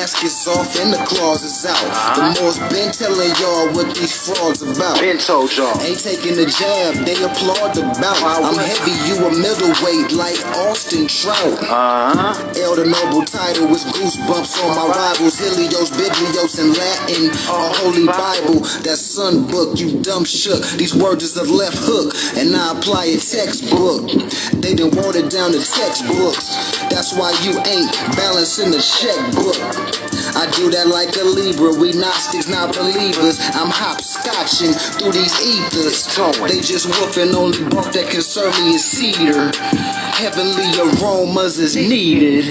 casket's off and the claws is out. The Moors been telling y'all what these frauds about. Been told y'all. Ain't taking the jab, they applaud the bout. I'm heavy, you a middleweight like Austin Trout. Elder Noble title with goosebumps on my rivals. Helios, Biblios, and Latin. A holy Bible, that sun book, you dumb shook. These words is a left hook, and I apply a textbook. They done watered down the textbooks. That's why you ain't balancing the checkbook. I do that like a Libra. We Gnostics, not believers. I'm hopscotching through these ethers. They just woofing, only bark that can serve me is cedar. Heavenly aromas is needed.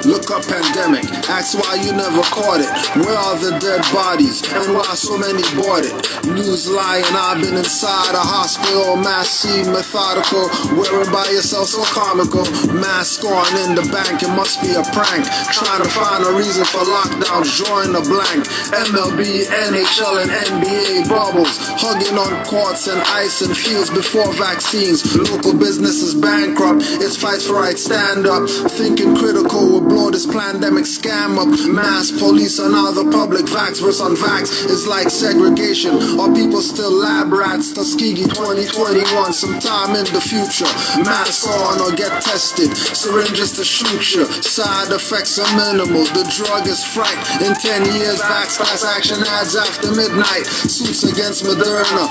Look up pandemic, ask why you never caught it. Where are the dead bodies, and why so many bought it? News lying, I've been inside a hospital. Mass-y, methodical, wearing by yourself so comical. Mask on in the bank, it must be a prank. Trying to find a reason for lockdowns, drawing a blank. MLB, NHL, and NBA bubbles, hugging on courts and ice and fields before vaccines. Local businesses bankrupt, it's fights for right stand up. Thinking critical will blow this pandemic scam up. Mass police and other public vax versus unvax is like segregation. Are people still lab rats? Tuskegee 2021, sometime in the future. Mask on or get tested. Syringes to shoot you. Side effects are minimal. The drug is frack. In 10 years, vax class action ads after midnight. Suits against Moderna,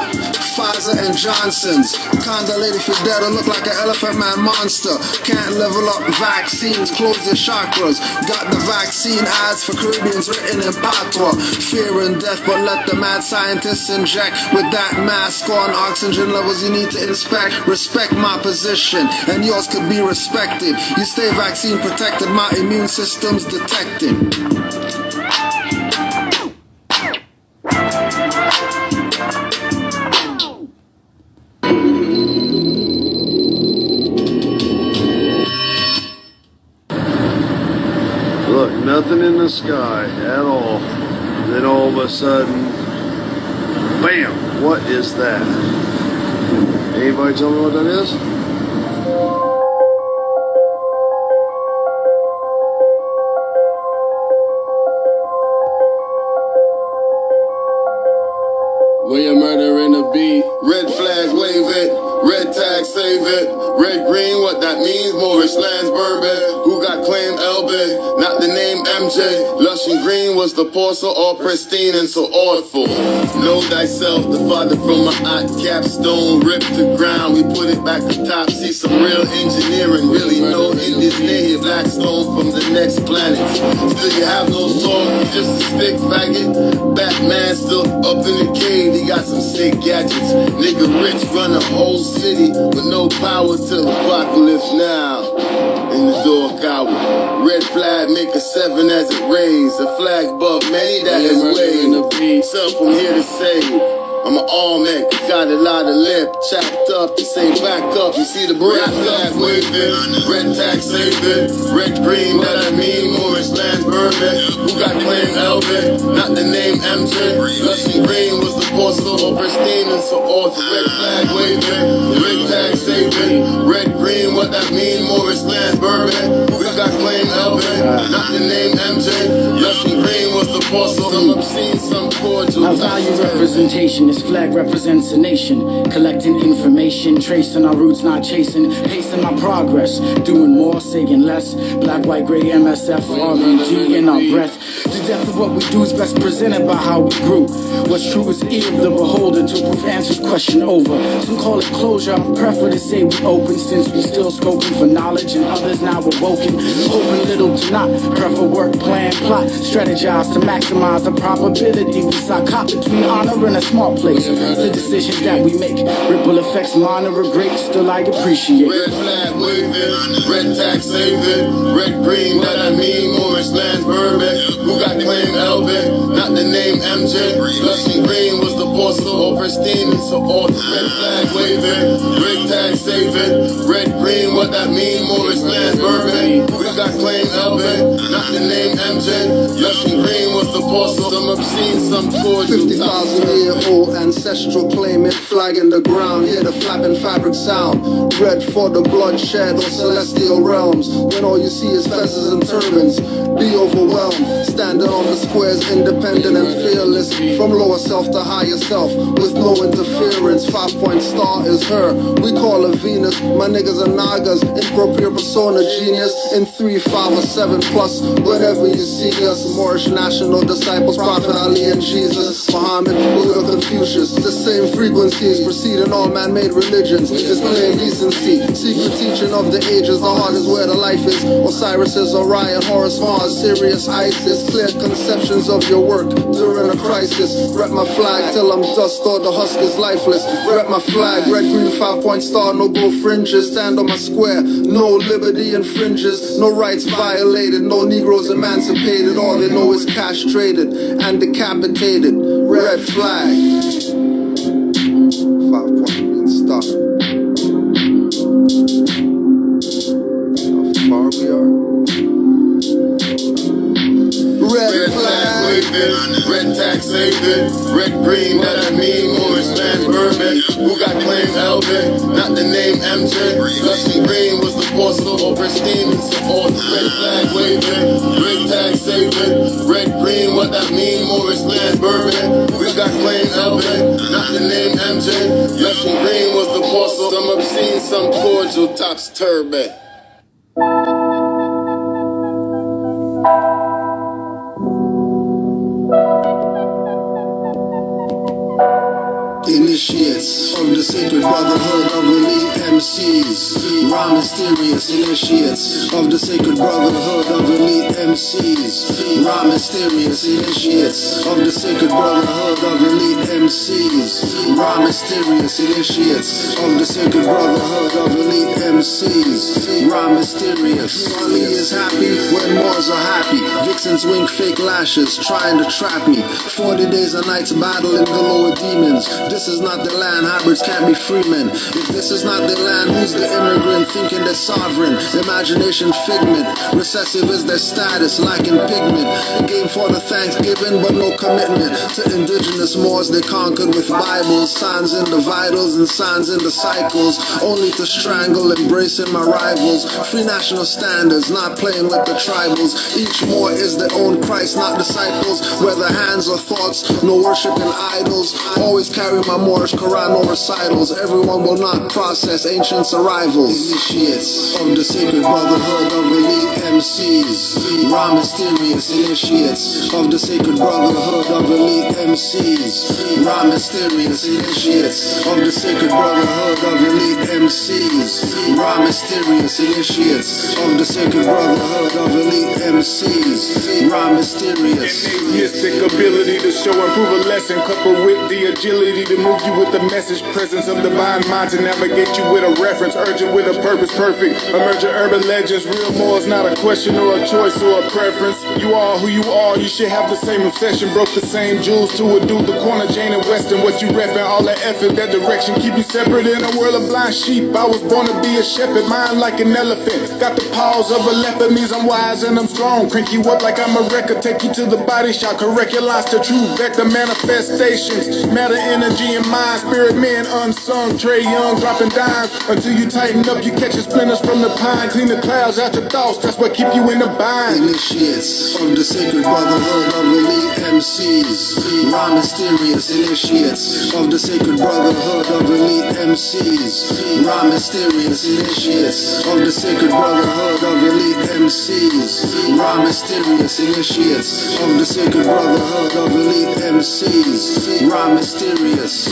Pfizer and Johnson's. Kinda lady for dead or look like an elephant man monster. Can't level up vaccines. Close your chakras. Got the vaccine ads for Caribbeans written in patois. Fear and death, but let the mad scientists inject. With that mask on, oxygen levels you need to inspect. Respect my position, and yours could be respected. You stay vaccine protected, my immune system's detected. Look, nothing in the sky at all. Then all of a sudden, bam! What is that? Anybody tell me what that is? William murder in the beat. Red flag, wave it. Red tag, save it. Red green, what that means? Moorish lands, bourbon. Who got claimed Elbit? Not the name MJ. Lush and green was the porcelain, all pristine and so awful. Know thyself, the father from my aunt capstone. Ripped to ground, we put it back to top. See some real engineering, really no Indians near here. Blackstone from the next planet. Still you have no soul, just a stick faggot. Batman still up in the cave, he got some sick gadgets. Nigga rich, run a whole city with no power till apocalypse now. In the door cower. Red flag make a 7 as it raised. A flag above many that is waved. Some from here to save. I'm an all-man, got a lot of lip. Chopped up to say back up. You see the red flag waving. Red tag saving. Red green, that I mean Moorish lands bourbon. Who got claimed Elvin? Not the name MJ. Lush and green was the porcelain or pristine and so forth. Red flag waving. Red tag saving. Red green, what that mean Moorish lands bourbon. Who got claimed Elvin? Not the name MJ. Lush and green was the porcelain. Some obscene, some cordial. I value representation. This flag represents a nation, collecting information, tracing our roots, not chasing, pacing my progress, doing more, saying less. Black, white, gray, MSF, RBG in our breath. The depth of what we do is best presented by how we grew. What's true is ear of the beholder to proof answers question over. Some call it closure. I prefer to say we open since we still scoping for knowledge and others now awoken. Hoping little to not prefer work, plan, plot, strategize to maximize the probability we sock caught between honor and a smart place. The decisions that we make, ripple effects, minor or great, still I appreciate. Red flag waving, red tag saving, red green, that I mean Moorish lands bourbon. Who got claimed Elbit? Not the name MJ. Lush and green was the porcelain or pristine and so forth. Red flag waving, red tag saving, red green, what that mean Moorish lands bourbon. Who got claimed Elbit? Not the name MJ. Lush and green was the porcelain. possum. Some obscene, some cordial. 50,000-year-old ancestral claimant, flag in the ground, hear the flapping fabric sound. Red for the bloodshed or celestial realms. When all you see is fezzes and turbans, be overwhelmed. Standing on the squares, independent and fearless. From lower self to higher self, with no interference. 5-point star is her, we call her Venus. My niggas are Nagas, impropriate persona genius. In 3, 5, or 7 plus, whenever you see us. Moorish national disciples, Prophet Ali and Jesus, Muhammad, Buddha, Confucius. The same frequencies preceding all man-made religions. Displaying decency, secret teaching of the ages. The heart is where the life is. Osiris is Orion, Horus, Mars, Sirius, Isis. Clear conceptions of your work during a crisis. Rep my flag till I'm dust or the husk is lifeless. Rep my flag, red, green, 5-point star, no gold fringes. Stand on my square, no liberty infringes. No rights violated, no Negroes emancipated. All they know is castrated and decapitated. Red flag. 5-point green star. How far we are? Red flag waving, red tax saving, red green, that I mean Moorish land bourbon. Who got claim Elvin, not the name MJ. Lusty green was the porcelain or pristine and support. Red flag waving, red tax saving, red green, what that mean Moorish land bourbon. Who got claim Elvin, not the name MJ. Lusty green was the porcelain, some obscene, some cordial, tops turban. Initiates of the sacred brotherhood of elite MCs. Raw mysterious initiates of the sacred brotherhood of elite MCs. Raw mysterious initiates of the sacred brotherhood of elite MCs. Raw mysterious initiates of the sacred brotherhood of elite MCs. Raw mysterious. Only is happy when Moors are happy. Vixens wink fake lashes trying to trap me. 40 days and nights battling the lower demons. This is not the land, hybrids can't be free men. If this is not the land, who's the immigrant thinking they're sovereign? Imagination figment, recessive is their status, lacking pigment. Game for the Thanksgiving, but no commitment. To indigenous Moors they conquered with Bibles, signs in the vitals and signs in the cycles. Only to strangle, embracing my rivals. Free national standards, not playing with the tribals. Each Moor is their own Christ, not disciples. Whether hands or thoughts, no worshiping idols. Always carry my Moorish Quran or recitals. Everyone will not process ancients' arrivals. Initiates of the sacred brotherhood of elite MCs. Raw mysterious initiates of the sacred brotherhood of elite MCs. Raw mysterious initiates of the sacred brotherhood of elite MCs. Raw mysterious initiates of the sacred brotherhood of elite MCs. Raw mysterious. Mystic ability to show and prove a lesson, coupled with the agility to move you with the message, presence of divine mind to navigate you with a reference, urgent with a purpose, perfect. Emerging urban legends, real more is not a question or a choice or a preference. You are who you are, you should have the same obsession. Broke the same jewels to a dude, the corner, Jane and Western. What you reppin', all that effort, that direction, keep you separate in a world of blind sheep. I was born to be a shepherd, mind like an elephant. Got the paws of a leopard, means I'm wise and I'm strong. Crank you up like I'm a record, take you to the body shop, correct your lines to true vector manifestations. Matter, energy, and mind, spirit men unsung. Trey Young dropping dimes until you tighten up. You catching splinters from the pine, clean the clouds out your thoughts. That's what keep you in the bind. Initiates of the sacred brotherhood of elite MCs. Raw mysterious initiates of the sacred brotherhood of elite MCs. Raw mysterious initiates of the sacred brotherhood of elite MCs. Raw mysterious initiates of the sacred brotherhood of elite MCs. Raw mysterious.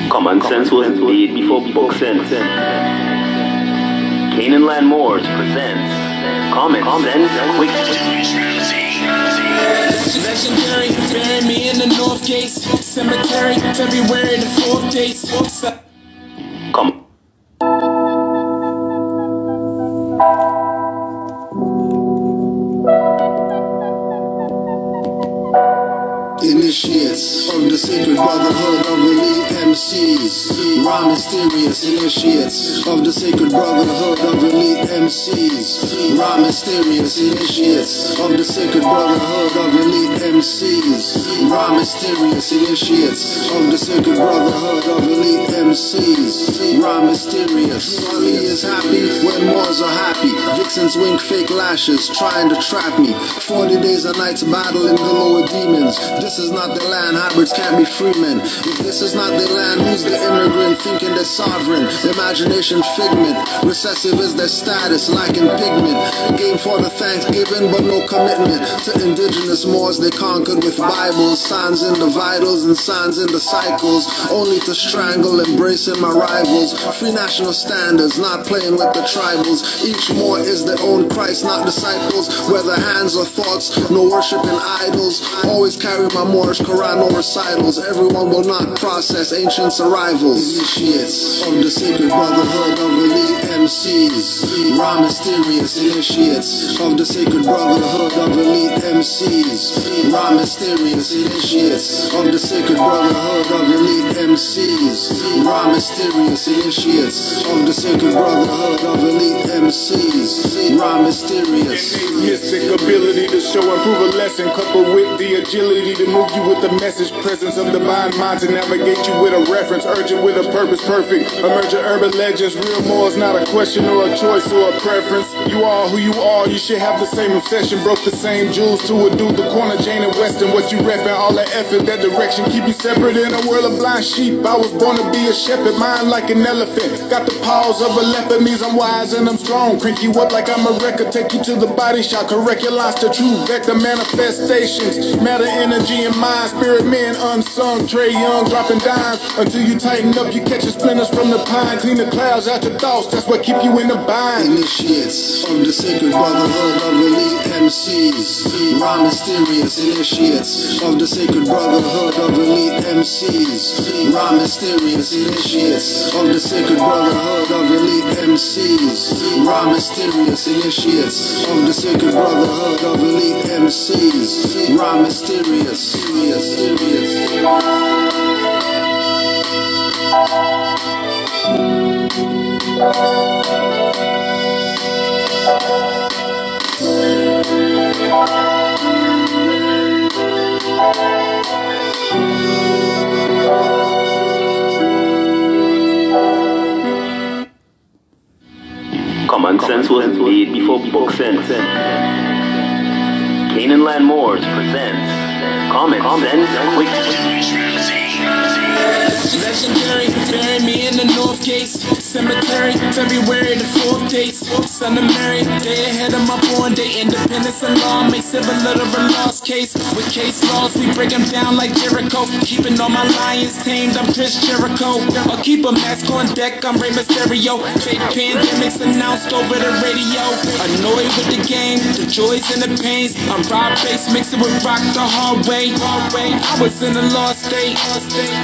Common sense was indeed before book sense. Canaanland Moors presents Common Sense Quick. Legendary, bury me in the North Gates Cemetery, February the 4th dates. Come. MCs, raw mysterious initiates of the sacred brotherhood of elite MCs, raw mysterious initiates of the sacred brotherhood of elite MCs, raw mysterious initiates of the sacred brotherhood of elite MCs, raw mysterious. He is happy when Moors are happy. Vixens wink fake lashes, trying to trap me. 40 days and nights battling the lower demons. This is not the land, hybrids can't be free men. If this is not the land, who's the immigrant thinking they're sovereign? Imagination figment, recessive is their status, lacking pigment. Game for the Thanksgiving, but no commitment to indigenous Moors they conquered with Bibles, signs in the vitals and signs in the cycles, only to strangle, embracing my rivals. Free national standards, not playing with the tribals. Each Moor is their own Christ, not disciples. Whether hands or thoughts, no worshiping idols. Always carry my Moorish Quran, no recitals. Everyone will not process ancients' arrivals. Initiates of the sacred brotherhood of elite MCs, raw mysterious initiates of the sacred brotherhood of elite MCs, raw mysterious initiates of the sacred brotherhood of elite MCs, raw mysterious initiates of the sacred brotherhood of elite MCs, raw mysterious. Mystic ability to show and prove a lesson, coupled with the agility to move you with the message, presence of divine mind to navigate you with a reference, urgent with a purpose, perfect. Emergent urban legends, real more is not a question or a choice or a preference. You are who you are, you should have the same obsession. Broke the same jewels to a dude, the corner, Jane and Western. What you reppin', all the effort, that direction keep you separate in a world of blind sheep. I was born to be a shepherd, mind like an elephant. Got the paws of a leopard, means I'm wise and I'm strong. Crank you up like I'm a record, take you to the body shot. Correct your lines to true vector manifestations. Matter, energy, and mind, spirit men unsung. Trey Young dropping dimes until you tighten up. You catching splinters from the pine, clean the clouds out your thoughts. That's what keep you in the bind. Initiates of the sacred brotherhood of elite MCs, raw mysterious initiates of the sacred brotherhood of elite MCs, raw mysterious initiates of the sacred brotherhood of elite MCs, raw mysterious initiates of the sacred brotherhood of elite MCs, raw mysterious. Common sense was made before book sense. Canaanland Moors presents Common Sense Quick. Legendary, bury me in the North Gates Cemetery, February the 4th dates. Son of Mary, day ahead of my born day. Independence and law make civil literal lost case. With case laws, we break them down like Jericho. Keeping all my lions tamed, I'm Chris Jericho. I'll keep a mask on deck, I'm Rey Mysterio. Fake pandemics announced over the radio. Annoyed with the game, the joys and the pains. I'm Rob Bass, mixing with rock the hard way. I was in a lost state.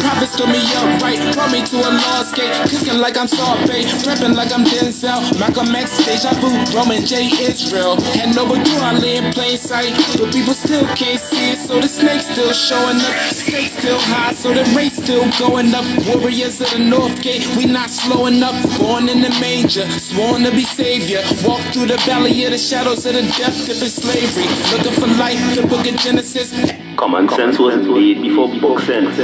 Prophets told me up right, brought me to a lost gate. Cooking like I'm Sorbet, prepping like I'm Denzel. Malcolm X, Deja Vu, Roman J, Israel. Had no clue I lay in plain sight, but people still can't see it. So the snake's still showing up, stakes still high, so the rate's still going up. Warriors of the North Gate, we not slowing up. Born in the manger, sworn to be savior. Walk through the valley of the shadows of the death dip in slavery. Looking for life, the book of Genesis. Common sense was made before book sense.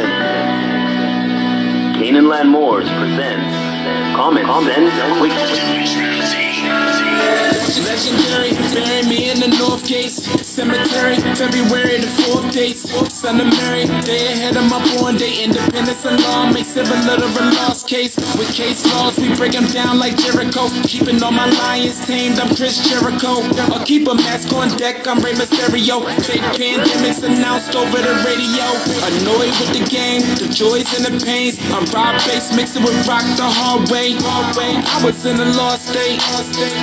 Canaanland Moors presents Common Sense Quick. Legendary, bury me in the North Gates Cemetery, February the 4th dates. Son of Mary, day ahead of my born day. Independence and law make civil literal lost case. With case laws, we break them down like Jericho. Keeping all my lions tamed, I'm Chris Jericho. I'll keep a mask on deck, I'm Rey Mysterio. Fake pandemics announced over the radio. Annoyed with the game, the joys and the pains. I'm Rob Bass, mixing with rock the hard way. I was in a lost state.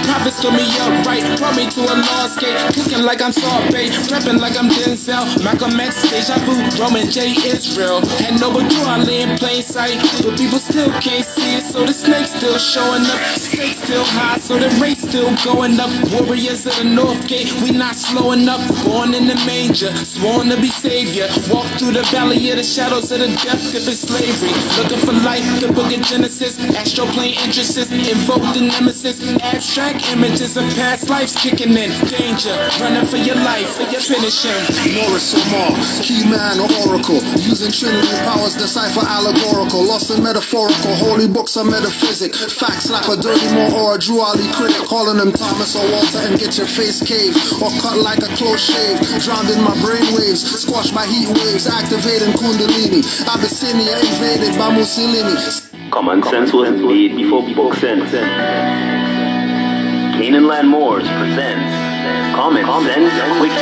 Prophets told me up right, brought me to a lost gate. Cooking like I'm Sorbet, prepping like I'm Denzel. Malcolm X, Deja Vu, Roman J. Israel. Had no but I lay in plain sight, but people still can't see it. So the snake's still showing up, stakes still high, so the rate's still going up. Warriors of the North Gate, we not slowing up. Born in the manger, sworn to be savior. Walk through the valley of the shadows of the death grip of slavery. Looking for life, the book of Genesis. Astroplane interests, invoke the nemesis. Abstract images of past lives kicking in. Danger, running for your life, finish him. Morris or Mar, key man or oracle, using Trinity powers, decipher allegorical, lost in metaphorical, holy books are metaphysic, facts like a dirty Moor or a Drew Ali critic, calling them Thomas or Walter and get your face caved, or cut like a close shave, drowned in my brainwaves, squashed by heat waves, activating Kundalini, Abyssinia invaded by Mussolini. Common sense was made before book sense. Canaanland Moors presents Common Sense Quick.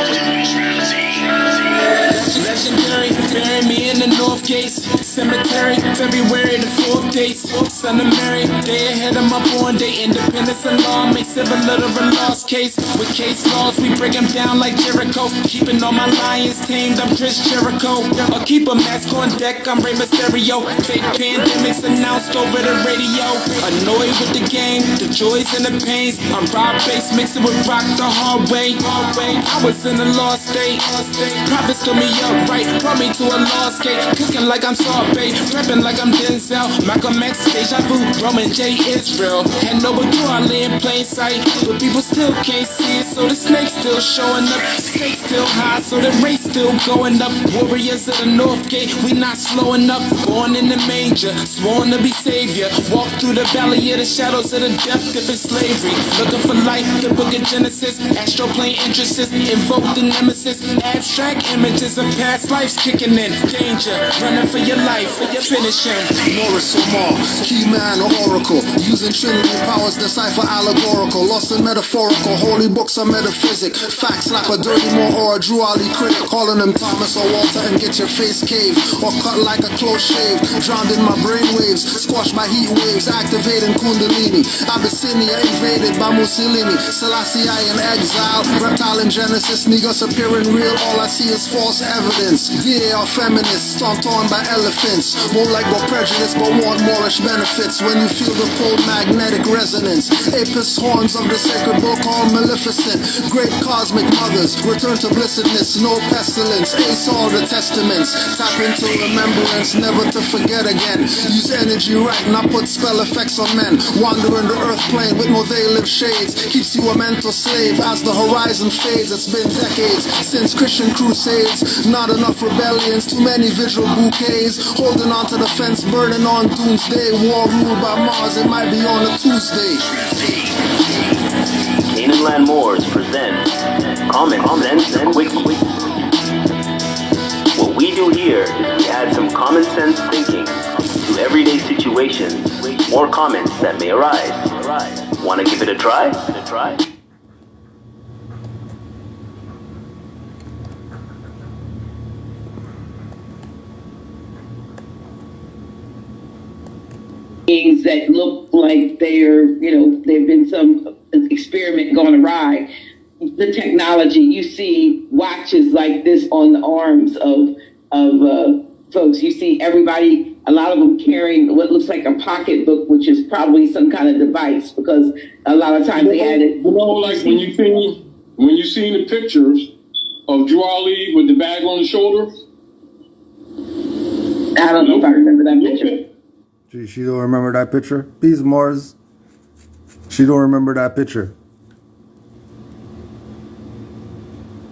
Legendary, bury me in the North Gates Cemetery, February the 4th dates. Son of Mary, day ahead of my born day. Independence and law makes civil little a lost case. With case laws, we break them down like Jericho. Keeping all my lions tamed, I'm Chris Jericho. I'll keep a mask on deck, I'm Rey Mysterio. Fake pandemics announced over the radio. Annoyed with the game, the joys and the pains. I'm Rob Bass, mixing with rock the hard way. I was in a lost state. Prophets told me up right, brought me to a lost gate. Cooking like I'm Sorbet, prepping like I'm Denzel. Malcolm X, Deja Vu, Roman J. Israel. Had no but I lay in plain sight, but people still can't see it. So the snake's still showing up, stakes still high, so the rate's still going up. Warriors of the North Gate, we not slowing up. Born in the manger, sworn to be savior. Walk through the valley of the shadows of the death grip of slavery. Looking for life, the book of Genesis. Astroplane interests, invoke the nemesis. Abstract images of past lives kicking in. Danger, running for your life, finish him. Morris or Mar, key man or oracle, using Trinity powers, decipher allegorical, lost in metaphorical, holy books are metaphysic, facts like a dirty Moor or a Drew Ali critic, calling them Thomas or Walter and get your face caved, or cut like a close shave, drowned in my brainwaves, squashed by heat waves, activating Kundalini, Abyssinia invaded by Mussolini, Selassie I in exile, reptile in Genesis, niggas appearing real, all I see is false evidence, VAR feminists, stomped on by elephants, won't like no prejudice but want Moorish benefits, when you feel the cold magnetic resonance, Apis horns of the sacred book all maleficent, great cosmic mothers, return to blessedness, no pestilence, ace all the testaments, tap into remembrance, never to forget again, use energy right, not put spell effects on men, wandering the earth plane with no veiled shades, keeps you a mental slave as the horizon fades, it's been decades since Christian crusades, not enough rebellions, too many visual bouquets, holding on to the fence, burning on doomsday, war ruled by Mars, it might be on a Tuesday. Canaanland Moors present Common Sense Quick. What we do here is we add some common sense thinking to everyday situations or comments that may arise. Want to give it a try? Things that look like they're, they've been some experiment gone awry. The technology, you see watches like this on the arms of folks. You see everybody, a lot of them carrying what looks like a pocketbook, which is probably some kind of device, because a lot of times they had it. Like when you see the pictures of Drew Ali with the bag on the shoulder. I don't know if I remember that picture. She don't remember that picture? Peace, Mars. She don't remember that picture.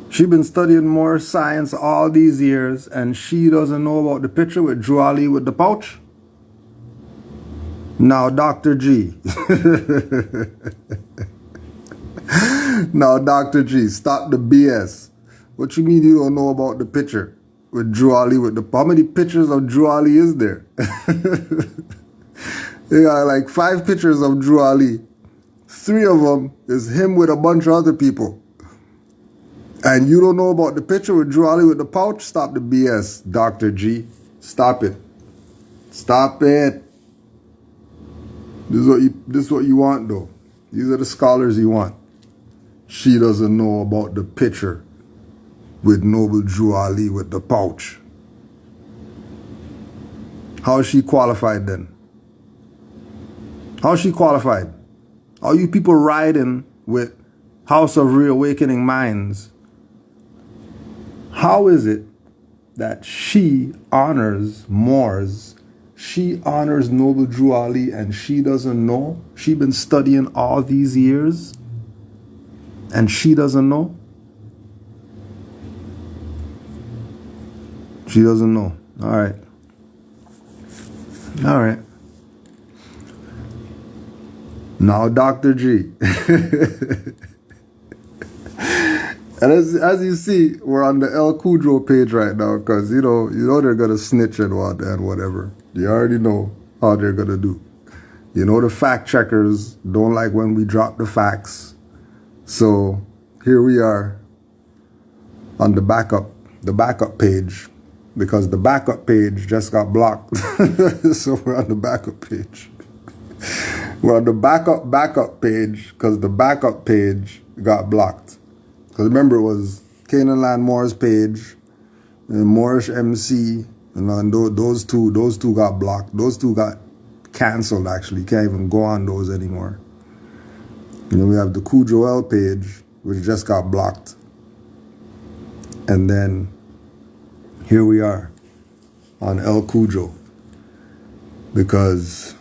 She been studying more science all these years and she doesn't know about the picture with Drew Ali with the pouch? Now, Dr. G. Now, Dr. G, stop the BS. What you mean you don't know about the picture with Drew Ali with the... How many pictures of Drew Ali is there? They got like 5 pictures of Drew Ali. 3 of them is him with a bunch of other people. And you don't know about the picture with Drew Ali with the pouch? Stop the BS, Dr. G. Stop it. Stop it. This is what you want, though. These are the scholars you want. she doesn't know about the picture with Noble Drew Ali with the pouch. How is she qualified then? How is she qualified? Are you people riding with House of Reawakening Minds? How is it that she honors Moors, she honors Noble Drew Ali, and she doesn't know? She been studying all these years and she doesn't know? She doesn't know. All right. All right. Now, Dr. G. And as you see, we're on the El Kudro page right now because, you know they're going to snitch and whatever. You already know how they're going to do. You know the fact checkers don't like when we drop the facts. So here we are on the backup page because the backup page just got blocked. So we're on the backup page. We're on the backup page because the backup page got blocked. Because remember, it was Canaanland Moors page, and Moorish MC, and those two got blocked. Those two got canceled, actually. Can't even go on those anymore. And then we have the Kudro L page, which just got blocked. And then here we are on El Kudro. Because,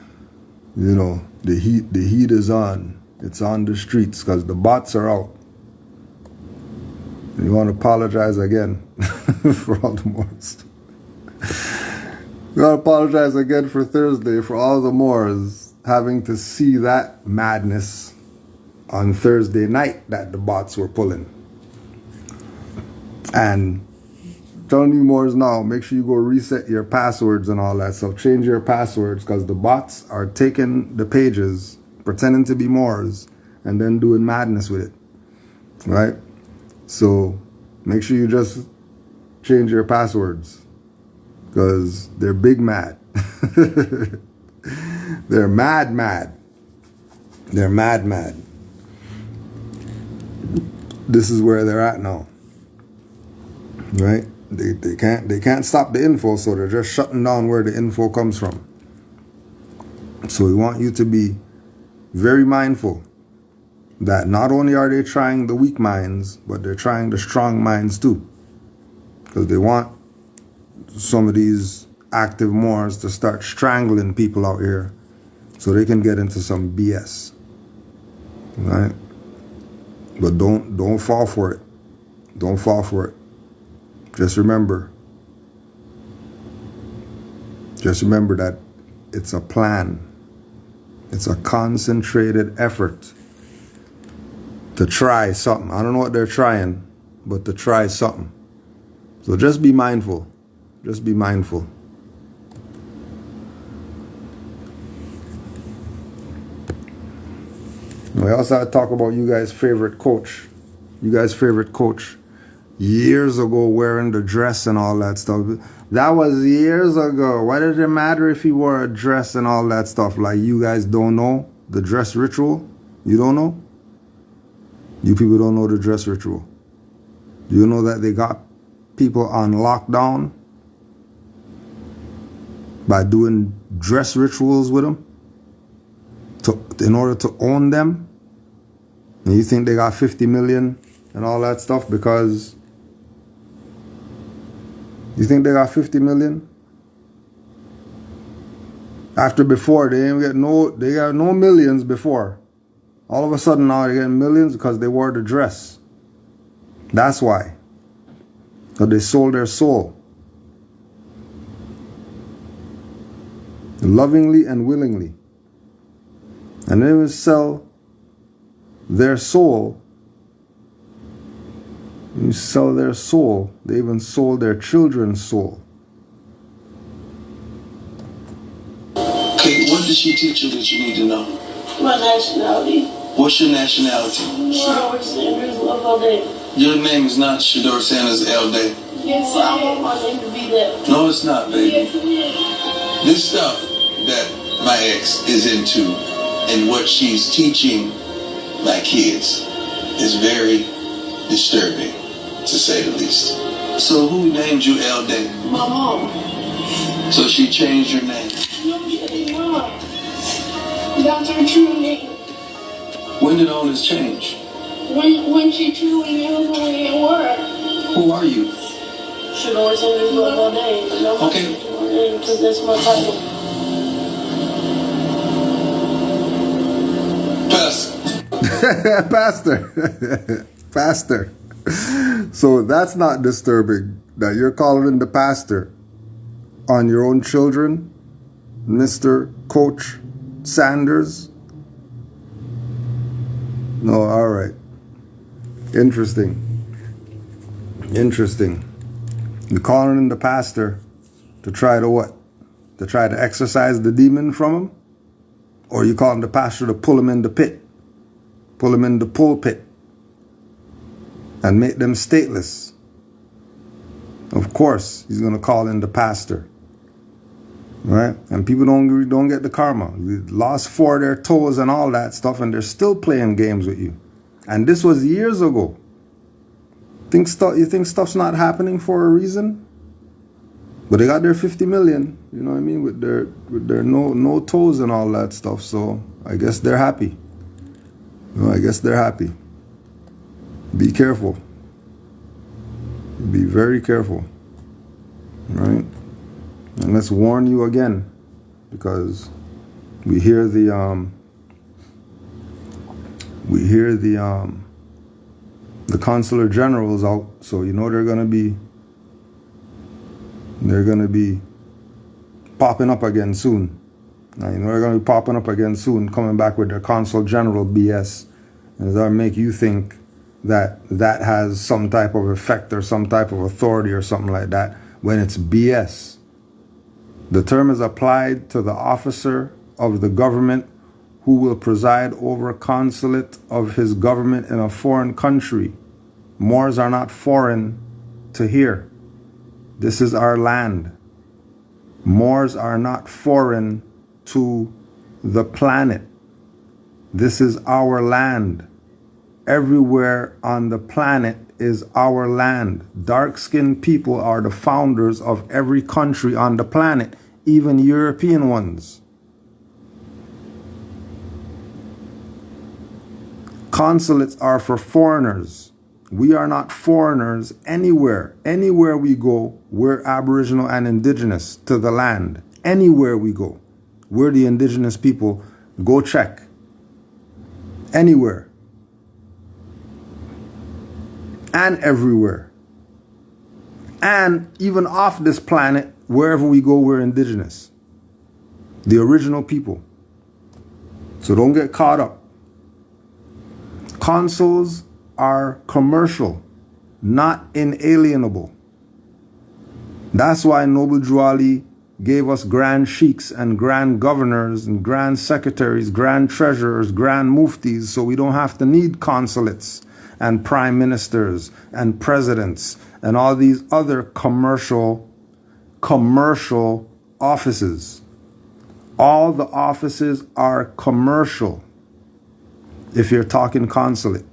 the heat is on. It's on the streets because the bots are out. You want to apologize again for all the Moors. You want to apologize again for Thursday for all the Moors having to see that madness on Thursday night that the bots were pulling. And telling you Moors now, make sure you go reset your passwords and all that stuff. Change your passwords because the bots are taking the pages, pretending to be Moors, and then doing madness with it. Right? So make sure you just change your passwords because they're big mad. They're mad. They're mad. This is where they're at now. Right? They can't stop the info, so they're just shutting down where the info comes from. So we want you to be very mindful that not only are they trying the weak minds, but they're trying the strong minds too. Because they want some of these active Moors to start strangling people out here so they can get into some BS. Right? But don't fall for it. Don't fall for it. Just remember that it's a plan. It's a concentrated effort to try something. I don't know what they're trying, but to try something. So just be mindful. Just be mindful. We also had to talk about you guys' favorite coach. You guys' favorite coach. Years ago wearing the dress and all that stuff. That was years ago. Why did it matter if he wore a dress and all that stuff? Like you guys don't know the dress ritual? You don't know? You people don't know the dress ritual. Do you know that they got people on lockdown by doing dress rituals with them in order to own them? And you think they got 50 million and all that stuff because you think they got 50 million? Before they got no millions before. All of a sudden now they're getting millions because they wore the dress. That's why. So they sold their soul. Lovingly and willingly. And they will sell their soul. You sell their soul. They even sold their children's soul. Okay, what did she teach you that you need to know? My nationality. What's your nationality? Shador Sanders L. Day. Your name is not Shador Sanders L. Day. Yes, I want my name to be that. No, it's not, baby. Yes, it is. This stuff that my ex is into and what she's teaching my kids is very disturbing, to say the least. So who named you L Day? My mom. So she changed your name. No, she did not. That's her true name. When did all this change? When she truly knew who we were. Who are you? Should always always love all day. Okay. Because that's my title. Pastor. Pastor. So that's not disturbing that you're calling the pastor on your own children, Mr. Coach Sanders. No, all right. Interesting. You're calling him the pastor to try to what? To try to exorcise the demon from him? Or you calling the pastor to pull him in the pit? Pull him in the pulpit? And make them stateless? Of course, he's going to call in the pastor. Right? And people don't get the karma. We lost 4 of their toes and all that stuff, and they're still playing games with you. And this was years ago. You think stuff's not happening for a reason? But they got their 50 million, you know what I mean, with their no toes and all that stuff. So I guess they're happy. I guess they're happy. Be careful. Be very careful. Right? And let's warn you again, because we hear the consular generals out, so you know they're gonna be popping up again soon. Now, you know they're gonna be popping up again soon, coming back with their consul general BS, and that'll make you think that has some type of effect or some type of authority or something like that, when it's BS. The term is applied to the officer of the government who will preside over a consulate of his government in a foreign country. Moors are not foreign to here. This is our land. Moors are not foreign to the planet. This is our land. Everywhere on the planet is our land. Dark-skinned people are the founders of every country on the planet, even European ones. Consulates are for foreigners. We are not foreigners anywhere. Anywhere we go, we're Aboriginal and indigenous to the land. Anywhere we go, we're the indigenous people. Go check. Anywhere. And everywhere. And even off this planet, wherever we go, we're indigenous. The original people. So don't get caught up. Consuls are commercial, not inalienable. That's why Noble Drew Ali gave us grand sheiks and grand governors and grand secretaries, grand treasurers, grand muftis, so we don't have to need consulates and prime ministers and presidents and all these other commercial offices. All the offices are commercial. If you're talking consulate,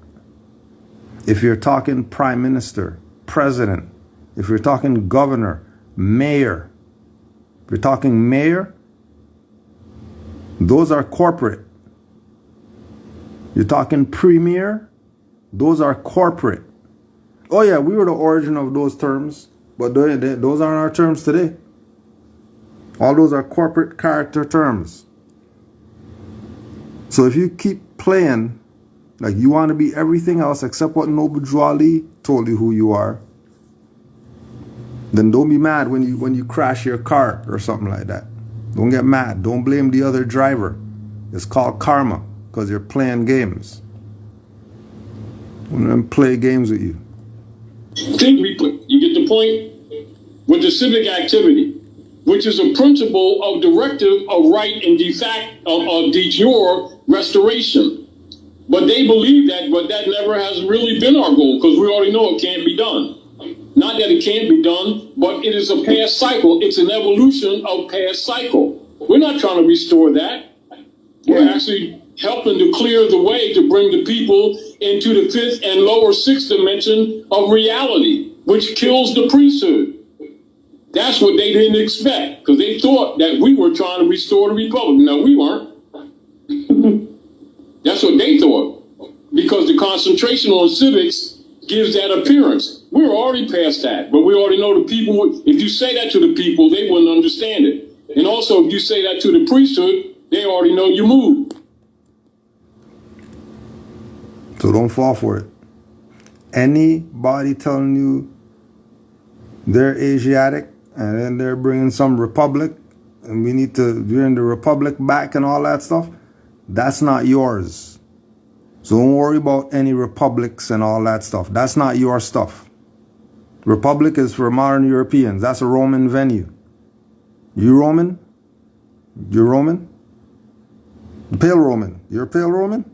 if you're talking prime minister, president, if you're talking governor, mayor, if you're talking mayor, those are corporate. You're talking premier, those are corporate. Oh yeah, we were the origin of those terms, but those aren't our terms today. All those are corporate character terms. So if you keep playing like you want to be everything else except what Noble Drew Ali told you who you are, then don't be mad when you crash your car or something like that. Don't get mad. Don't blame the other driver. It's called karma because you're playing games. One of them play games with you. You get the point? With the civic activity, which is a principle of directive of right and de jure restoration. But they believe that, but that never has really been our goal, because we already know it can't be done. Not that it can't be done, but it is a past cycle. It's an evolution of past cycle. We're not trying to restore that. We're actually helping to clear the way to bring the people into the fifth and lower sixth dimension of reality, which kills the priesthood. That's what they didn't expect, because they thought that we were trying to restore the republic. No, we weren't. That's what they thought, because the concentration on civics gives that appearance. We're already past that, but we already know the people. If you say that to the people, they wouldn't understand it. And also, if you say that to the priesthood, they already know you move. So don't fall for it. Anybody telling you they're Asiatic and then they're bringing some republic and we need to bring the republic back and all that stuff, that's not yours. So don't worry about any republics and all that stuff. That's not your stuff. Republic is for modern Europeans. That's a Roman venue. You Roman? You're Roman? Pale Roman. You're a pale Roman?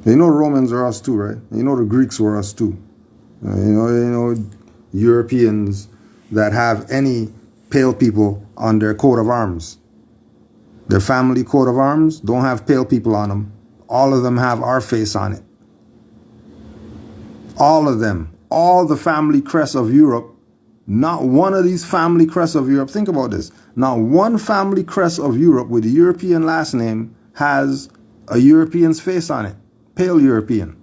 You know Romans are us too, right? You know the Greeks were us too. You know Europeans that have any pale people on their coat of arms. Their family coat of arms don't have pale people on them. All of them have our face on it. All of them. All the family crests of Europe. Not one of these family crests of Europe. Think about this. Not one family crest of Europe with a European last name has a European's face on it. Pale European.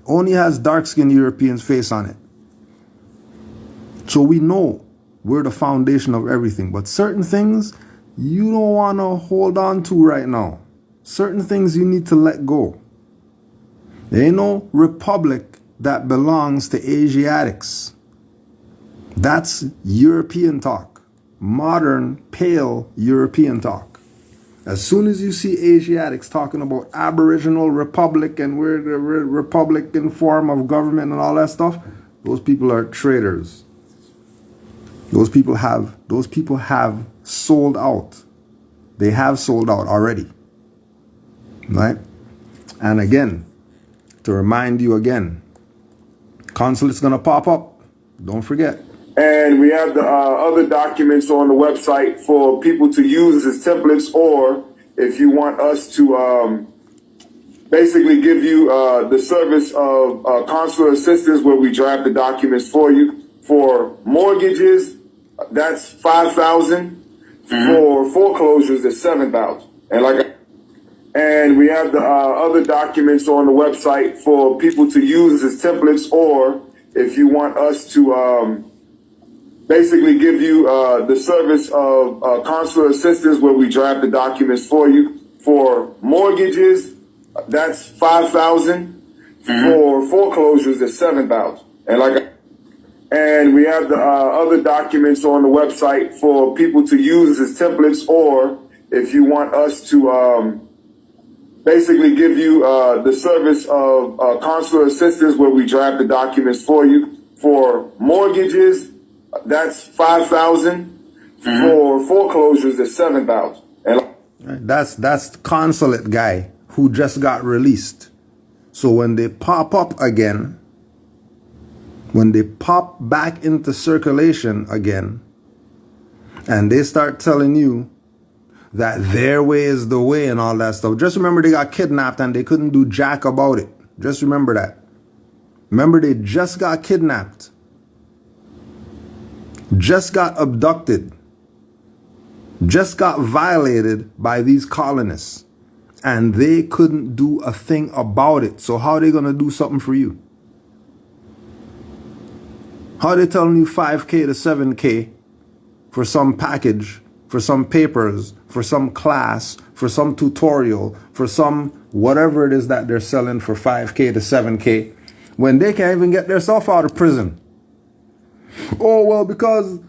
Only has dark-skinned European's face on it. So we know we're the foundation of everything. But certain things you don't want to hold on to right now. Certain things you need to let go. There ain't no republic that belongs to Asiatics. That's European talk. Modern, pale European talk. As soon as you see Asiatics talking about Aboriginal Republic and we're the Republican form of government and all that stuff, those people are traitors. Those people have sold out. They have sold out already. Right? And again, to remind you again, consulate's gonna pop up. Don't forget. And we have the other documents on the website for people to use as templates, or if you want us to basically give you the service of consular assistance where we draft the documents for you. For mortgages, that's $5,000. For foreclosures, it's $7,000. And we have the other documents on the website for people to use as templates, or if you want us to basically give you the service of consular assistance where we draft the documents for you. For mortgages, that's $5,000. For foreclosures, it's $7,000. And we have the other documents on the website for people to use as templates, or if you want us to basically give you the service of consular assistance where we draft the documents for you. For mortgages, that's $5,000. For foreclosures, it's $7,000. That's the consulate guy who just got released. So when they pop up again, when they pop back into circulation again, and they start telling you that their way is the way and all that stuff, just remember they got kidnapped and they couldn't do jack about it. Just remember that. Remember, they just got kidnapped. Just got abducted. Just got violated by these colonists. And they couldn't do a thing about it. So how are they going to do something for you? How are they telling you 5K to 7K for some package, for some papers, for some class, for some tutorial, for some whatever it is that they're selling for 5K to 7K, when they can't even get themselves out of prison? Oh, well, because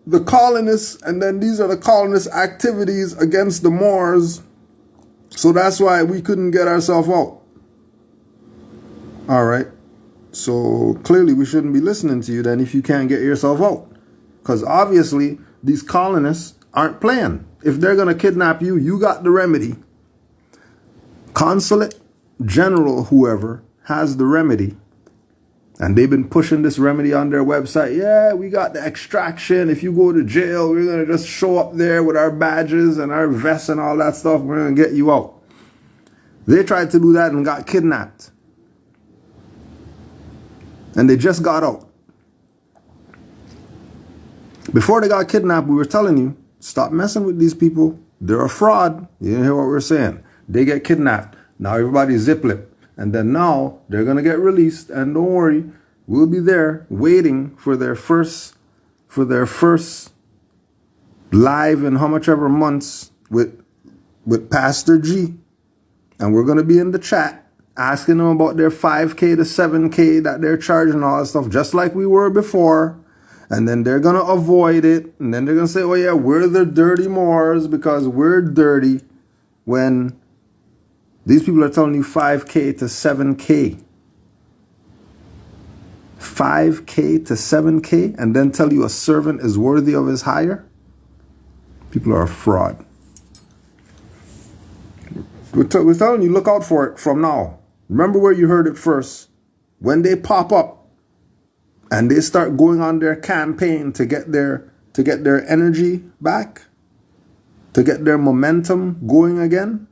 the colonists, and then these are the colonists' activities against the Moors, so that's why we couldn't get ourselves out. All right. So clearly we shouldn't be listening to you then if you can't get yourself out. Because obviously these colonists aren't playing. If they're going to kidnap you, you got the remedy. Consulate general, whoever, has the remedy. And they've been pushing this remedy on their website. Yeah, we got the extraction. If you go to jail, we're going to just show up there with our badges and our vests and all that stuff. We're going to get you out. They tried to do that and got kidnapped. And they just got out. Before they got kidnapped, we were telling you, stop messing with these people. They're a fraud. You didn't hear what we were saying. They get kidnapped. Now everybody's zip-lipped. And then now they're going to get released. And don't worry, we'll be there waiting for their first live in how much ever months with Pastor G. And we're going to be in the chat asking them about their 5K to 7K that they're charging, all that stuff, just like we were before. And then they're going to avoid it. And then they're going to say, oh yeah, we're the dirty Moors because we're dirty. When these people are telling you 5K to 7K. 5K to 7K, and then tell you a servant is worthy of his hire? People are a fraud. We're telling you, look out for it from now. Remember where you heard it first. When they pop up and they start going on their campaign to get their energy back, to get their momentum going again,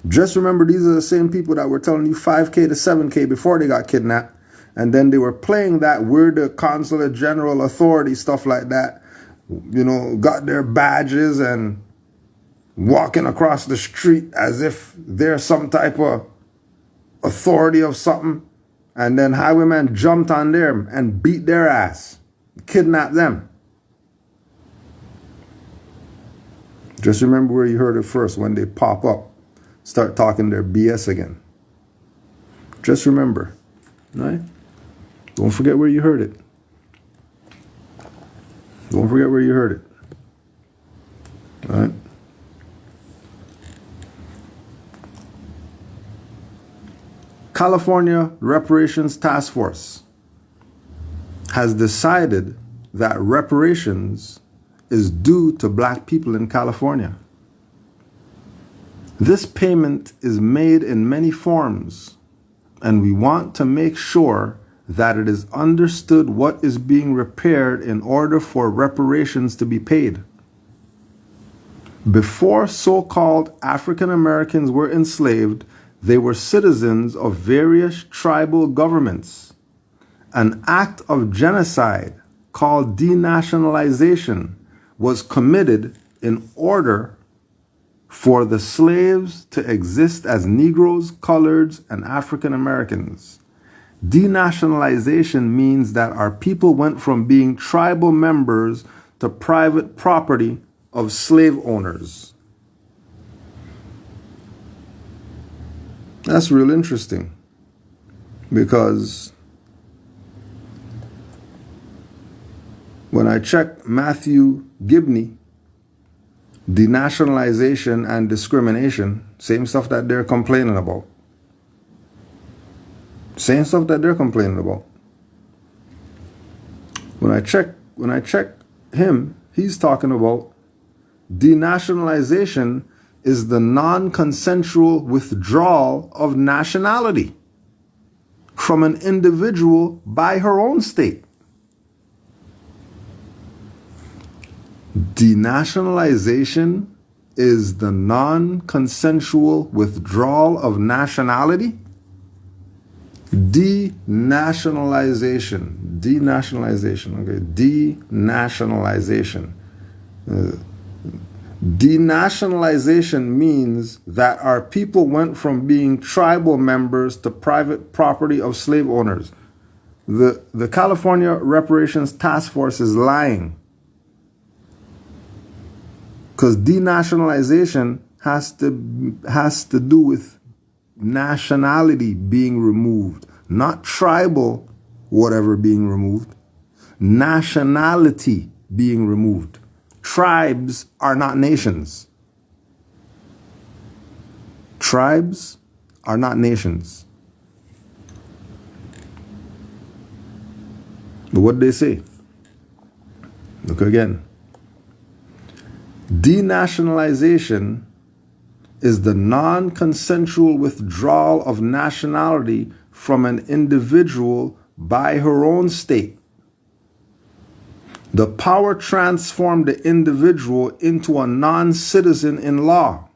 just remember these are the same people that were telling you 5K to 7K before they got kidnapped. And then they were playing that we're the consulate general authority, stuff like that. You know, got their badges and walking across the street as if they're some type of authority of something. And then highwaymen jumped on them and beat their ass, kidnapped them. Just remember where you heard it first. When they pop up, start talking their BS again. Just remember, right? Don't forget where you heard it. Don't forget where you heard it. All right? California Reparations Task Force has decided that reparations is due to black people in California. This payment is made in many forms, and we want to make sure that it is understood what is being repaired in order for reparations to be paid. Before so-called African Americans were enslaved, they were citizens of various tribal governments. An act of genocide called denationalization was committed in order for the slaves to exist as Negroes, Coloreds, and African Americans. Denationalization means that our people went from being tribal members to private property of slave owners. That's real interesting, because when I check Matthew Gibney, denationalization and discrimination, same stuff that they're complaining about. Same stuff that they're complaining about. When I check him, he's talking about denationalization is the non-consensual withdrawal of nationality from an individual by her own state. Denationalization is the non-consensual withdrawal of nationality. Denationalization, okay, denationalization. Denationalization means that our people went from being tribal members to private property of slave owners. The California Reparations Task Force is lying, because denationalization has to do with nationality being removed, not tribal whatever being removed, nationality being removed. Tribes are not nations. Tribes are not nations. But what did they say? Look again. Denationalization is the non-consensual withdrawal of nationality from an individual by her own state. The power transformed the individual into a non-citizen in law.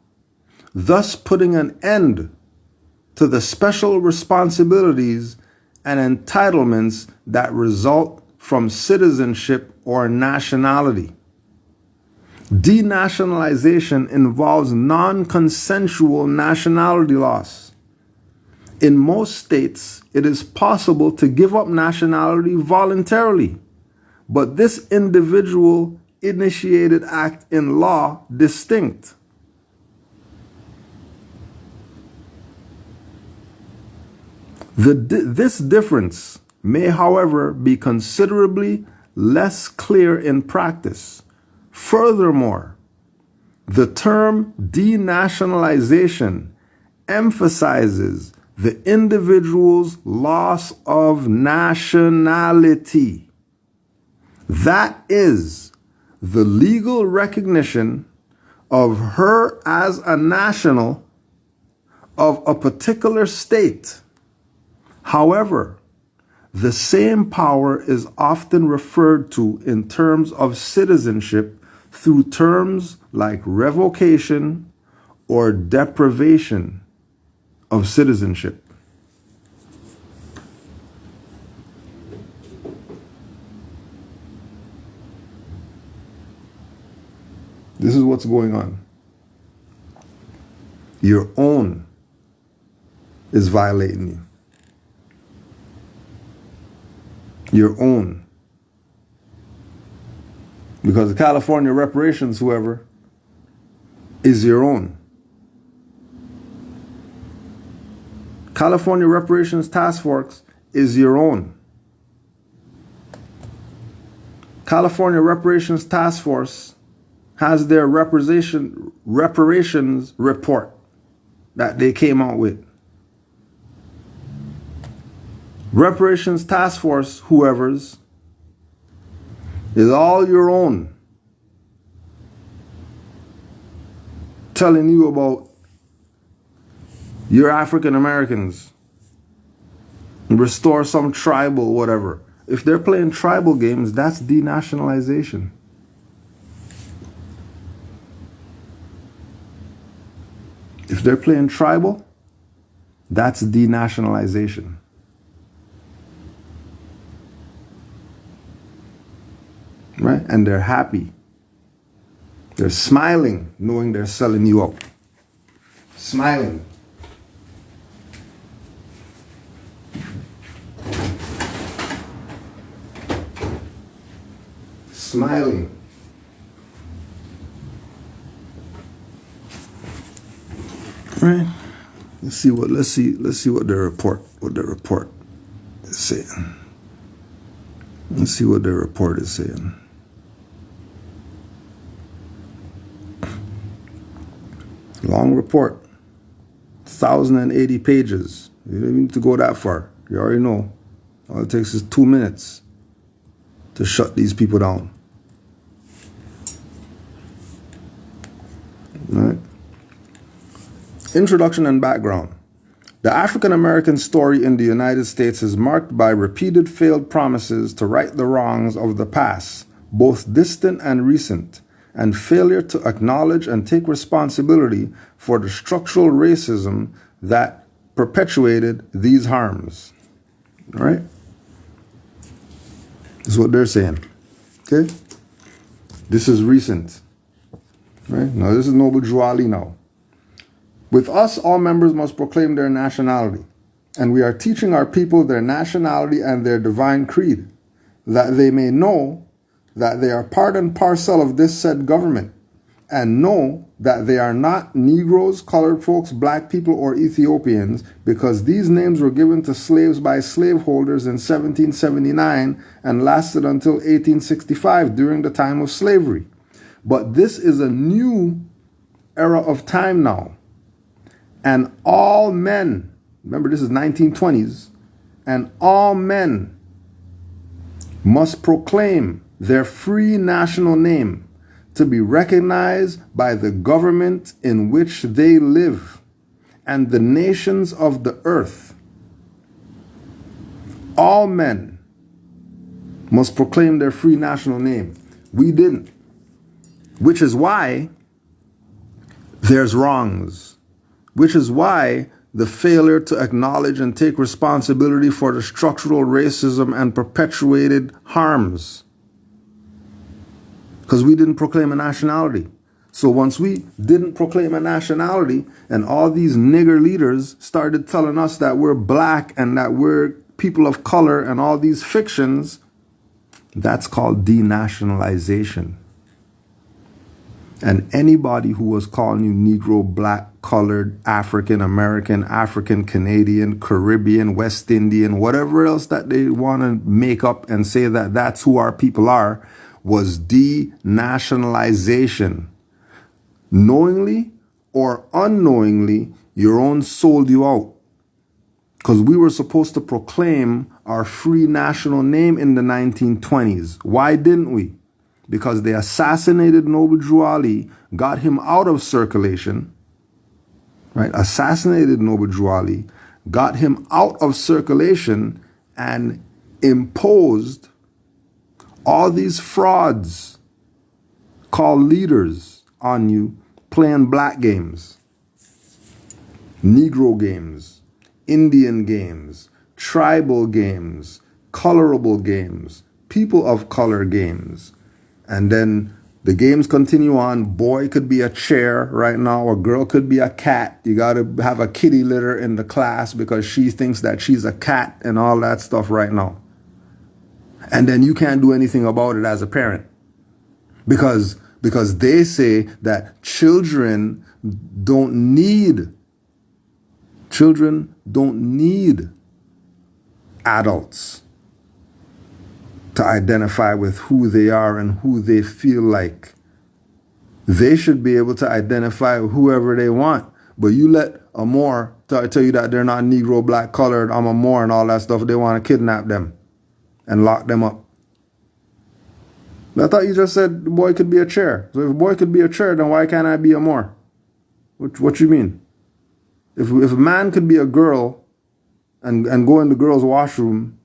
thus putting an end to the special responsibilities and entitlements that result from citizenship or nationality. Denationalization involves non-consensual nationality loss. In most states, it is possible to give up nationality voluntarily, but this individual initiated act in law distinct. This difference may, however, be considerably less clear in practice. Furthermore, the term denationalization emphasizes the individual's loss of nationality. That is, the legal recognition of her as a national of a particular state. However, the same power is often referred to in terms of citizenship through terms like revocation or deprivation of citizenship. This is what's going on. Your own is violating you. Your own. Because the California Reparations, whoever, is your own. California Reparations Task Force is your own. California Reparations Task Force has their reparations report that they came out with. Reparations Task Force, whoever's, is all your own. Telling you about your African Americans. Restore some tribal whatever. If they're playing tribal games, that's denationalization. If they're playing tribal, that's denationalization. Right? And they're happy. They're smiling, knowing they're selling you out. Smiling. Smiling. Right? Let's see what the report is saying. Let's see what the report is saying. Long report, 1,080 pages. You don't need to go that far. You already know. All it takes is 2 minutes to shut these people down. All right. Introduction and background. The African American story in the United States is marked by repeated failed promises to right the wrongs of the past, both distant and recent, and failure to acknowledge and take responsibility for the structural racism that perpetuated these harms. All right? This is what they're saying. Okay? This is recent. Right? Now, this is Noble Drew Ali now. With us, all members must proclaim their nationality, and we are teaching our people their nationality and their divine creed, that they may know that they are part and parcel of this said government, and know that they are not Negroes, colored folks, black people, or Ethiopians, because these names were given to slaves by slaveholders in 1779 and lasted until 1865 during the time of slavery. But this is a new era of time now. And all men, remember this is 1920s, and all men must proclaim their free national name to be recognized by the government in which they live and the nations of the earth. All men must proclaim their free national name. We didn't, which is why there's wrongs. which is why the failure to acknowledge and take responsibility for the structural racism and perpetuated harms. Because we didn't proclaim a nationality. So once we didn't proclaim a nationality and all these nigger leaders started telling us that we're black and that we're people of color and all these fictions, that's called denationalization. And anybody who was calling you Negro, black, colored, African American, African Canadian, Caribbean, West Indian, whatever else that they want to make up and say that that's who our people are, was denationalization. Knowingly or unknowingly, your own sold you out. Because we were supposed to proclaim our free national name in the 1920s. Why didn't we? Because they assassinated Noble Drew Ali, got him out of circulation, right? Assassinated Noble Drew Ali, got him out of circulation, and imposed all these frauds called leaders on you, playing black games, Negro games, Indian games, tribal games, colorable games, people of color games. And then the games continue on. Boy could be a chair right now, or girl could be a cat. You got to have a kitty litter in the class because she thinks that she's a cat and all that stuff right now. And then you can't do anything about it as a parent because they say that children don't need adults to identify with who they are and who they feel like. They should be able to identify with whoever they want. But you let a Moor tell you that they're not Negro, black, colored, I'm a Moor and all that stuff. They want to kidnap them and lock them up. I thought you just said the boy could be a chair. So if a boy could be a chair, then why can't I be a Moor? What you mean? If a man could be a girl and go in the girls' washroom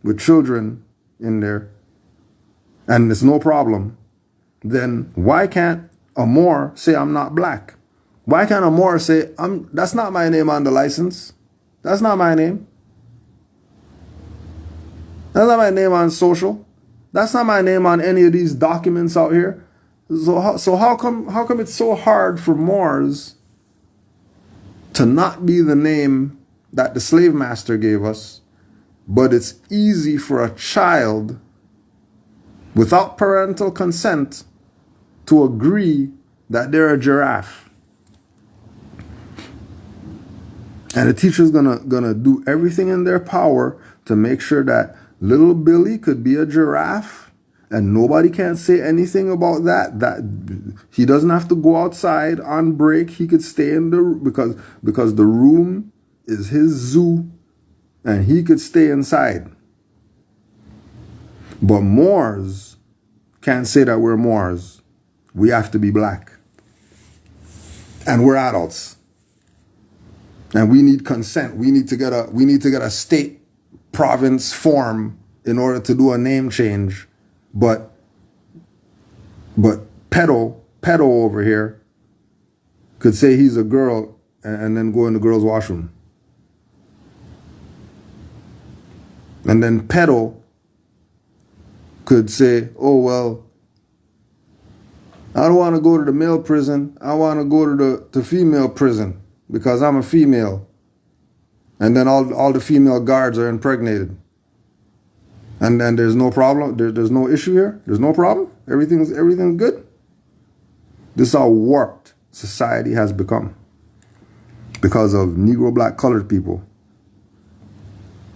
with children in there, and it's no problem, then why can't a Moor say I'm not black? Why can't a Moor say that's not my name on the license? That's not my name. That's not my name on social. That's not my name on any of these documents out here. So how come it's so hard for Moors to not be the name that the slave master gave us, but it's easy for a child without parental consent to agree that they're a giraffe? And the teacher's gonna do everything in their power to make sure that little Billy could be a giraffe and nobody can say anything about that. That he doesn't have to go outside on break. He could stay in the because the room is his zoo and he could stay inside. But Moors can't say that we're Moors. We have to be black. And we're adults. And we need consent. We need to get a state province form in order to do a name change. But pedo over here could say he's a girl and then go in the girls' washroom. And then pedo could say, oh, well, I don't want to go to the male prison. I want to go to the female prison because I'm a female. And then all the female guards are impregnated. And then there's no problem. There's no issue here. There's no problem. Everything's good. This is how warped society has become because of Negro, black, colored people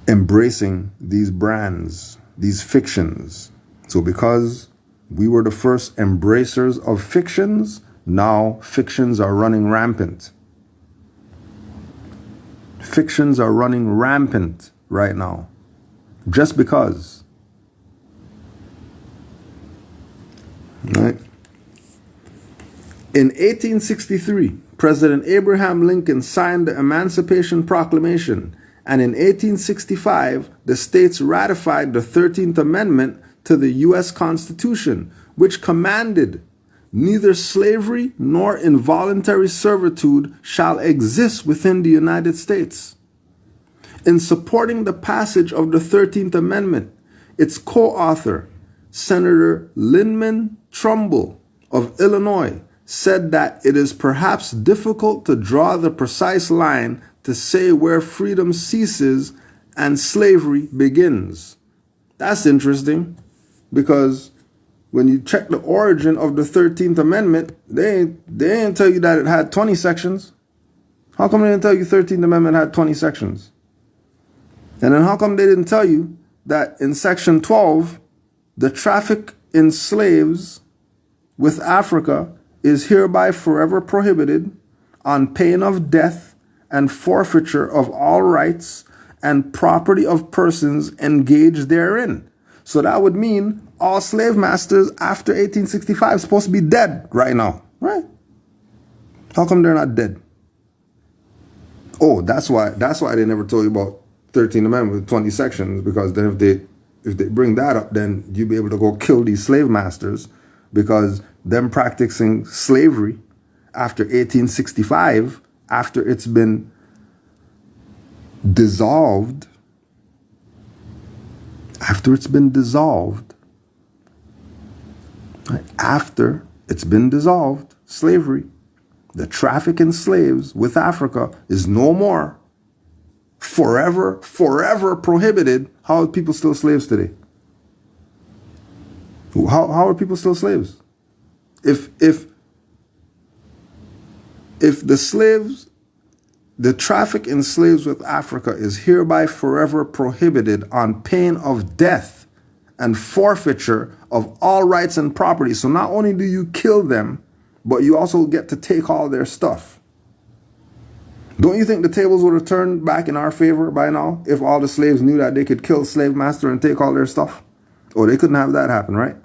embracing these brands, these fictions. So because we were the first embracers of fictions, now fictions are running rampant. Fictions are running rampant right now. Just because. Right? In 1863, President Abraham Lincoln signed the Emancipation Proclamation, and in 1865, the states ratified the 13th Amendment to the U.S. Constitution, which commanded neither slavery nor involuntary servitude shall exist within the United States. In supporting the passage of the 13th Amendment, its co-author, Senator Lyndon Trumbull of Illinois, said that it is perhaps difficult to draw the precise line to say where freedom ceases and slavery begins. That's interesting, because when you check the origin of the 13th Amendment, they didn't tell you that it had 20 sections. How come they didn't tell you 13th Amendment had 20 sections? And then how come they didn't tell you that in Section 12, the traffic in slaves with Africa is hereby forever prohibited on pain of death and forfeiture of all rights and property of persons engaged therein? So that would mean all slave masters after 1865 are supposed to be dead right now, right? How come they're not dead? Oh, that's why they never told you about 13th Amendment with 20 sections, because then if they bring that up, then you'll be able to go kill these slave masters, because them practicing slavery after 1865, after it's been dissolved, after it's been dissolved, slavery, the traffic in slaves with Africa is no more. Forever prohibited. How are people still slaves today? How are people still slaves? If the traffic in slaves with Africa is hereby forever prohibited on pain of death and forfeiture of all rights and property. So not only do you kill them, but you also get to take all their stuff. Don't you think the tables would have turned back in our favor by now if all the slaves knew that they could kill slave master and take all their stuff? Oh, they couldn't have that happen, right?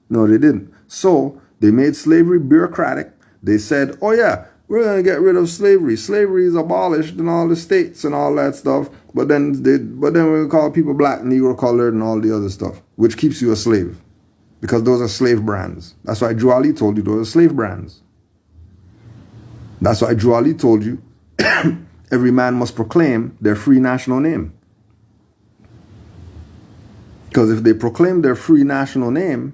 No, they didn't. So they made slavery bureaucratic. They said, oh yeah, we're going to get rid of slavery. Slavery is abolished in all the states and all that stuff. But then we call people black, Negro, colored, and all the other stuff, which keeps you a slave, because those are slave brands. That's why Drew Ali told you those are slave brands. That's why Drew Ali told you every man must proclaim their free national name. Because if they proclaim their free national name,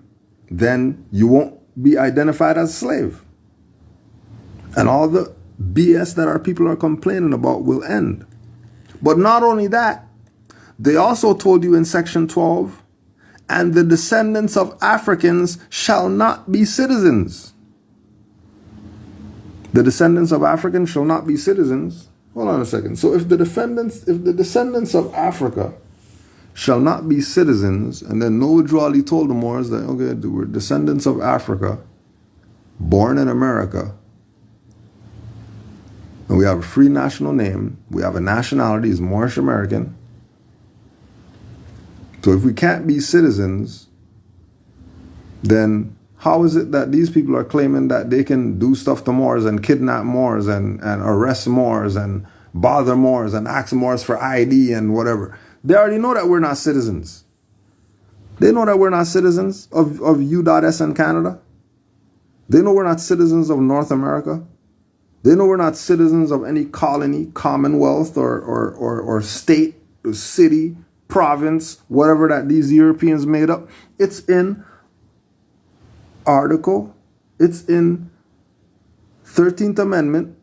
then you won't be identified as a slave. And all the BS that our people are complaining about will end. But not only that, they also told you in Section 12, and the descendants of Africans shall not be citizens. The descendants of Africans shall not be citizens. Hold on a second. So if the descendants of Africa shall not be citizens, and then Noah Drew Ali told the Moors that, okay, we're descendants of Africa, born in America, and we have a free national name, we have a nationality, is Moorish American. So if we can't be citizens, then how is it that these people are claiming that they can do stuff to Moors and kidnap Moors and arrest Moors and bother Moors and ask Moors for ID and whatever? They already know that we're not citizens. They know that we're not citizens of U.S. and Canada. They know we're not citizens of North America. They know we're not citizens of any colony, commonwealth, or state, or city, province, whatever that these Europeans made up. It's in article, it's in 13th Amendment,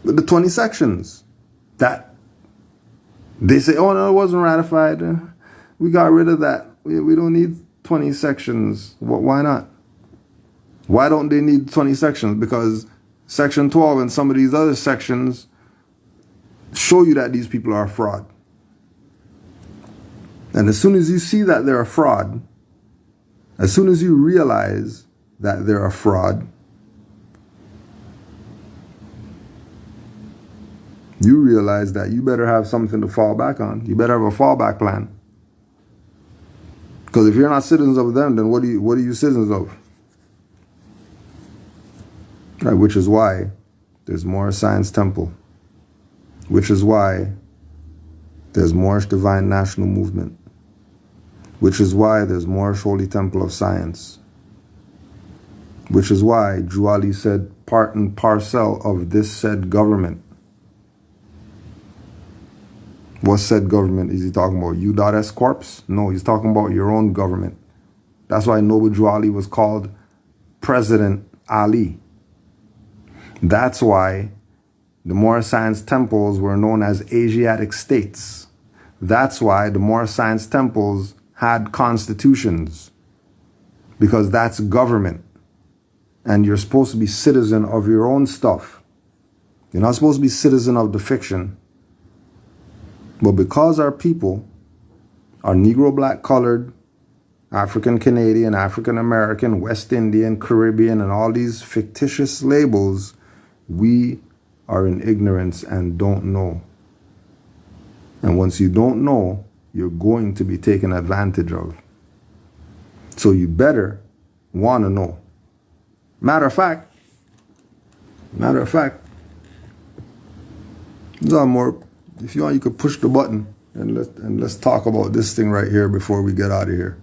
with the 20 sections that they say, oh no, it wasn't ratified. We got rid of that. We don't need 20 sections. Why not? Why don't they need 20 sections? Because Section 12 and some of these other sections show you that these people are a fraud. And as soon as you see that they're a fraud, as soon as you realize that they're a fraud, you realize that you better have something to fall back on. You better have a fallback plan. Because if you're not citizens of them, then what are you citizens of? Right, which is why there's Moorish Science Temple. Which is why there's Moorish Divine National Movement. Which is why there's Moorish Holy Temple of Science. Which is why Drew Ali said part and parcel of this said government. What said government is he talking about? U.S. Corps? No, he's talking about your own government. That's why Noble Drew Ali was called President Ali. That's why the Moorish Science temples were known as Asiatic states. That's why the Moorish Science temples had constitutions. Because that's government. And you're supposed to be citizen of your own stuff. You're not supposed to be citizen of the fiction. But because our people are Negro, Black, Colored, African Canadian, African American, West Indian, Caribbean, and all these fictitious labels, we are in ignorance and don't know. And once you don't know, you're going to be taken advantage of. So you better want to know. Matter of fact, more. If you want, you could push the button and let's talk about this thing right here before we get out of here.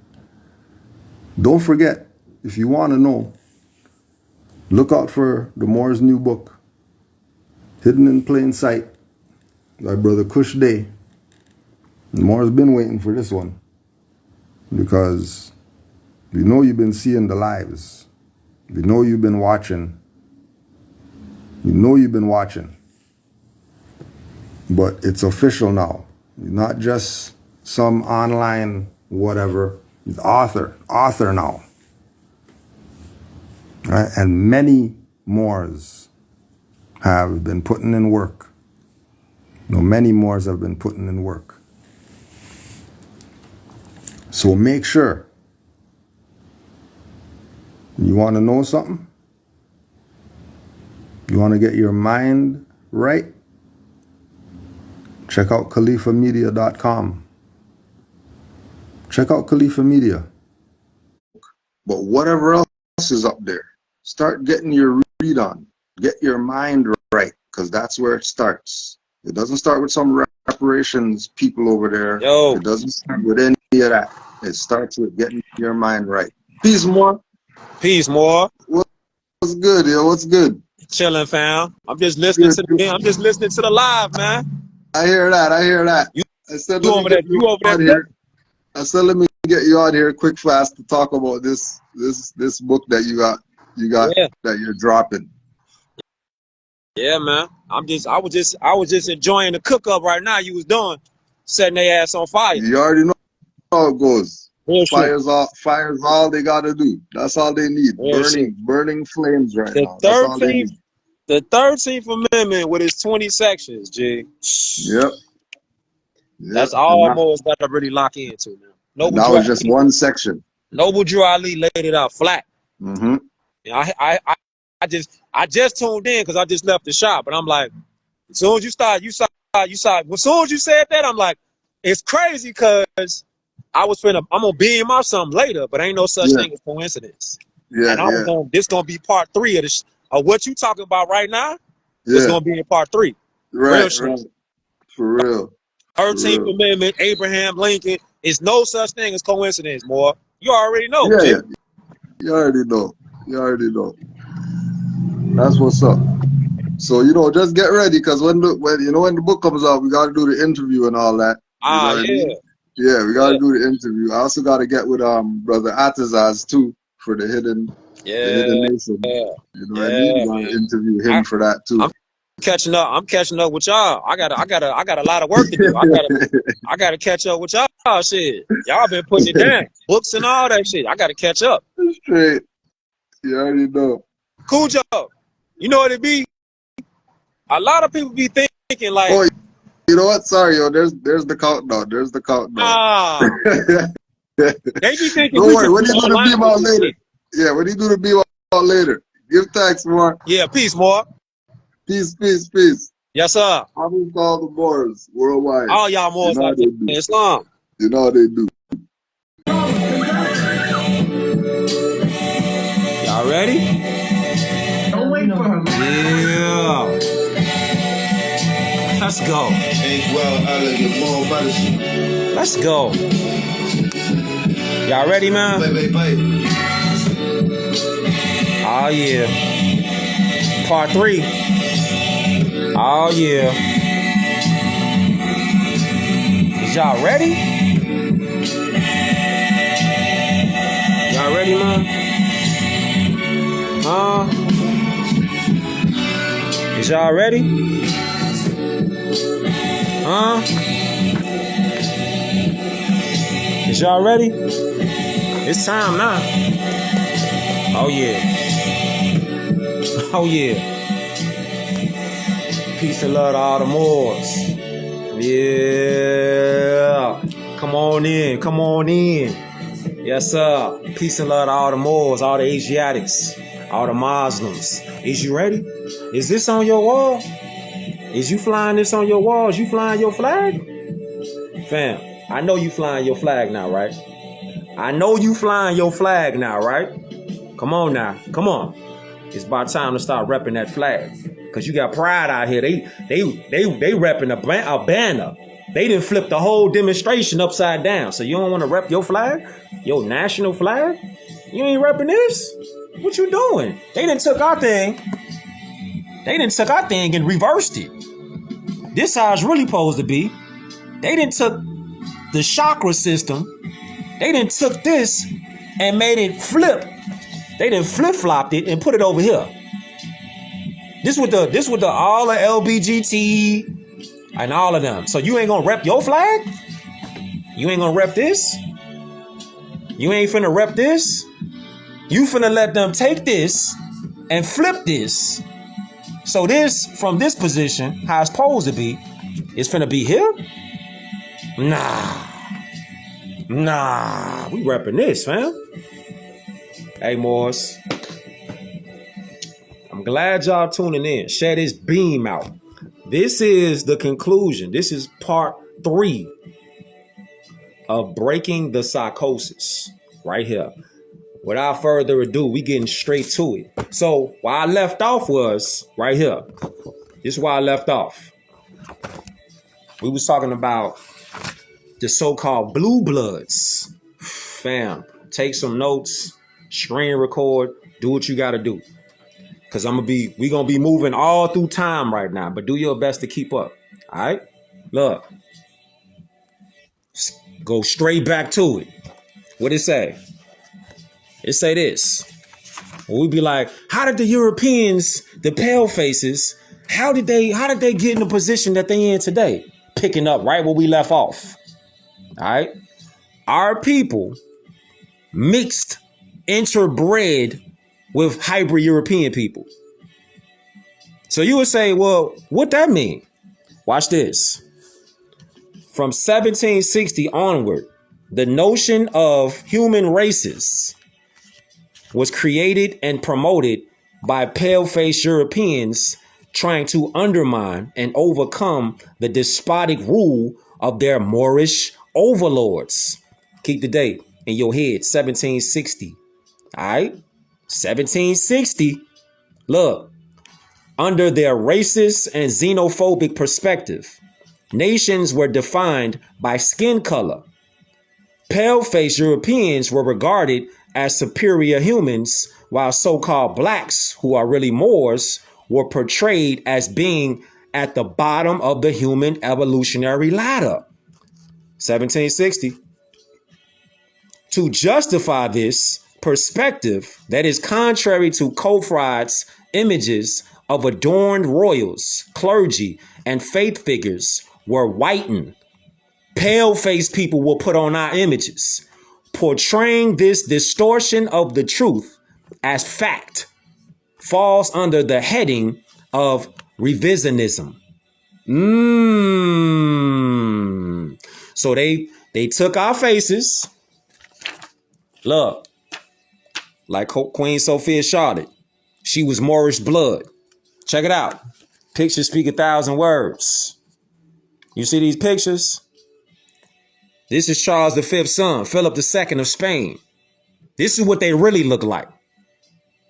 Don't forget, if you want to know, look out for the Moor's new book, Hidden in Plain Sight, by Brother Cush Dey. Moor's been waiting for this one because we know you've been seeing the lives. We know you've been watching. We know you've been watching. But it's official now. He's not just some online whatever. He's author now. Right? And many Moors have been putting in work. Many Moors have been putting in work. So make sure. You want to know something? You want to get your mind right? Check out khalifamedia.com. Check out Khalifa Media. But whatever else is up there, start getting your read on. Get your mind right, because that's where it starts. It doesn't start with some reparations people over there. Yo. It doesn't start with any of that. It starts with getting your mind right. Peace, Moore. Peace, Moore. What's good, yo? What's good? Chilling, fam. I'm just listening to the live, man. I hear that. You said, over there. I said, let me get you out here quick, fast to talk about this book that you got that you're dropping. Yeah, man. I was just enjoying the cook up right now. You was doing, setting their ass on fire. You already know how it goes. Real Fire's all they gotta do. That's all they need. Burning flames right now. That's all they need. The 13th Amendment with its 20 sections, G. Yep. That's all Moors got to really lock into now. That was just one section. Noble Drew Ali laid it out flat. Mm-hmm. I just tuned in because I just left the shop, but I'm like, as soon as you said that, I'm like, it's crazy because I'm gonna beam out something later, but ain't no such thing as coincidence. Yeah, and this gonna be part 3 of what you talking about right now. It's gonna be in part 3. Right. For real. 13th Amendment, Abraham Lincoln. It's no such thing as coincidence, Moore. You already know. Yeah. You already know. That's what's up. So just get ready, because when the book comes out, we gotta do the interview and all that. Yeah, we gotta do the interview. I also gotta get with Brother Atazaz too for the hidden nation. You know what I mean? We gotta interview him for that too. I'm catching up with y'all. I got a lot of work to do. I gotta catch up with y'all shit. Y'all been putting it down. Books and all that shit. I gotta catch up. Straight. You already know. Cool job. You know what it be? A lot of people be thinking like, oh, you know what? Sorry, yo. There's the countdown. They be thinking. Don't worry. When you do the beam out later. Yeah, when you do the beam out later. Give thanks, Moore. Yeah, peace, Moore. Peace. Yes, sir. How we call the Moors worldwide? All y'all Moors out there in Islam. You know how they do. Y'all ready? Don't wait for her. Yeah. Let's go. Let's go. Y'all ready, man? Oh yeah. Part 3. Oh yeah. Is y'all ready? Y'all ready, man? Is y'all ready? Is y'all ready? It's time now. Oh yeah. Oh yeah. Peace and love to all the Moors. Yeah. Come on in. Come on in. Yes, sir. Peace and love to all the Moors, all the Asiatics, all the Muslims. Is you ready? Is this on your wall? Is you flying this on your walls? You flying your flag? Fam, I know you flying your flag now, right? I know you flying your flag now, right? Come on now. Come on. It's about time to start repping that flag. Cause you got pride out here. They repping a banner. They didn't flip the whole demonstration upside down. So you don't want to rep your flag? Your national flag? You ain't repping this? What you doing? They done took our thing. They done took our thing and reversed it. This how it's really supposed to be. They done took the chakra system. They done took this and made it flip. They done flip-flopped it and put it over here. This with the all the LBGT and all of them. So you ain't gonna rep your flag? You ain't gonna rep this? You ain't finna rep this? You finna let them take this and flip this. So this, from this position, how it's supposed to be, it's finna be here? Nah. We repping this, fam. Hey, Moors. I'm glad y'all tuning in. Share this beam out. This is the conclusion. This is part 3 of breaking the psychosis right here. Without further ado, we getting straight to it. So where I left off was right here. This is where I left off. We was talking about the so-called blue bloods. Fam, take some notes, screen record, do what you got to do. Cause we gonna be moving all through time right now, but do your best to keep up. All right, look, go straight back to it. What it say? It say this. We be like, how did the Europeans, the pale faces, how did they get in the position that they in today? Picking up right where we left off. All right, our people mixed, interbred with hybrid European people. So you would say, well, what that mean? Watch this. From 1760 onward, the notion of human races was created and promoted by pale-faced Europeans trying to undermine and overcome the despotic rule of their Moorish overlords. Keep the date in your head, 1760. All right? 1760. Look, under their racist and xenophobic perspective, nations were defined by skin color. Pale-faced Europeans were regarded as superior humans, while so-called blacks, who are really Moors, were portrayed as being at the bottom of the human evolutionary ladder. 1760. To justify this perspective that is contrary to Kofrad's images of adorned royals, clergy, and faith figures were whitened. Pale-faced people will put on our images, portraying this distortion of the truth as fact, falls under the heading of revisionism. So they took our faces. Look, like Queen Sophia Charlotte, she was Moorish blood. Check it out. Pictures speak 1,000 words. You see these pictures? This is Charles V's son, Philip II of Spain. This is what they really look like.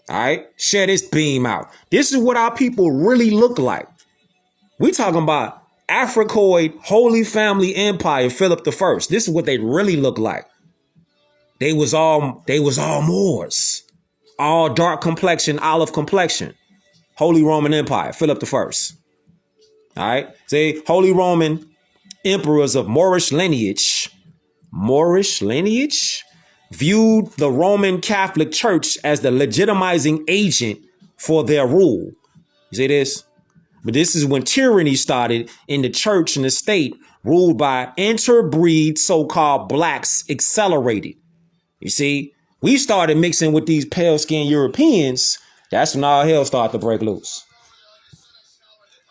All right, share this beam out. This is what our people really look like. We talking about Africoid Holy Family Empire, Philip I. This is what they really look like. They was all Moors. all dark complexion, olive complexion. Holy Roman Empire, Philip I. All right. See, Holy Roman emperors of Moorish lineage viewed the Roman Catholic Church as the legitimizing agent for their rule. You see this? But this is when tyranny started in the church and the state ruled by interbreed so-called blacks accelerated. You see, we started mixing with these pale-skinned Europeans. That's when all hell started to break loose.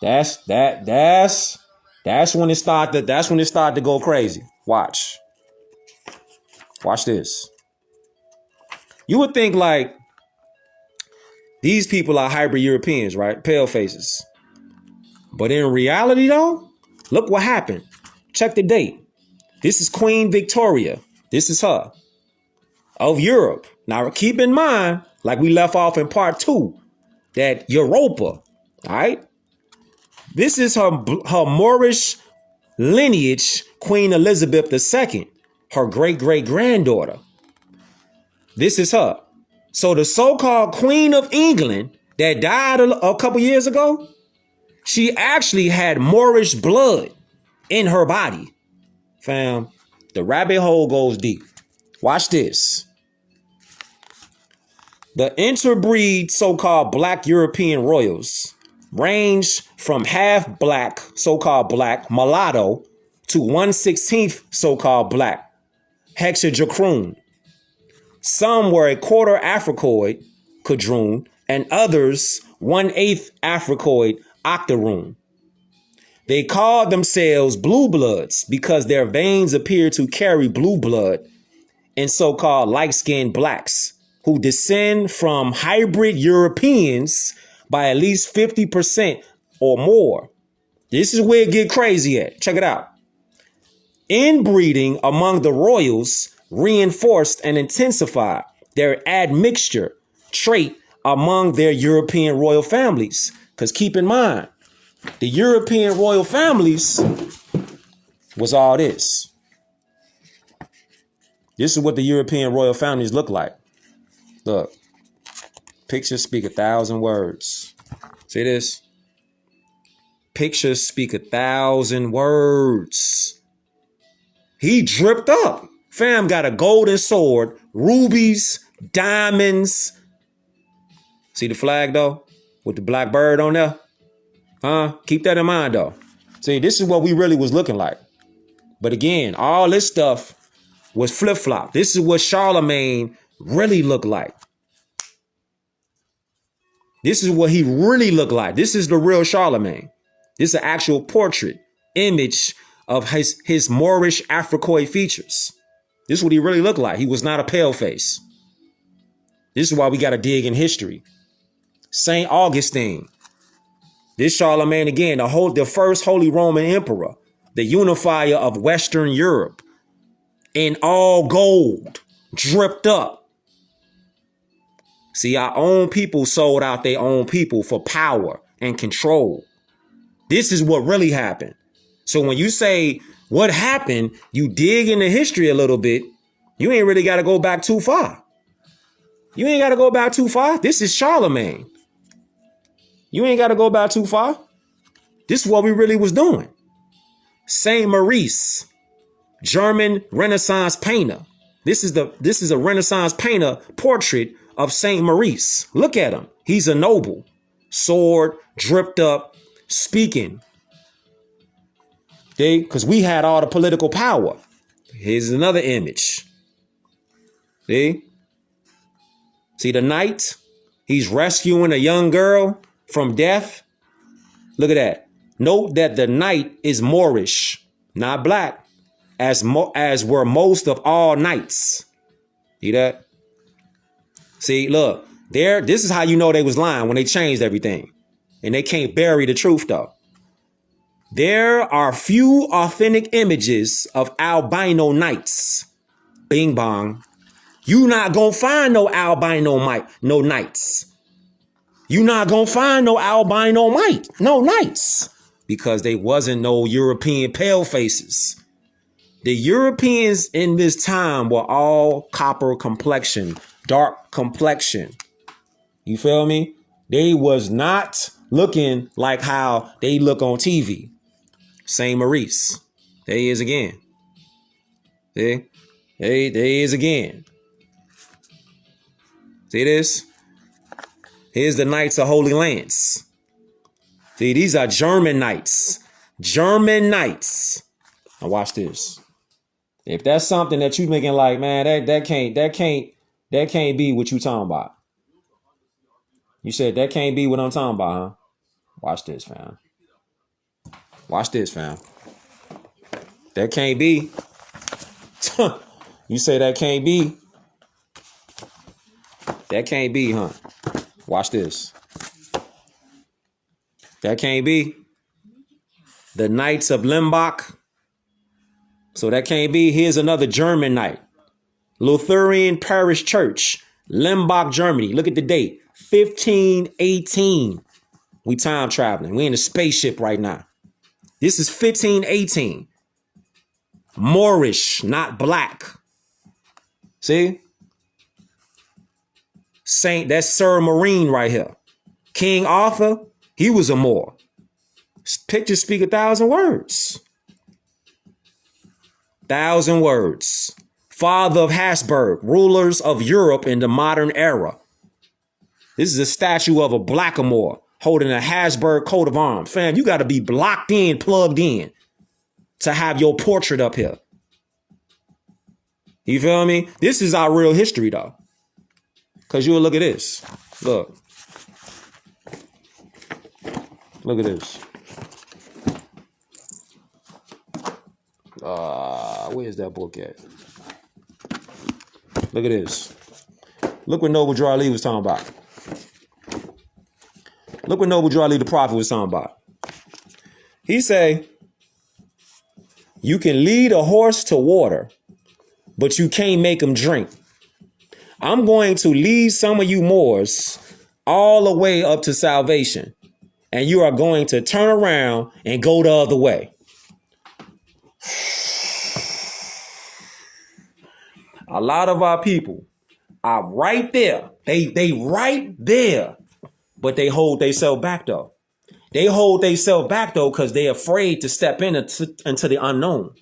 That's when it started to go crazy. Watch this. You would think like these people are hybrid Europeans, right? Pale faces. But in reality, though, look what happened. Check the date. This is Queen Victoria. This is her. Of Europe. Now, keep in mind, like we left off in part 2, that Europa, all right? This is her Moorish lineage, Queen Elizabeth II, her great-great-granddaughter. This is her. So the so-called Queen of England that died a couple years ago, she actually had Moorish blood in her body. Fam, the rabbit hole goes deep. Watch this. The interbreed so-called black European royals range from half black, so-called black mulatto, to 1/16 so-called black hexadracoon. Some were a quarter Africoid, quadroon, and others 1/8 Africoid, octoroon. They called themselves blue bloods because their veins appear to carry blue blood, and so-called light-skinned blacks who descend from hybrid Europeans by at least 50% or more. This is where it get crazy at. Check it out. Inbreeding among the royals reinforced and intensified their admixture trait among their European royal families. Because keep in mind, the European royal families was all this. This is what the European royal families look like. Look, pictures speak 1,000 words. See this? Pictures speak 1,000 words. He dripped up. Fam got a golden sword, rubies, diamonds. See the flag though? With the black bird on there? Keep that in mind though. See, this is what we really was looking like. But again, all this stuff was flip-flop. This is what Charlemagne really looked like. This is what he really looked like. This is the real Charlemagne. This is an actual portrait, image of his Moorish Africoid features. This is what he really looked like. He was not a pale face. This is why we got to dig in history. St. Augustine. This Charlemagne, again, the first Holy Roman Emperor, the unifier of Western Europe, in all gold, dripped up. See, our own people sold out their own people for power and control. This is what really happened. So when you say what happened, you dig into history a little bit. You ain't really got to go back too far. You ain't got to go back too far. This is Charlemagne. You ain't got to go back too far. This is what we really was doing. Saint Maurice, German Renaissance painter. This is a Renaissance painter portrait of Saint Maurice. Look at him. He's a noble, sword, dripped up, speaking. Because we had all the political power. Here's another image. See the knight? He's rescuing a young girl from death. Look at that. Note that the knight is Moorish, not black, as were most of all knights. See that? See, look, this is how you know they was lying when they changed everything. And they can't bury the truth, though. There are few authentic images of albino knights. Bing bong. You not gonna find no albino no knights. You not gonna find no albino no knights. Because they wasn't no European pale faces. The Europeans in this time were all copper complexion, dark complexion. You feel me? They was not looking like how they look on TV. Saint Maurice. There he is again. See? There he is again. See this? Here's the Knights of Holy Lance. See, these are German knights. German knights. Now watch this. If that's something that you making like, man, that can't be what you talking about. You said that can't be what I'm talking about, huh? Watch this, fam. Watch this, fam. That can't be. You say that can't be. That can't be, huh? Watch this. That can't be. The Knights of Limbach. So that can't be. Here's another German knight. Lutheran Parish Church, Limbach, Germany. Look at the date. 1518. We time traveling. We in a spaceship right now. This is 1518. Moorish, not black. See? That's Sir Marine right here. King Arthur, he was a Moor. Pictures speak 1,000 words. 1,000 words. Father of Habsburg, rulers of Europe in the modern era. This is a statue of a blackamoor holding a Habsburg coat of arms. Fam, you got to be blocked in, plugged in to have your portrait up here. You feel me? This is our real history, though. Because you'll look at this. Look. Look at this. Where's that book at? Look at this. Look what Noble Drew Ali was talking about. Look what Noble Drew Ali the prophet was talking about. He say, you can lead a horse to water, but you can't make him drink. I'm going to lead some of you Moors all the way up to salvation, and you are going to turn around and go the other way. A lot of our people are right there. They right there, but they hold themselves back though. They hold themselves back though because they're afraid to step into the unknown.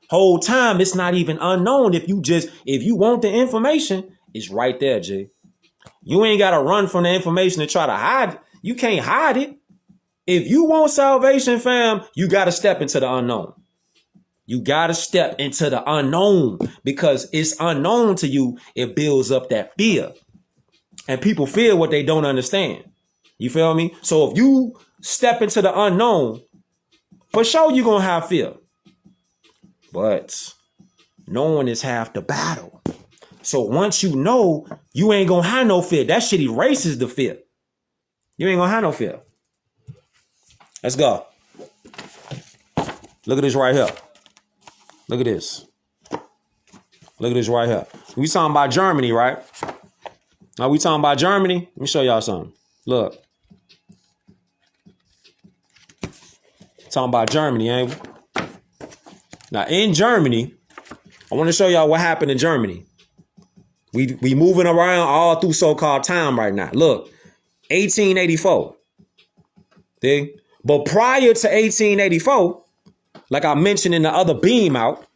Whole time it's not even unknown. If you want the information, it's right there, G. You ain't got to run from the information and try to hide it. You can't hide it. If you want salvation, fam, you got to step into the unknown. You got to step into the unknown because it's unknown to you. It builds up that fear. And people fear what they don't understand. You feel me? So if you step into the unknown, for sure you're going to have fear. But knowing is half the battle. So once you know, you ain't going to have no fear. That shit erases the fear. You ain't going to have no fear. Let's go. Look at this right here. Look at this. Look at this right here. We talking about Germany, right? Now we talking about Germany. Let me show y'all something. Look. Talking about Germany, ain't we? Now in Germany, I want to show y'all what happened in Germany. We moving around all through so-called time right now. Look, 1884. See? But prior to 1884, like I mentioned in the other beam out,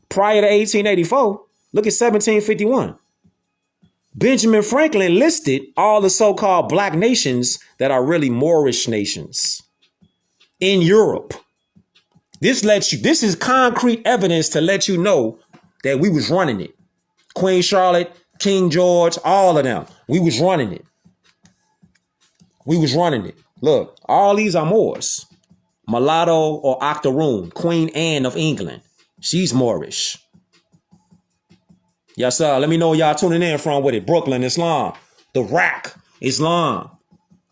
prior to 1884, look at 1751. Benjamin Franklin listed all the so-called black nations that are really Moorish nations in Europe. This is concrete evidence to let you know that we was running it. Queen Charlotte, King George, all of them. We was running it. We was running it. Look, all these are Moors. Mulatto or Octoroon, Queen Anne of England. She's Moorish. Yes, sir. Let me know where y'all tuning in from with it. Brooklyn, Islam. The Rack, Islam.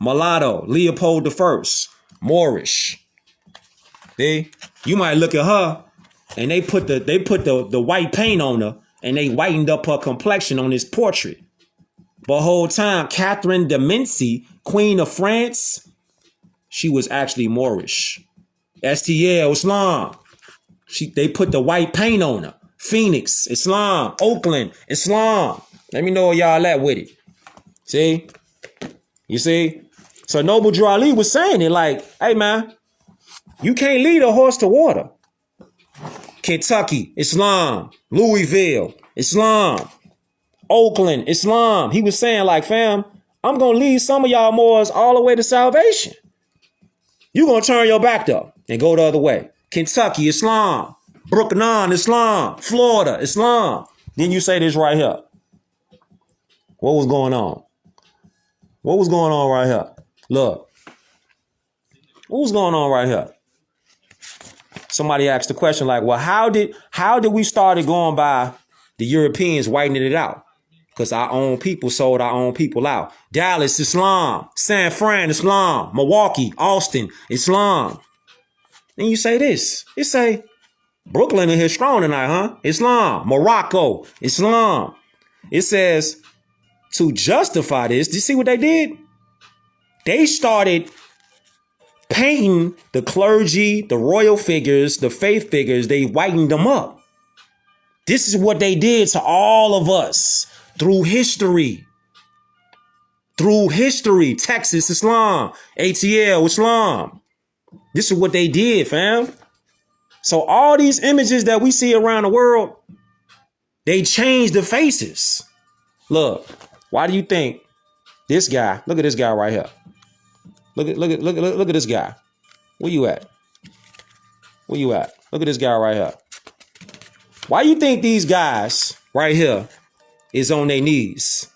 Mulatto, Leopold I, Moorish. See? You might look at her and they put the white paint on her and they whitened up her complexion on this portrait. But whole time, Catherine de Medici, Queen of France, she was actually Moorish. STL, Islam. They put the white paint on her. Phoenix, Islam. Oakland, Islam. Let me know where y'all at with it. See? You see? So Noble Drew Ali was saying it like, hey man, you can't lead a horse to water. Kentucky, Islam. Louisville, Islam. Oakland, Islam. He was saying like, fam, I'm going to lead some of y'all Moors all the way to salvation. You're going to turn your back though and go the other way. Kentucky, Islam. Brooklyn, Islam. Florida, Islam. Then you say this right here. What was going on? What was going on right here? Look. What was going on right here? Somebody asked the question like, well, how did we started going by the Europeans whitening it out? Because our own people sold our own people out. Dallas, Islam. San Fran, Islam. Milwaukee, Austin, Islam. Then you say this. You say, Brooklyn in here strong tonight, huh? Islam. Morocco, Islam. It says, to justify this, do you see what they did? They started painting the clergy, the royal figures, the faith figures. They whitened them up. This is what they did to all of us through history. Through history. Texas, Islam. ATL, Islam. This is what they did, fam. So all these images that we see around the world, they changed the faces. Look, why do you think this guy, look at this guy right here. Look at this guy. Where you at? Where you at? Look at this guy right here. Why you think these guys right here is on their knees?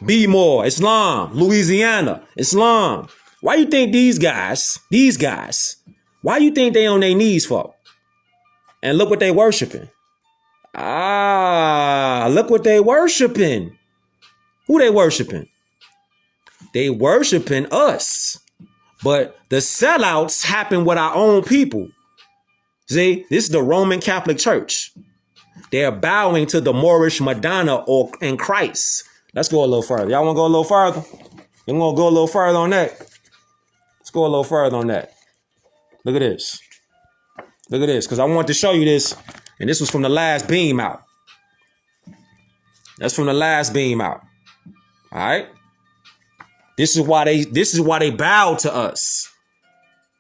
Be more, Islam, Louisiana, Islam. Why you think these guys, why you think they on their knees for? And look what they worshiping. Look what they worshiping. Who they worshiping? They worshiping us. But the sellouts happen with our own people. See, this is the Roman Catholic Church. They're bowing to the Moorish Madonna and Christ. Let's go a little further. Y'all want to go a little further? You want to go a little further on that? Let's go a little further on that. Look at this. Look at this, because I want to show you this. And this was from the last beam out. That's from the last beam out. All right. This is why they bow to us.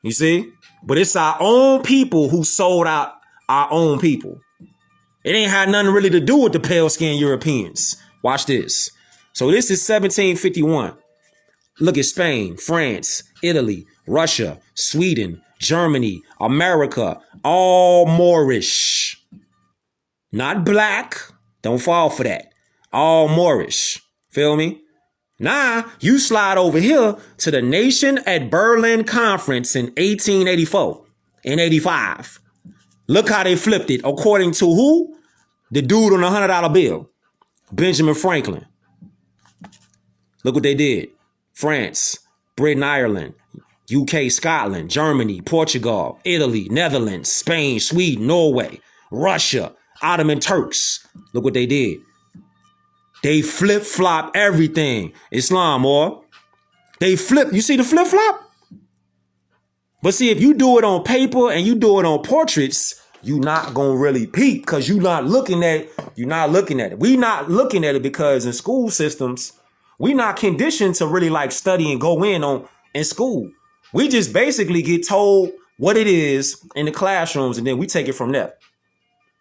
You see? But it's our own people who sold out our own people. It ain't had nothing really to do with the pale-skinned Europeans. Watch this. So this is 1751. Look at Spain, France, Italy, Russia, Sweden, Germany, America, all Moorish. Not black. Don't fall for that. All Moorish. Feel me? Now, you slide over here to the Nation at Berlin Conference in 1884 and 85. Look how they flipped it. According to who? The dude on the $100 bill. Benjamin Franklin. Look what they did. France, Britain, Ireland, UK, Scotland, Germany, Portugal, Italy, Netherlands, Spain, Sweden, Norway, Russia, Ottoman Turks. Look what they did. They flip-flop everything. Islam, or they flip. You see the flip-flop? But see, if you do it on paper and you do it on portraits, you're not going to really peep because you're not looking at it. We not looking at it because in school systems, we not conditioned to really like study and go in school. We just basically get told what it is in the classrooms and then we take it from there.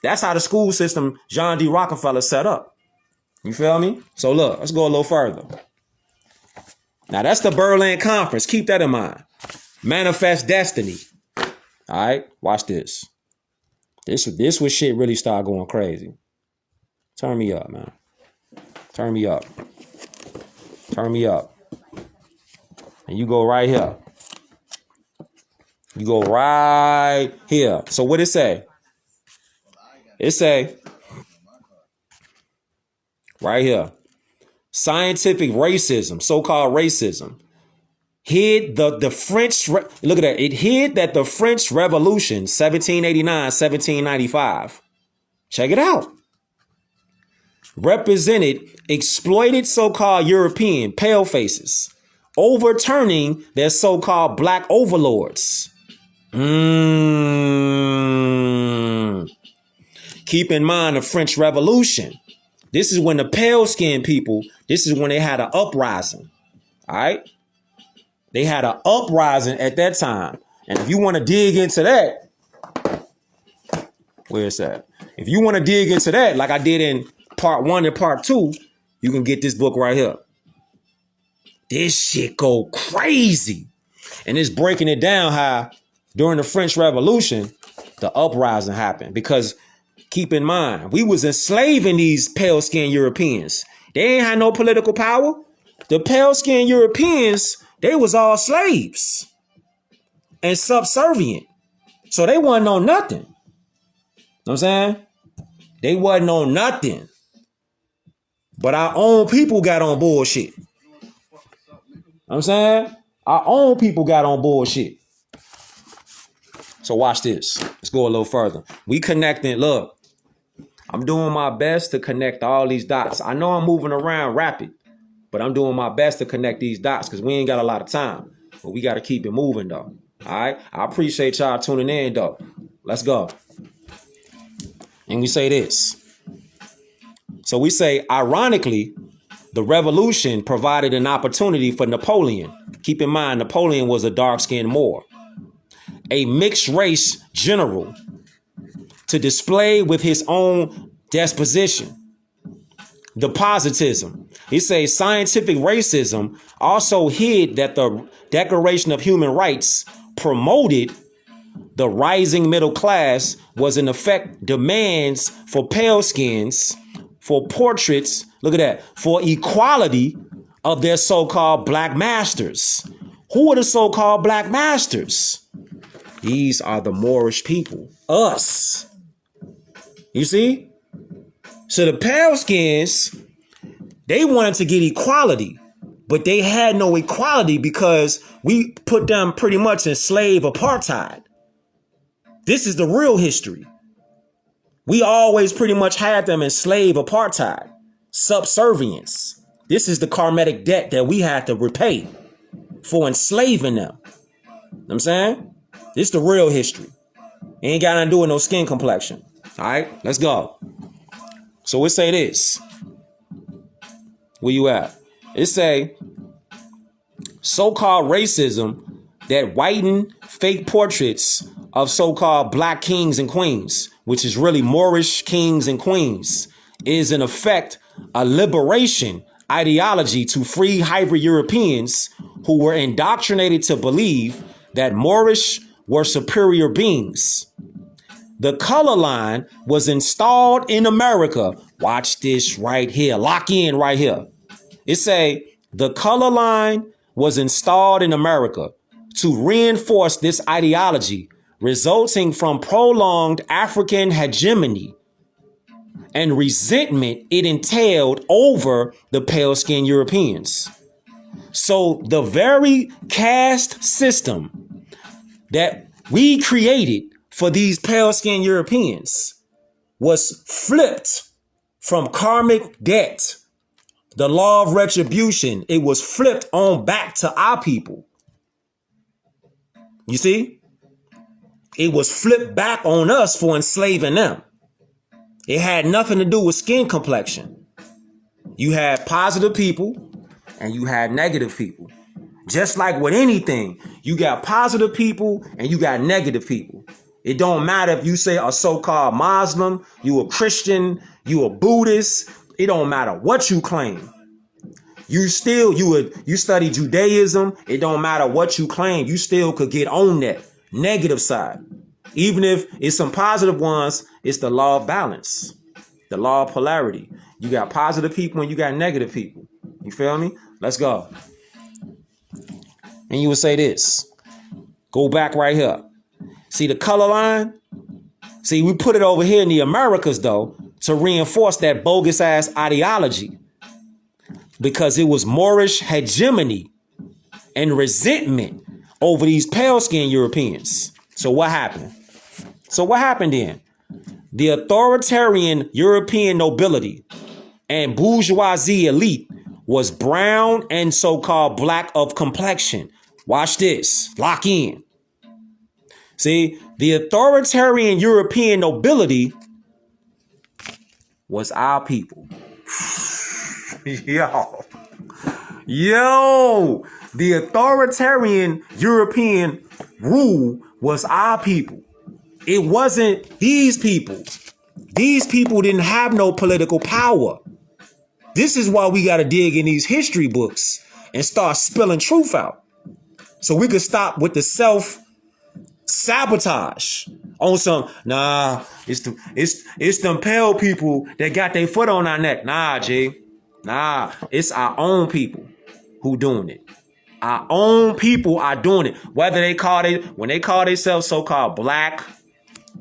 That's how the school system John D. Rockefeller set up. You feel me? So look, let's go a little further. Now that's the Berlin Conference. Keep that in mind. Manifest Destiny. All right, watch this. This was shit really start going crazy. Turn me up, man. Turn me up. Turn me up. And you go right here. You go right here. So what it say? It say right here. Scientific racism, so-called racism, hid the French. Look at that. It hid that the French Revolution, 1789, 1795. Check it out. Represented exploited so-called European pale faces, overturning their so-called black overlords. Keep in mind the French Revolution. This is when the pale-skinned people, this is when they had an uprising. All All right. They had an uprising at that time. And if you want to dig into that, where is that? If you want to dig into that, like I did in part 1 and part 2, you can get this book right here. This shit go crazy. And it's breaking it down how during the French Revolution, the uprising happened. Because keep in mind, we was enslaving these pale-skinned Europeans. They ain't had no political power. The pale-skinned Europeans, they was all slaves and subservient. So they wasn't on nothing. You know what I'm saying? They wasn't on nothing. But our own people got on bullshit. You know what I'm saying? Our own people got on bullshit. So watch this. Let's go a little further. We connecting. Look, I'm doing my best to connect all these dots. I know I'm moving around rapid, but I'm doing my best to connect these dots because we ain't got a lot of time. But we got to keep it moving, though. All right? I appreciate y'all tuning in, though. Let's go. And we say this. So we say, ironically, the revolution provided an opportunity for Napoleon. Keep in mind, Napoleon was a dark-skinned Moor, a mixed-race general, to display with his own disposition. The positivism. He says scientific racism also hid that the Declaration of Human Rights promoted the rising middle class was in effect demands for pale skins, for portraits, look at that, for equality of their so-called black masters. Who are the so-called black masters? These are the Moorish people, us. You see? So the pale skins, they wanted to get equality, but they had no equality because we put them pretty much in slave apartheid. This is the real history. We always pretty much had them in slave apartheid, subservience. This is the karmic debt that we had to repay for enslaving them. You know what I'm saying? This is the real history. Ain't got nothing to do with no skin complexion. All right, let's go. So we say this. Where you at? It say so-called racism that whiten fake portraits of so-called black kings and queens, which is really Moorish kings and queens, is in effect a liberation ideology to free hybrid Europeans who were indoctrinated to believe that Moorish were superior beings. The color line was installed in America. Watch this right here. Lock in right here. It say the color line was installed in America to reinforce this ideology resulting from prolonged African hegemony and resentment it entailed over the pale-skinned Europeans. So the very caste system that we created for these pale-skinned Europeans was flipped from karmic debt, the law of retribution. It was flipped on back to our people. You see? It was flipped back on us for enslaving them. It had nothing to do with skin complexion. You had positive people and you had negative people. Just like with anything, you got positive people and you got negative people. It don't matter if you say a so-called Muslim, you a Christian, you a Buddhist. It don't matter what you claim. You study Judaism. It don't matter what you claim. You still could get on that negative side. Even if it's some positive ones, it's the law of balance, the law of polarity. You got positive people and you got negative people. You feel me? Let's go. And you would say this. Go back right here. See the color line? See, we put it over here in the Americas, though, to reinforce that bogus ass ideology. Because it was Moorish hegemony and resentment over these pale-skinned Europeans. So what happened? Then? The authoritarian European nobility and bourgeoisie elite was brown and so-called black of complexion. Watch this. Lock in. See, the authoritarian European nobility was our people. Yo. Yo, the authoritarian European rule was our people. It wasn't these people. These people didn't have no political power. This is why we got to dig in these history books and start spilling truth out. So we could stop with the self-sabotage on some, nah, it's them pale people that got their foot on our neck. Nah, G. Nah, it's our own people who doing it. Our own people are doing it. Whether they call it, when they call themselves so-called black,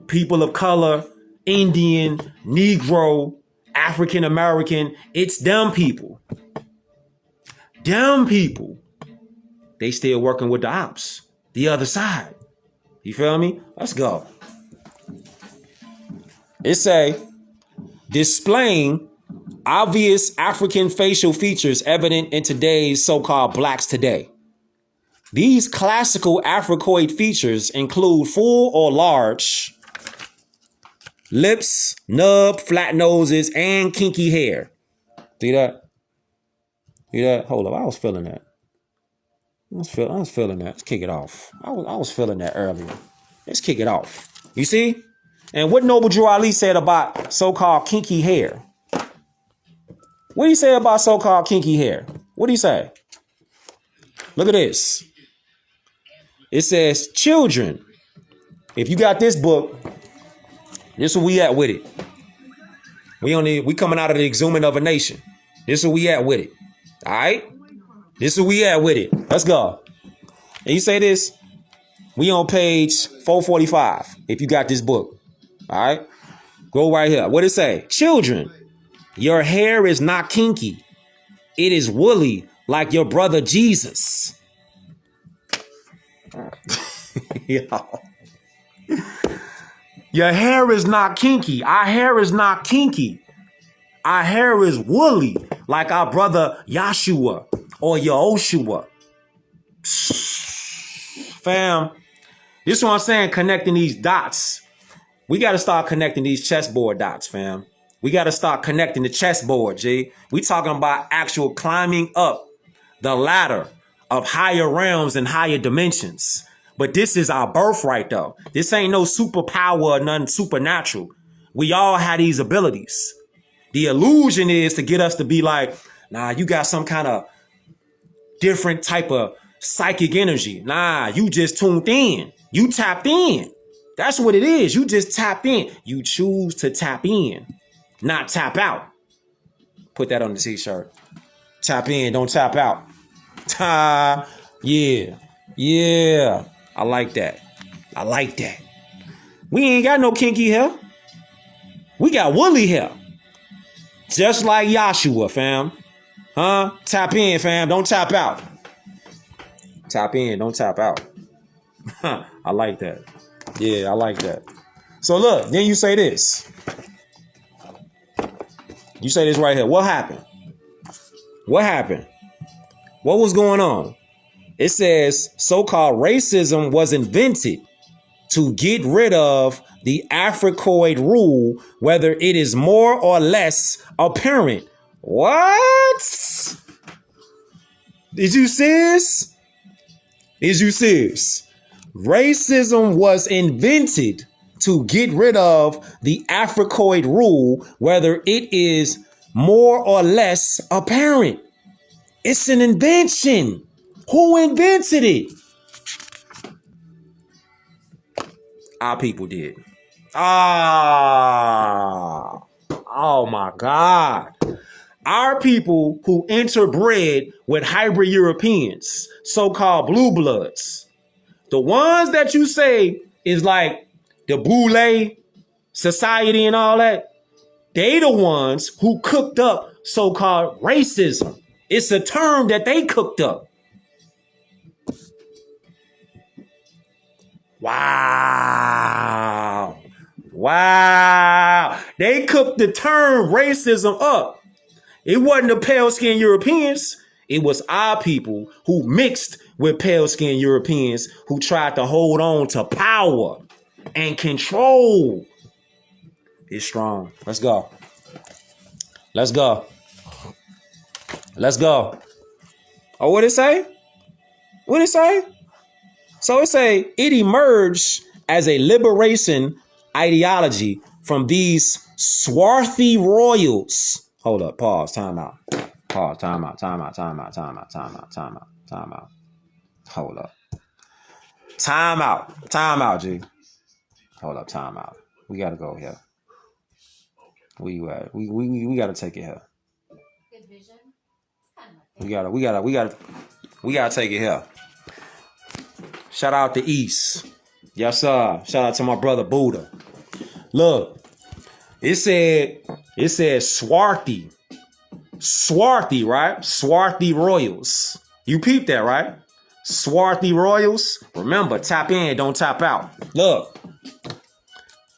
people of color, Indian, Negro, African American, it's them people. Them people. They still working with the ops. The other side. You feel me? Let's go. It say, displaying obvious African facial features evident in today's so-called blacks today. These classical Africoid features include full or large lips, nub, flat noses, and kinky hair. See that? See that? Hold up. I was feeling that. I was feeling that. Let's kick it off. I was feeling that earlier. Let's kick it off. You see? And what Noble Drew Ali said about so-called kinky hair. What do you say about so-called kinky hair? What do you say? Look at this. It says, children, if you got this book, this is where we at with it. We coming out of the exhuming of a nation. This is where we at with it. All right? This is where we at with it. Let's go. And you say this, we on page 445, if you got this book. All right? Go right here. What it say? Children, your hair is not kinky. It is woolly like your brother Jesus. Yo. Your hair is not kinky. Our hair is not kinky. Our hair is woolly like our brother Yahshua or Yehoshua. Fam, this is what I'm saying, connecting these dots. We got to start connecting these chessboard dots, fam. We got to start connecting the chessboard, G. We talking about actual climbing up the ladder of higher realms and higher dimensions. But this is our birthright, though. This ain't no superpower or nothing supernatural. We all have these abilities. The illusion is to get us to be like, nah, you got some kind of different type of psychic energy. Nah, you just tuned in. You tapped in. That's what it is. You just tapped in. You choose to tap in, not tap out. Put that on the t-shirt. Tap in, don't tap out. Yeah. Yeah. I like that. I like that. We ain't got no kinky hair. We got woolly hair. Just like Yahshua, fam. Huh? Tap in, fam. Don't tap out. Tap in, don't tap out. I like that. Yeah, I like that. So look, then you say this. You say this right here. What happened? What happened? What was going on? It says so-called racism was invented to get rid of the Africoid rule, whether it is more or less apparent. What? Did you see this? Is you serious? Racism was invented to get rid of the Africoid rule, whether it is more or less apparent. It's an invention. Who invented it? Our people did. Oh my God. Our people who interbred with hybrid Europeans, so-called blue bloods, the ones that you say is like the Boule society and all that, they the ones who cooked up so-called racism. It's a term that they cooked up. Wow. Wow. They cooked the term racism up. It wasn't the pale-skinned Europeans. It was our people who mixed with pale-skinned Europeans who tried to hold on to power and control. It's strong. Let's go. Let's go. Let's go. Oh, what it say? What it say? So it say it emerged as a liberation ideology from these swarthy royals. Hold up, pause, time out. Pause, time out. Hold up. Time out, G. Hold up, time out. We gotta go here. We gotta take it here. We gotta take it here. Shout out to East. Yes, sir. Shout out to my brother Buddha. Look, it said swarthy. Swarthy, right? Swarthy royals. You peeped that, right? Swarthy royals. Remember, tap in, don't tap out. Look.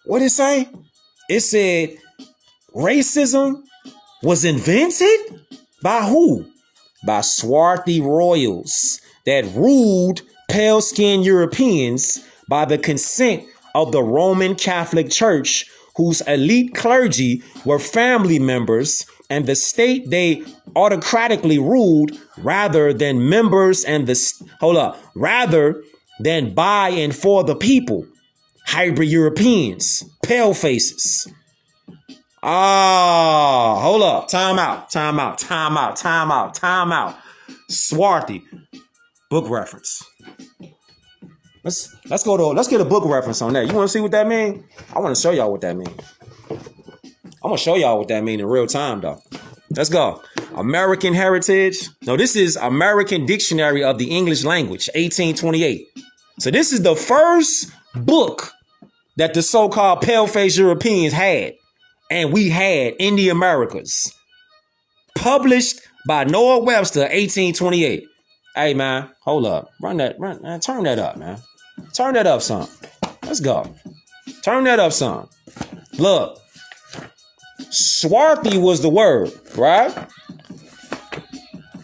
What did it say? It said racism was invented by who? By swarthy royals that ruled pale-skinned Europeans by the consent of the Roman Catholic Church, whose elite clergy were family members and the state they autocratically ruled rather than members and rather than by and for the people. Hybrid Europeans, pale faces. Hold up. Time out. Swarthy. Book reference. Let's get a book reference on that. You want to see what that means? I want to show y'all what that means. I'm going to show y'all what that means in real time, though. Let's go. American Heritage. No, this is American Dictionary of the English Language, 1828. So this is the first book that the so-called pale-faced Europeans had, and we had in the Americas. Published by Noah Webster, 1828. Hey, man, hold up. Turn that up, man. Turn that up some. Let's go. Turn that up some. Look. Swarthy was the word, right?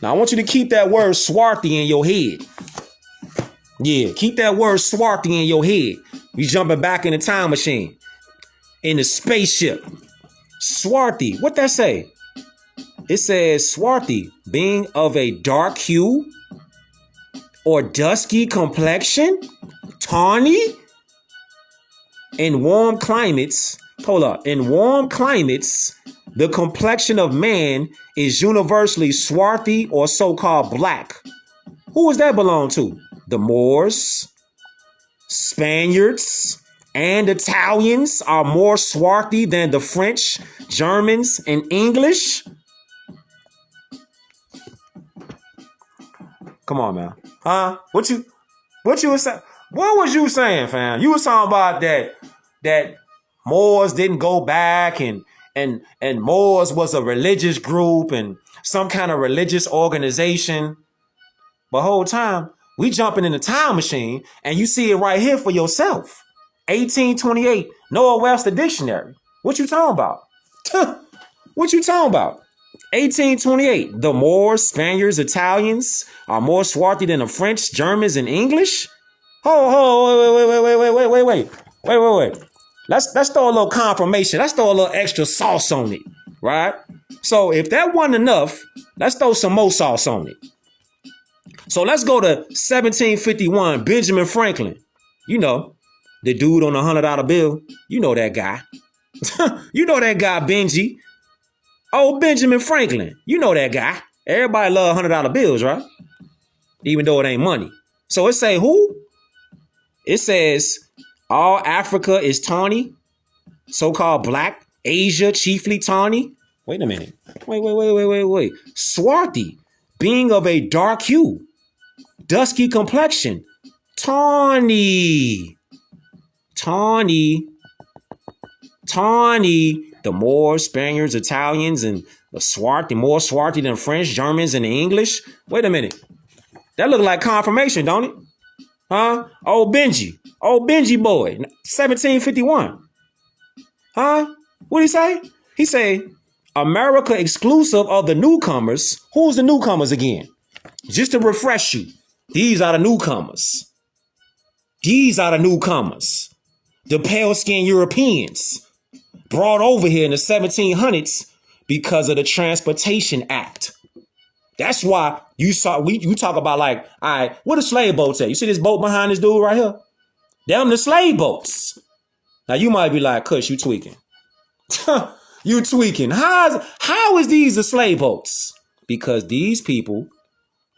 Now, I want you to keep that word swarthy in your head. Yeah, keep that word swarthy in your head. You jumping back in the time machine. In the spaceship. Swarthy. What that say? It says swarthy, being of a dark hue or dusky complexion, tawny. In warm climates, the complexion of man is universally swarthy or so-called black. Who does that belong to? The Moors, Spaniards, and Italians are more swarthy than the French, Germans, and English. Come on, man. Huh? What you was saying? What was you saying, fam? You was talking about that Moors didn't go back and Moors was a religious group and some kind of religious organization. But whole time, we jumping in the time machine and you see it right here for yourself. 1828, Noah Webster Dictionary. What you talking about? What you talking about? 1828, the Moors, Spaniards, Italians are more swarthy than the French, Germans, and English? Wait. Let's throw a little confirmation. Let's throw a little extra sauce on it, right? So if that wasn't enough, let's throw some more sauce on it. So let's go to 1751, Benjamin Franklin. You know, the dude on the $100 bill. You know that guy. You know that guy, Benji. Oh, Benjamin Franklin. You know that guy. Everybody love $100 bills, right? Even though it ain't money. So it say who? It says all Africa is tawny, so-called black, Asia chiefly tawny. Wait a minute. Wait. Swarthy, being of a dark hue, dusky complexion, tawny. The Moors, Spaniards, Italians, and the more swarthy than French, Germans, and the English. Wait a minute. That look like confirmation, don't it? Huh? Old Benji boy, 1751. Huh? What did he say? He say, America exclusive of the newcomers. Who's the newcomers again? Just to refresh you, these are the newcomers. The pale-skinned Europeans brought over here in the 1700s because of the Transportation Act. That's why you talk about like, all right, what a slave boat at? You see this boat behind this dude right here? Them the slave boats. Now you might be like, Kush, you tweaking. You tweaking. How is these the slave boats? Because these people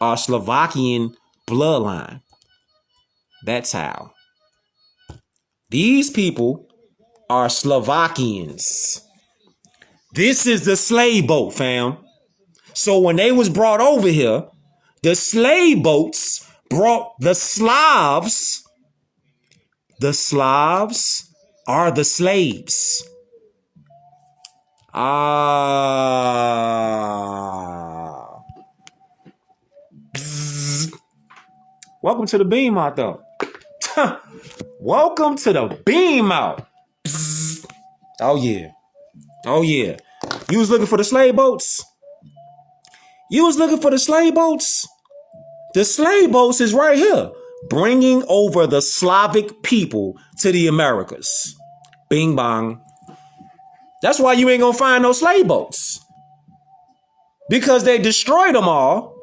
are Slovakian bloodline. That's how. These people are Slovakians. This is the slave boat, fam. So when they was brought over here, the slave boats brought the Slavs. The Slavs are the slaves. Welcome to the beam out, though. Welcome to the beam out. Oh, yeah. Oh, yeah. You was looking for the slave boats? You was looking for the slave boats? The slave boats is right here, bringing over the Slavic people to the Americas. Bing bong. That's why you ain't gonna find no slave boats. Because they destroyed them all,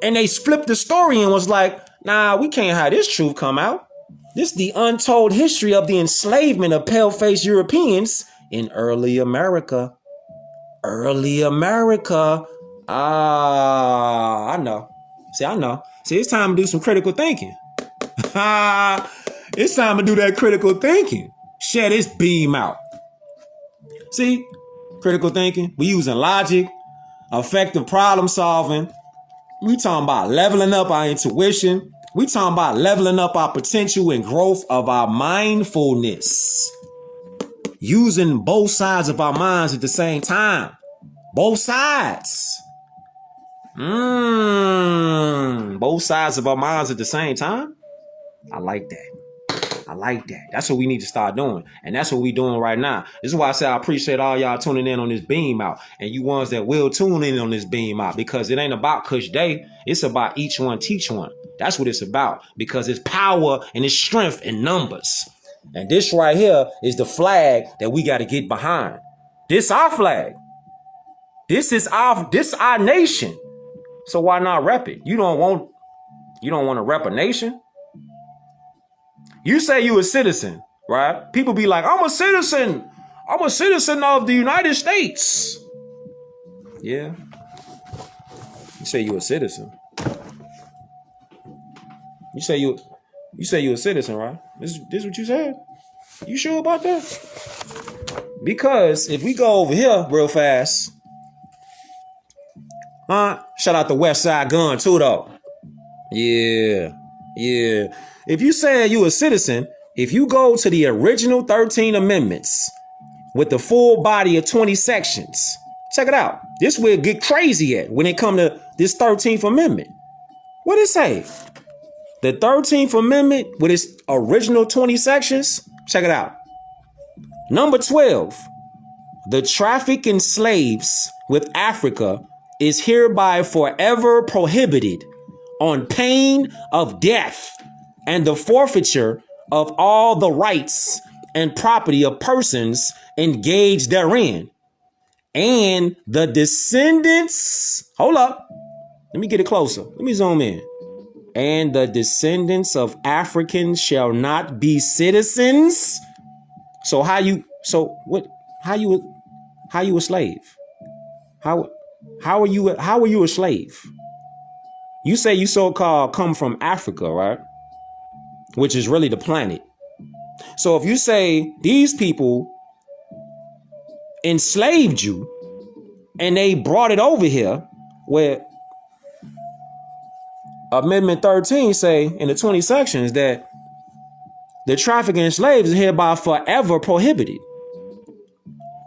and they flipped the story and was like, nah, we can't have this truth come out. This is the untold history of the enslavement of pale-faced Europeans in early America. Early America. I know. I know. See, it's time to do some critical thinking. It's time to do that critical thinking. Share this beam out. See, critical thinking. We using logic, effective problem solving. We talking about leveling up our intuition. We talking about leveling up our potential and growth of our mindfulness. Using both sides of our minds at the same time. Both sides. Both sides of our minds at the same time. I like that. I like that. That's what we need to start doing. And that's what we doing right now. This is why I say I appreciate all y'all tuning in on this beam out. And you ones that will tune in on this beam out. Because it ain't about Cush Day. It's about each one teach one. That's what it's about. Because it's power and it's strength in numbers. And this right here is the flag that we got to get behind. This our flag. This our nation. So why not rep it? You don't want to rep a nation? You say you a citizen, right? People be like, I'm a citizen. I'm a citizen of the United States. Yeah. You say you a citizen. You say you a citizen, right? This is what you said? You sure about that? Because if we go over here real fast, shout out to West Side Gun too, though. Yeah. If you say you a citizen, if you go to the original 13 amendments with the full body of 20 sections, check it out. This will get crazy at when it come to this 13th amendment. What did it say? The 13th amendment with its original 20 sections, check it out. Number 12, the traffic in slaves with Africa is hereby forever prohibited on pain of death and the forfeiture of all the rights and property of persons engaged therein. And the descendants, hold up, let me get it closer. Let me zoom in. And the descendants of Africans shall not be citizens. So how you a slave? How are you a slave? You say you so-called come from Africa, right? Which is really the planet. So if you say these people enslaved you and they brought it over here, where Amendment 13 say in the 20 sections that the trafficking in slaves is hereby forever prohibited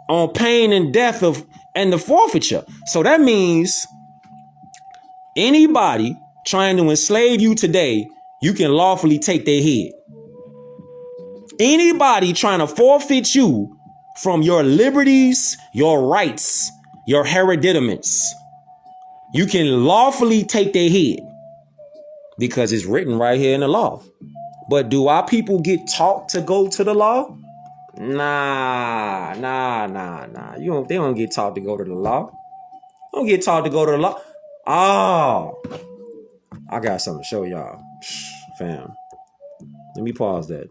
on pain and death and the forfeiture. So that means anybody trying to enslave you today, you can lawfully take their head. Anybody trying to forfeit you from your liberties, your rights, your hereditaments, you can lawfully take their head because it's written right here in the law. But do our people get taught to go to the law? Nah. They don't get taught to go to the law. Don't get taught to go to the law. Oh, I got something to show y'all. Fam. Let me pause that.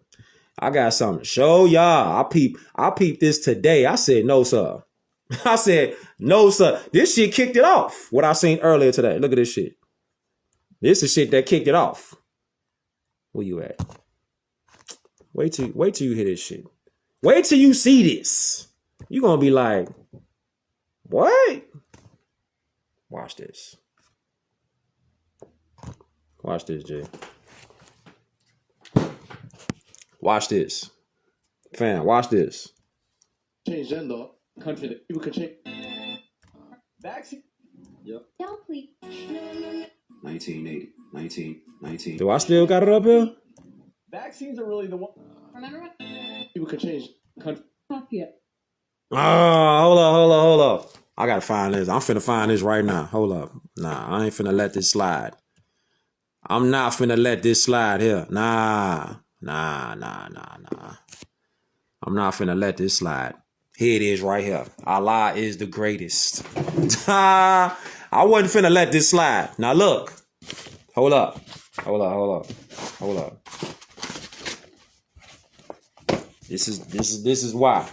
I got something to show y'all. I peeped this today. I said, no, sir. I said, no, sir. This shit kicked it off. What I seen earlier today. Look at this shit. This is shit that kicked it off. Where you at? Wait till you hear this shit. Wait till you see this. You're gonna be like, what? Watch this. Watch this, Jay. Watch this. Fam, watch this. Change gender. Country that people can change. Vaccine. Yep. Don't please. 1980. Do I still got it up here? Vaccines are really the one. Remember what? People can change country. Hold up. I gotta find this. I'm finna find this right now. Hold up. Nah, I ain't finna let this slide. I'm not finna let this slide here. Nah. I'm not finna let this slide. Here it is right here. Allah is the greatest. I wasn't finna let this slide. Now look. Hold up. This is why.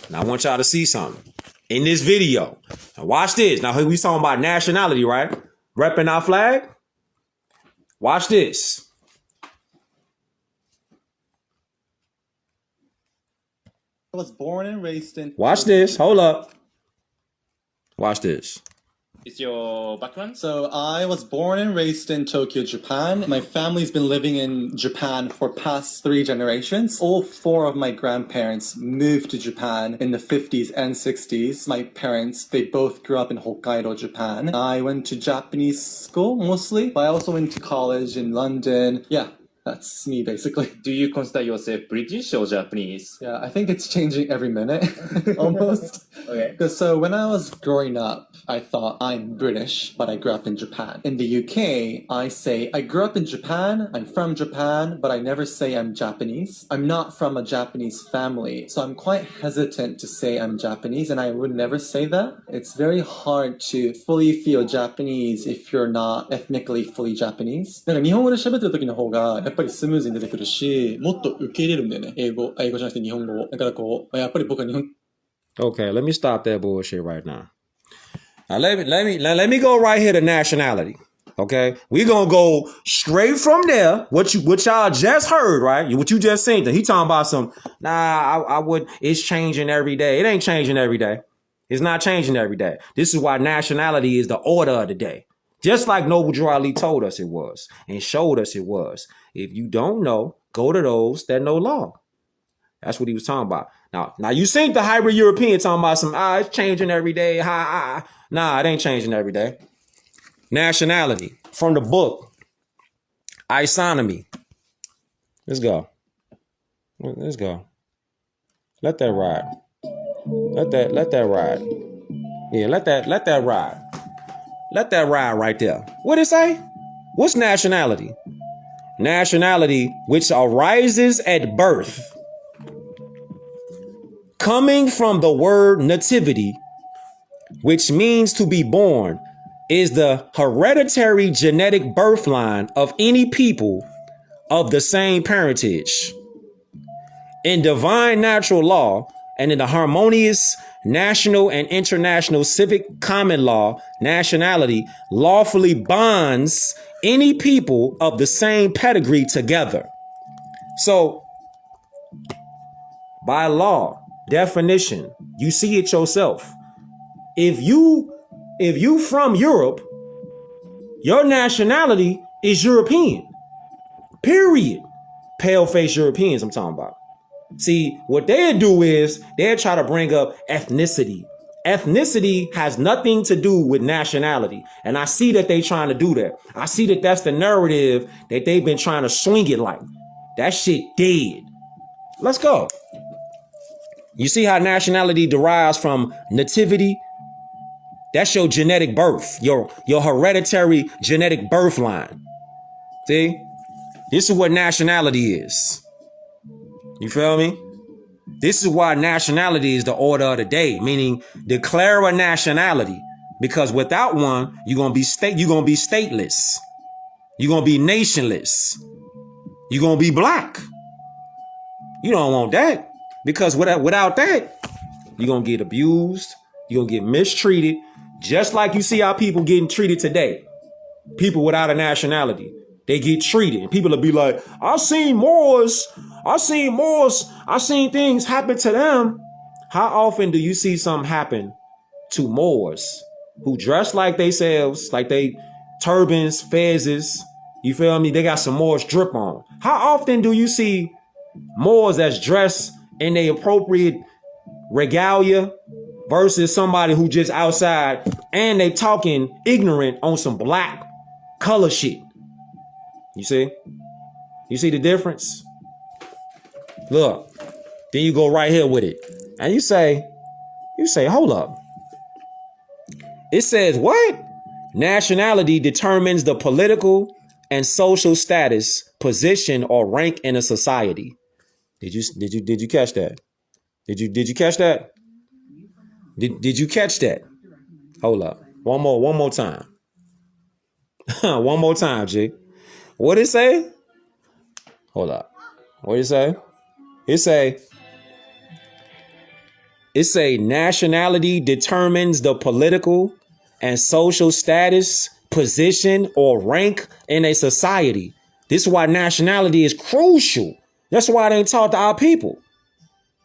Now I want y'all to see something in this video. Now watch this. Now we talking about nationality, right? Repping our flag. Watch this. I was born and raised in... Watch this. Hold up. Watch this. Is your background? So I was born and raised in Tokyo, Japan. My family's been living in Japan for past 3 generations. All 4 of my grandparents moved to Japan in the 50s and 60s. My parents, they both grew up in Hokkaido, Japan. I went to Japanese school mostly, but I also went to college in London. Yeah. That's me, basically. Do you consider yourself British or Japanese? Yeah, I think it's changing every minute, almost. Okay. Because so when I was growing up, I thought I'm British, but I grew up in Japan. In the UK, I say I grew up in Japan, I'm from Japan, but I never say I'm Japanese. I'm not from a Japanese family, so I'm quite hesitant to say I'm Japanese, and I would never say that. It's very hard to fully feel Japanese if you're not ethnically fully Japanese. なんか日本語で喋ってる時の方がやっぱりスムーズに出てくるし、もっと受け入れるんだよね。英語じゃなくて日本語を。だからこう、やっぱり僕は日本。Okay, let me stop that bullshit right now. Now let me go right here to nationality. Okay, we gonna go straight from there. What y'all just heard, right? What you just seen. He talking about some. I would. It's changing every day. It ain't changing every day. It's not changing every day. This is why nationality is the order of the day. Just like Noble Drew Ali told us it was and showed us it was. If you don't know, go to those that know law. That's what he was talking about. Now you seen the hybrid European talking about some, it's changing every day. Nah, it ain't changing every day. Nationality from the book, Isonomy. Let's go. Let that ride. Let that ride. Yeah, let that ride. Let that ride right there. What it say? What's nationality? Nationality which arises at birth, coming from the word nativity, which means to be born, is the hereditary genetic birth line of any people of the same parentage. In divine natural law and in the harmonious national and international civic common law, nationality lawfully bonds any people of the same pedigree together. So, by law, definition, you see it yourself. If you from Europe, your nationality is European. Period. Pale-faced Europeans I'm talking about. See, what they'll do is they'll try to bring up ethnicity. Ethnicity has nothing to do with nationality. And I see that they trying to do that. I see that that's the narrative that they've been trying to swing it like. That shit dead. Let's go. You see how nationality derives from nativity? That's your genetic birth, your hereditary genetic birth line. See? This is what nationality is. You feel me? This is why nationality is the order of the day, meaning declare a nationality, Because without one, you're gonna be stateless. You're gonna be nationless. You're gonna be black. You don't want that. Because without that, you're gonna get abused, you're gonna get mistreated, just like you see how people getting treated today. People without a nationality, they get treated. And people will be like, I seen Moors, I seen things happen to them. How often do you see something happen to Moors who dress like themselves, like they turbans, fezzes, you feel me? They got some Moorish drip on. How often do you see Moors that's dressed in the appropriate regalia versus somebody who just outside and they talking ignorant on some black color shit? You see? You see the difference? Look, then you go right here with it. And you say, hold up. It says what? Nationality determines the political and social status, position, or rank in a society. Did you catch that? Did you catch that? Did you catch that? Hold up. One more time. One more time, G. What it say? Hold up. What it say? It say nationality determines the political and social status, position, or rank in a society. This is why nationality is crucial. That's why they ain't taught to our people.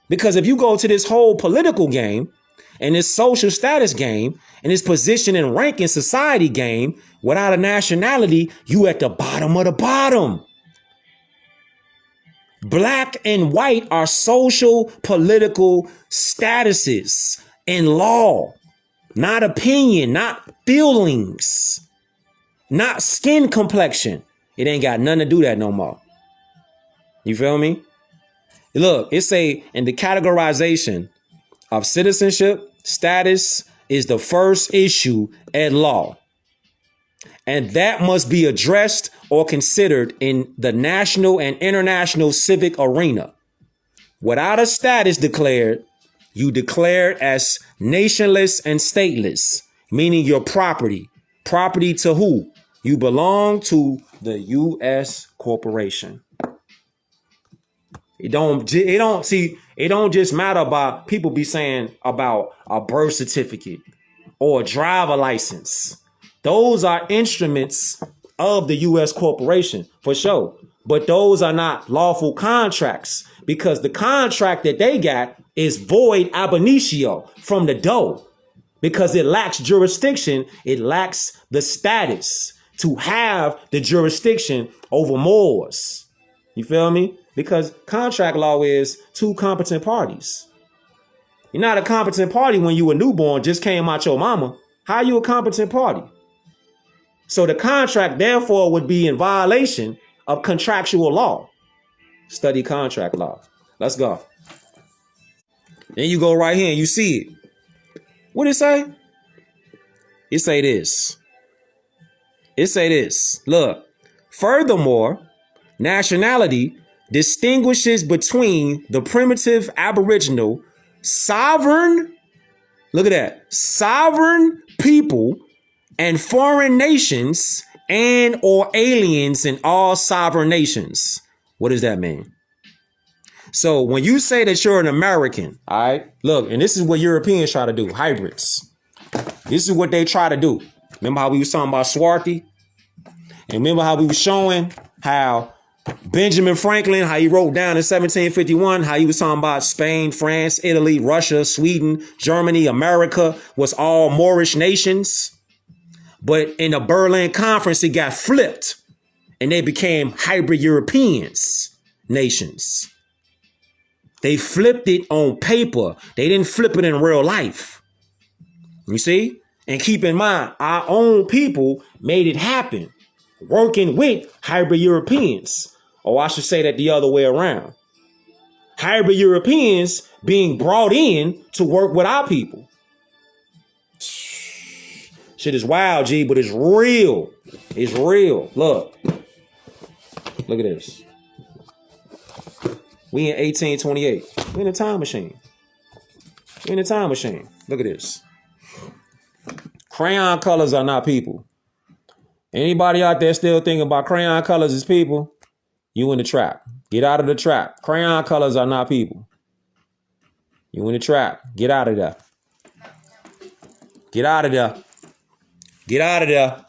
Because if you go to this whole political game and this social status game and this position and rank in society game without a nationality, you at the bottom of the bottom. Black and white are social political statuses in law, not opinion, not feelings, not skin complexion. It ain't got nothing to do that no more. You feel me? Look, it say in the categorization of citizenship, status is the first issue at law. And that must be addressed or considered in the national and international civic arena. Without a status declared, you declared as nationless and stateless, meaning your property. Property to who? You belong to the U.S. corporation. It don't just matter about people be saying about a birth certificate or a driver license. Those are instruments of the U.S. corporation for sure. But those are not lawful contracts because the contract that they got is void ab initio from the dough because it lacks jurisdiction. It lacks the status to have the jurisdiction over Moors. You feel me? Because contract law is two competent parties. You're not a competent party when you were newborn, just came out your mama. How are you a competent party? So the contract, therefore, would be in violation of contractual law. Study contract law. Let's go. Then you go right here and you see it. What it say? It say this. Look, furthermore, nationality distinguishes between the primitive aboriginal sovereign, look at that, sovereign people and foreign nations and or aliens in all sovereign nations. What does that mean? So when you say that you're an American, all right, look, and this is what Europeans try to do, hybrids. This is what they try to do. Remember how we was talking about Swarthy? And remember how we was showing how Benjamin Franklin, how he wrote down in 1751, how he was talking about Spain, France, Italy, Russia, Sweden, Germany, America was all Moorish nations. But in the Berlin Conference, it got flipped and they became hybrid Europeans, nations. They flipped it on paper. They didn't flip it in real life. You see? And keep in mind, our own people made it happen, working with hybrid Europeans. Or I should say that the other way around. Hybrid Europeans being brought in to work with our people. Shit is wild, G, but it's real. It's real. Look at this. We in 1828. We in a time machine. Look at this. Crayon colors are not people. Anybody out there still thinking about crayon colors as people? You in the trap. Get out of the trap. Crayon colors are not people. You in the trap. Get out of there. Get out of there. Get out of there.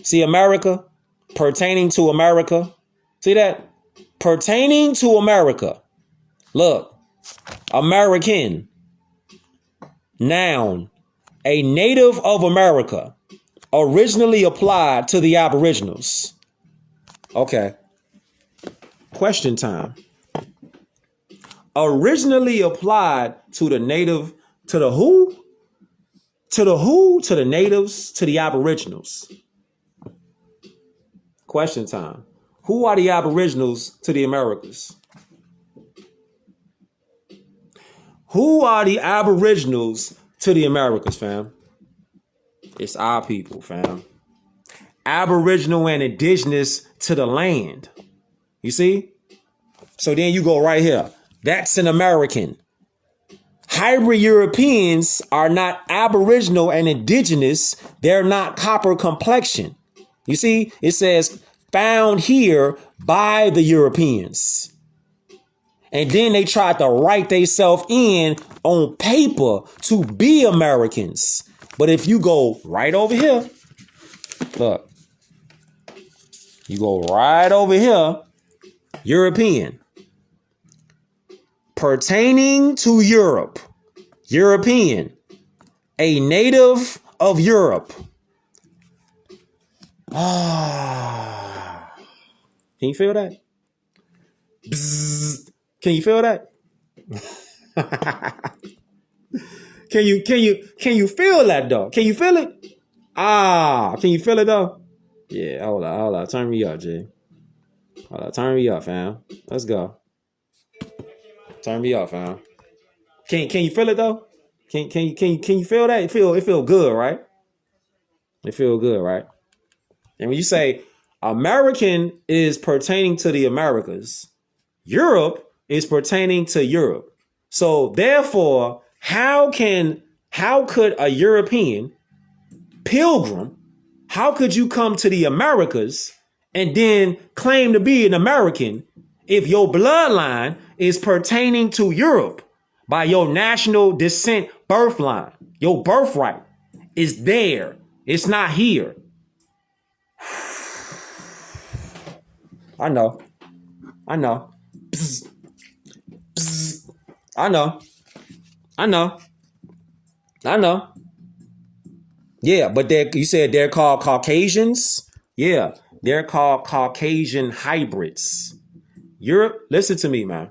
See America? Pertaining to America. See that? Pertaining to America. Look. American. Noun. A native of America. Originally applied to the Aboriginals. Okay. Question time. Originally applied to the native, to the who? To the who? To the natives, to the Aboriginals. Question time. Who are the Aboriginals to the Americas? Who are the Aboriginals to the Americas, fam? It's our people, fam. Aboriginal and indigenous to the land. You see? So then you go right here. That's an American. Hybrid Europeans are not Aboriginal and indigenous. They're not copper complexion. You see? It says found here by the Europeans. And then they tried to write themselves in on paper to be Americans. But if you go right over here, look, you go right over here, European. Pertaining to Europe, European, a native of Europe. Ah, can you feel that? Bzzz. Can you feel that? Can you feel that though? Can you feel it? Ah, can you feel it though? Yeah, hold on. Turn me up, G. Hold on, turn me up, fam. Let's go. Turn me up, fam. Can you feel it though? Can you feel that? It feel good, right? It feel good, right? And when you say American is pertaining to the Americas, Europe is pertaining to Europe. So therefore, how could a European pilgrim, how could you come to the Americas and then claim to be an American if your bloodline is pertaining to Europe by your national descent birth line? Your birthright is there. It's not here. I know. Psst. Psst. I know. Yeah, but you said they're called Caucasians? Yeah, they're called Caucasian hybrids. Europe, listen to me, man.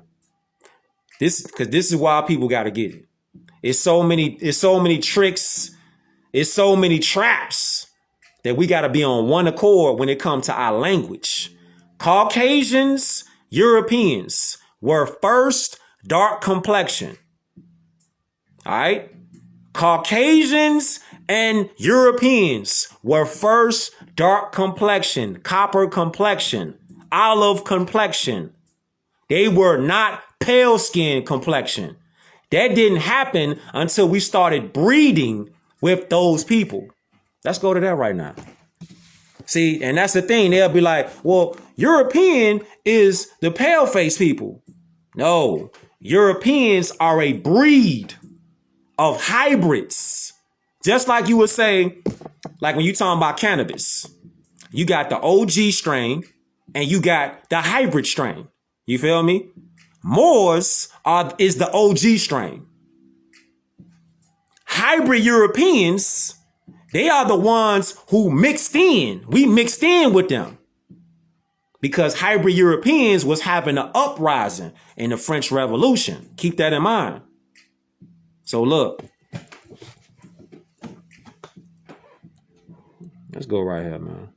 This is why people gotta get it. It's so many tricks, it's so many traps that we gotta be on one accord when it comes to our language. Caucasians, Europeans were first dark complexion. All right? Caucasians and Europeans were first dark complexion, copper complexion, olive complexion. They were not pale skin complexion. That didn't happen until we started breeding with those people. Let's go to that right now. See, and that's the thing. They'll be like, well, European is the pale face people. No, Europeans are a breed of hybrids. Just like you would say, like when you talking about cannabis, you got the OG strain and you got the hybrid strain. You feel me? Moors is the OG strain. Hybrid Europeans, they are the ones who mixed in. We mixed in with them. Because hybrid Europeans was having an uprising in the French Revolution. Keep that in mind. So look. Let's go right here, man.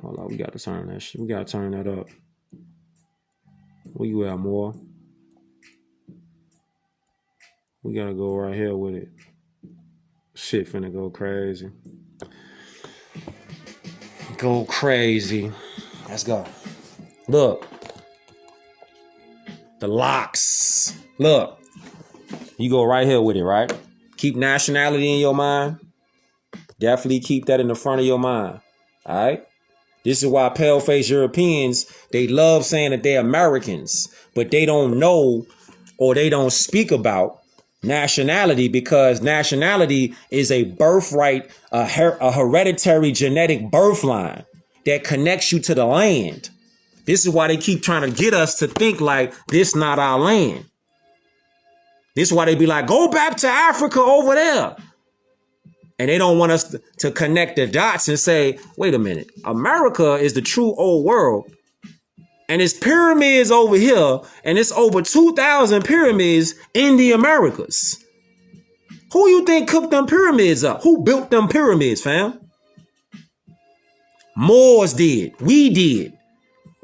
Hold on, we got to turn that shit. We got to turn that up. Where you at, more? We got to go right here with it. Shit finna go crazy. Go crazy. Let's go. Look. The locks. Look. You go right here with it, right? Keep nationality in your mind. Definitely keep that in the front of your mind. All right. This is why pale-faced Europeans, they love saying that they're Americans, but they don't know or they don't speak about nationality, because nationality is a birthright, a hereditary genetic birth line that connects you to the land. This is why they keep trying to get us to think like this not our land. This is why they be like, go back to Africa over there. And they don't want us to connect the dots and say, wait a minute, America is the true old world. And it's pyramids over here, and it's over 2,000 pyramids in the Americas. Who you think cooked them pyramids up? Who built them pyramids, fam? Moors did. We did.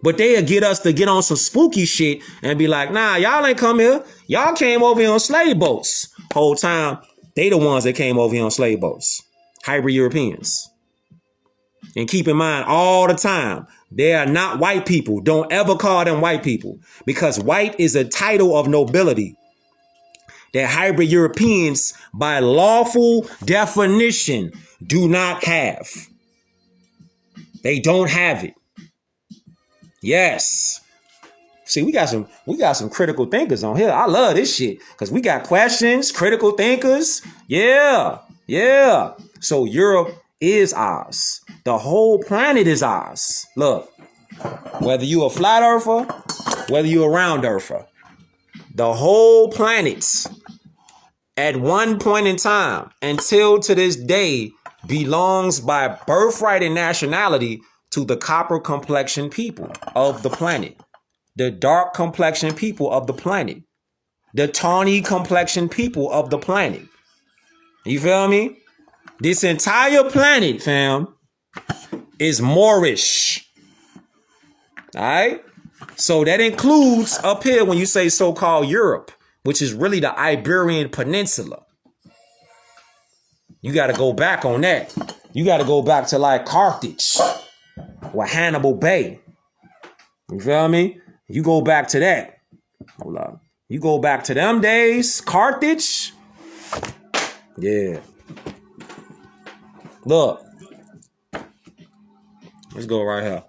But they'll get us to get on some spooky shit and be like, nah, y'all ain't come here. Y'all came over here on slave boats. Whole time, they the ones that came over here on slave boats. Hybrid Europeans. And keep in mind all the time, they are not white people. Don't ever call them white people, because white is a title of nobility that hybrid Europeans, by lawful definition, do not have. They don't have it. Yes. See, we got some critical thinkers on here. I love this shit because we got questions, critical thinkers. Yeah. So Europe is ours. The whole planet is ours. Look, whether you a flat earther, whether you a round earther, the whole planet at one point in time until to this day belongs by birthright and nationality to the copper complexion people of the planet, the dark complexion people of the planet, the tawny complexion people of the planet. You feel me? This entire planet, fam, is Moorish. All right? So that includes up here when you say so-called Europe, which is really the Iberian Peninsula. You got to go back on that. You got to go back to like Carthage or Hannibal Bay. You feel me? You go back to that. Hold up. You go back to them days, Carthage. Yeah. Look. Let's go right here.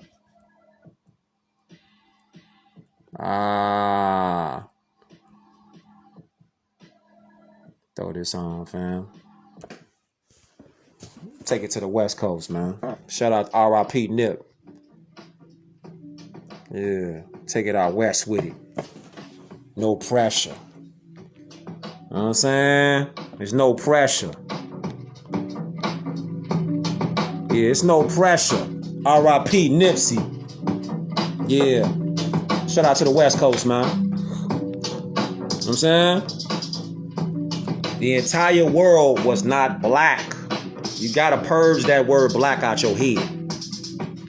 Throw this on, fam. Take it to the West Coast, man. Shout out R.I.P. Nip. Yeah. Take it out west with it. No pressure. You know what I'm saying? There's no pressure. Yeah, it's no pressure. R.I.P. Nipsey. Yeah. Shout out to the West Coast, man. You know what I'm saying? The entire world was not black. You gotta purge that word black out your head.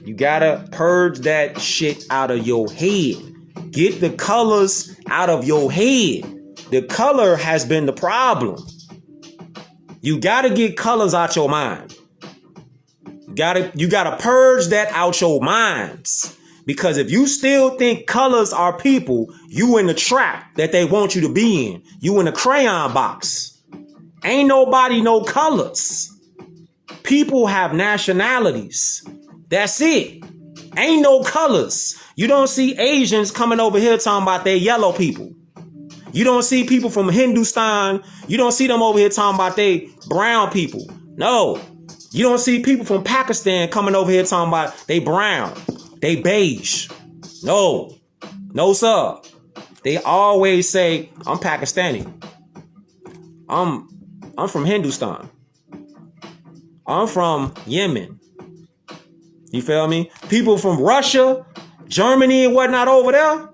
You gotta purge that shit out of your head. Get the colors out of your head. The color has been the problem. You gotta get colors out your mind. You gotta purge that out your minds. Because if you still think colors are people, you in the trap that they want you to be in. You in the crayon box. Ain't nobody no colors. People have nationalities. That's it. Ain't no colors. You don't see Asians coming over here talking about they yellow people. You don't see people from Hindustan. You don't see them over here talking about they brown people. No. You don't see people from Pakistan coming over here talking about they brown, they beige. No. No, sir. They always say, I'm Pakistani. I'm from Hindustan. I'm from Yemen. You feel me? People from Russia, Germany and whatnot over there,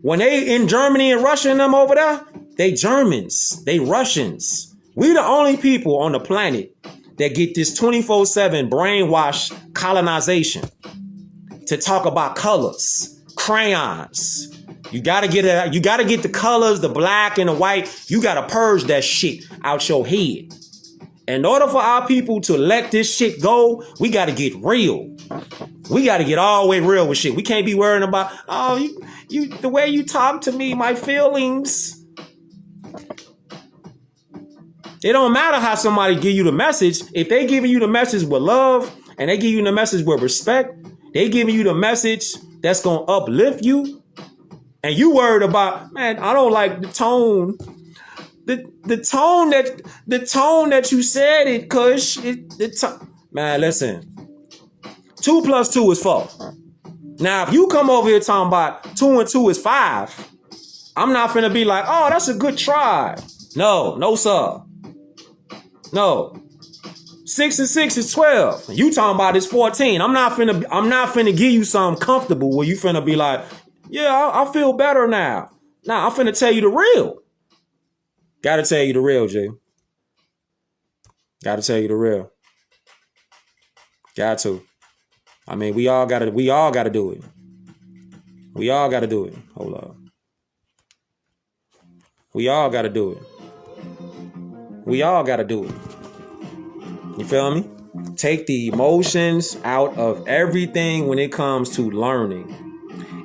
when they in Germany and Russia and them over there, they Germans, they Russians. We the only people on the planet that get this 24/7 brainwash colonization to talk about colors, crayons. You gotta get it. You gotta get the colors, the black and the white. You gotta purge that shit out your head. In order for our people to let this shit go, we gotta get real. We gotta get all the way real with shit. We can't be worrying about, oh, you the way you talk to me, my feelings. It don't matter how somebody give you the message. If they giving you the message with love and they give you the message with respect, they giving you the message that's going to uplift you. And you worried about, man, I don't like the tone. The tone that you said it, Kush. Man, listen. 2 + 2 is 4. Now, if you come over here talking about 2 and 2 is 5, I'm not finna be like, oh, that's a good try. No, sir. No. 6 and 6 is 12. You talking about it's 14. I'm not finna give you something comfortable where you finna be like, yeah, I feel better now. Nah, I'm finna tell you the real. Gotta tell you the real, Jay. Gotta tell you the real. Got to. I mean, we all gotta do it. We all gotta do it. Hold up. We all gotta do it. You feel me? Take the emotions out of everything when it comes to learning.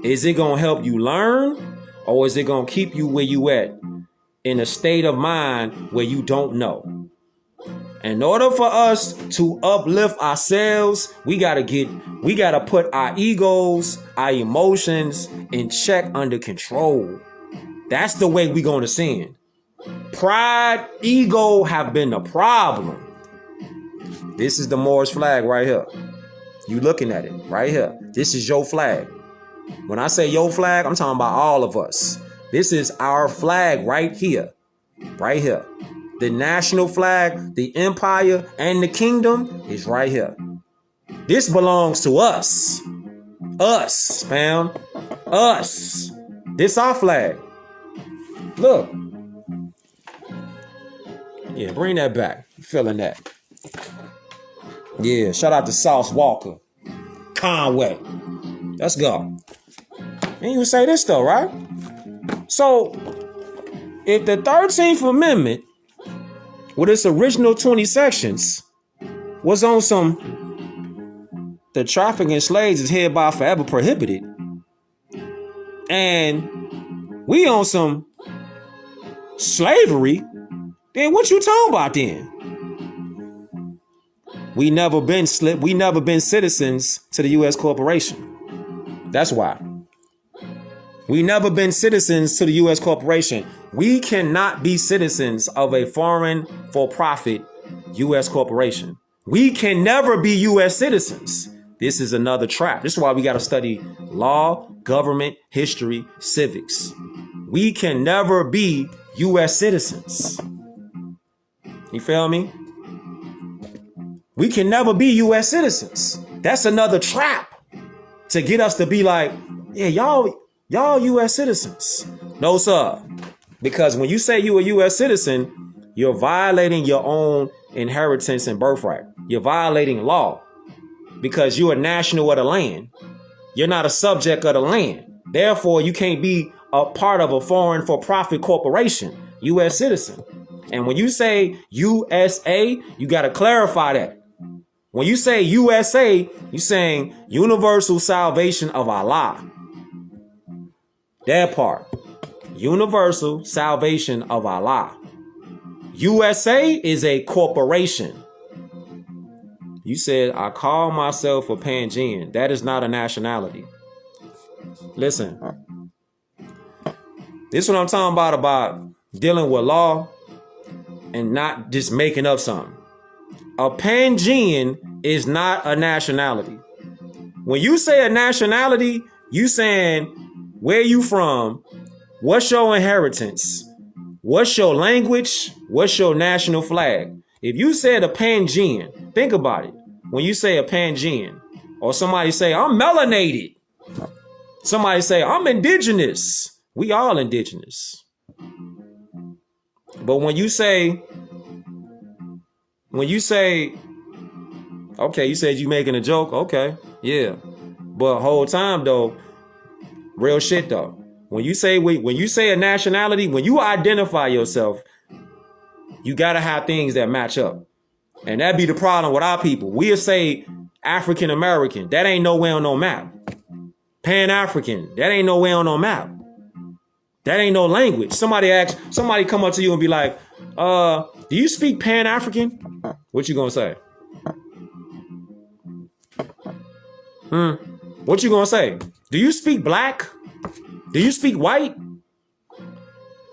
Is it gonna help you learn, or is it gonna keep you where you at in a state of mind where you don't know? In order for us to uplift ourselves, we gotta put our egos, our emotions in check, under control. That's the way we gonna sin. Pride, ego have been the problem. This is the Moorish flag right here. You looking at it right here. This is your flag. When I say your flag, I'm talking about all of us. This is our flag right here. Right here. The national flag, the empire, and the kingdom is right here. This belongs to us. Us, fam. Us. This our flag. Look. Yeah, bring that back. Feeling that. Yeah, shout out to Sauce Walker. Conway. Let's go. And you would say this though, right? So, if the 13th Amendment, with its original 20 sections, was on some, the trafficking in slaves is hereby forever prohibited, and we on some slavery, then what you talking about then? We never been citizens to the U.S. corporation. That's why. We never been citizens to the U.S. corporation. We cannot be citizens of a foreign for-profit U.S. corporation. We can never be U.S. citizens. This is another trap. This is why we got to study law, government, history, civics. We can never be U.S. citizens. You feel me? We can never be U.S. citizens. That's another trap to get us to be like, yeah, y'all U.S. citizens. No, sir. Because when you say you a U.S. citizen, you're violating your own inheritance and birthright. You're violating law because you're a national of the land. You're not a subject of the land. Therefore, you can't be a part of a foreign for-profit corporation, U.S. citizen. And when you say USA, you got to clarify that. When you say USA, you're saying universal salvation of Allah. That part. Universal salvation of Allah. USA is a corporation. You said, I call myself a Pangean. That is not a nationality. Listen. This is what I'm talking about dealing with law and not just making up something. A Pangean is not a nationality. When you say a nationality, you saying where you from, what's your inheritance, what's your language, what's your national flag. If you said a Pangean, think about it. When you say a Pangean, or somebody say, I'm melanated. Somebody say, I'm indigenous. We all indigenous. But when you say, okay, you said you making a joke. Okay, yeah. But whole time though, real shit though. When you say a nationality, when you identify yourself, you gotta have things that match up. And that'd be the problem with our people. We'll say African American. That ain't nowhere on no map. Pan-African. That ain't nowhere on no map. That ain't no language. Somebody come up to you and be like, Do you speak Pan-African? What you gonna say? What you gonna say? Do you speak black? Do you speak white?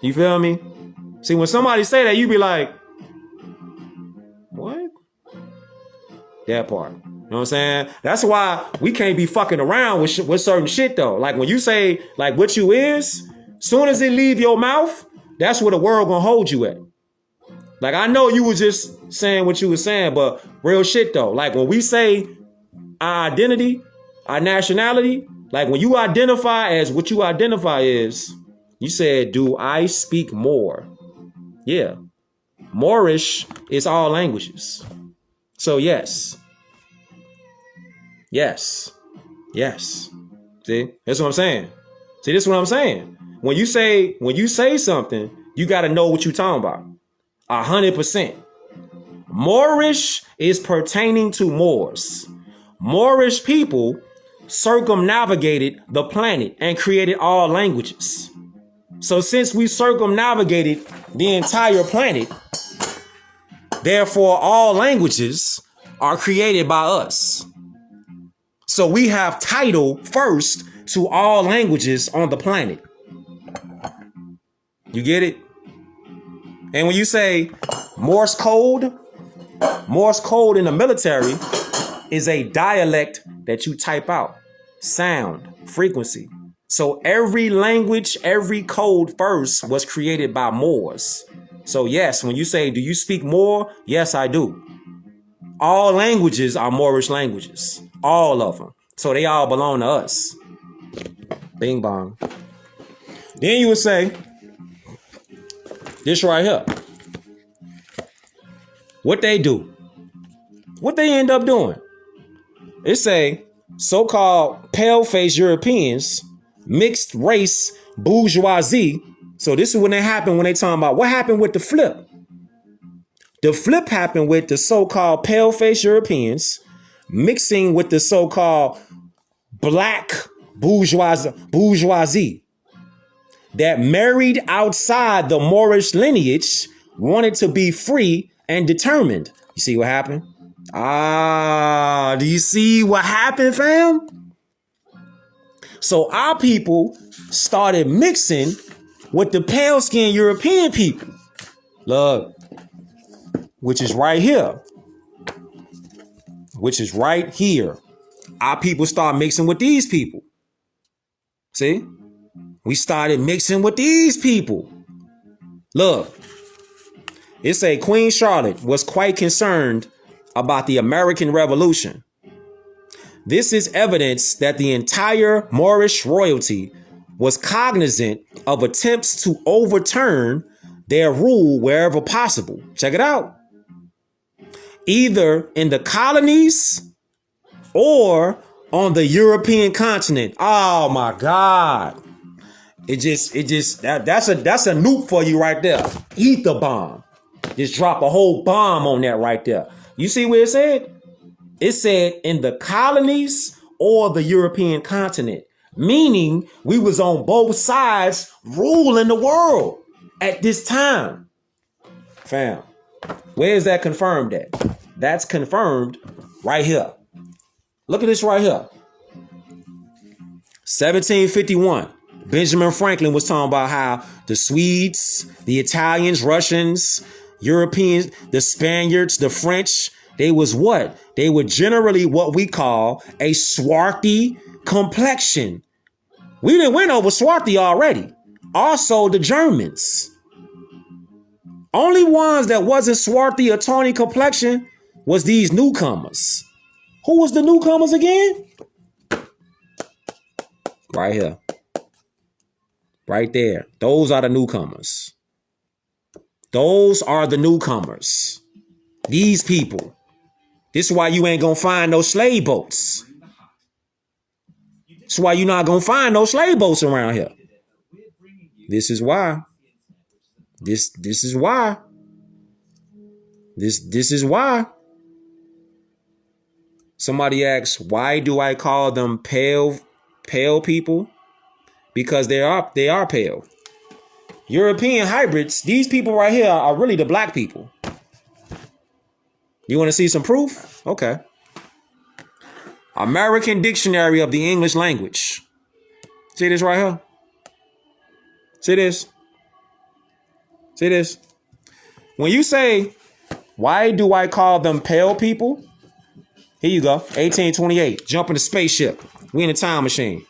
You feel me? See, when somebody say that, you be like, what? That part. You know what I'm saying? That's why we can't be fucking around with certain shit though. Like when you say like what you is, soon as it leave your mouth, that's where the world gonna hold you at. Like I know you was just saying what you was saying, but real shit though. Like when we say our identity, our nationality, like when you identify as what you identify is, you said, do I speak Moor? Yeah. Moorish is all languages. So yes. Yes. Yes. See, that's what I'm saying. See, this is what I'm saying. When you say something, you got to know what you're talking about. 100%. Moorish is pertaining to Moors. Moorish people circumnavigated the planet and created all languages. So since we circumnavigated the entire planet, therefore all languages are created by us. So we have title first to all languages on the planet. You get it? And when you say Morse code in the military is a dialect that you type out. Sound, frequency. So every language, every code first was created by Moors. So yes, when you say, do you speak Moor? Yes, I do. All languages are Moorish languages. All of them. So they all belong to us. Bing bong. Then you would say, this right here. What they do? What they end up doing? It say, so-called pale-faced Europeans, mixed race bourgeoisie. So this is when it happened when they talking about what happened with the flip. The flip happened with the so-called pale-faced Europeans mixing with the so-called black bourgeoisie that married outside the Moorish lineage, wanted to be free and determined. You see what happened? Do you see what happened, fam? So our people started mixing with the pale-skinned European people. Look, which is right here. Which is right here. Our people start mixing with these people. See? We started mixing with these people. Look, it say Queen Charlotte was quite concerned about the American Revolution. This is evidence that the entire Moorish royalty was cognizant of attempts to overturn their rule wherever possible. Check it out. Either in the colonies or on the European continent. Oh my God. That's a nuke for you right there. Ether bomb. Just drop a whole bomb on that right there. You see what it said? It said in the colonies or the European continent, meaning we was on both sides ruling the world at this time. Fam, where is that confirmed at? That's confirmed right here. Look at this right here. 1751. Benjamin Franklin was talking about how the Swedes, the Italians, Russians, Europeans, the Spaniards, the French, they was what? They were generally what we call a swarthy complexion. We didn't win over swarthy already. Also the Germans. Only ones that wasn't swarthy or tawny complexion was these newcomers. Who was the newcomers again? Right here. Right there. Those are the newcomers. Those are the newcomers. These people. This is why you ain't gonna find no slave boats. This is why you're not gonna find no slave boats around here. This is why. This is why. This is why. Somebody asks, why do I call them pale people? Because they are pale. European hybrids, these people right here are really the black people. You want to see some proof? Okay. American Dictionary of the English Language. See this right here? See this? See this? When you say, why do I call them pale people? Here you go. 1828. Jump in the spaceship. We in a time machine.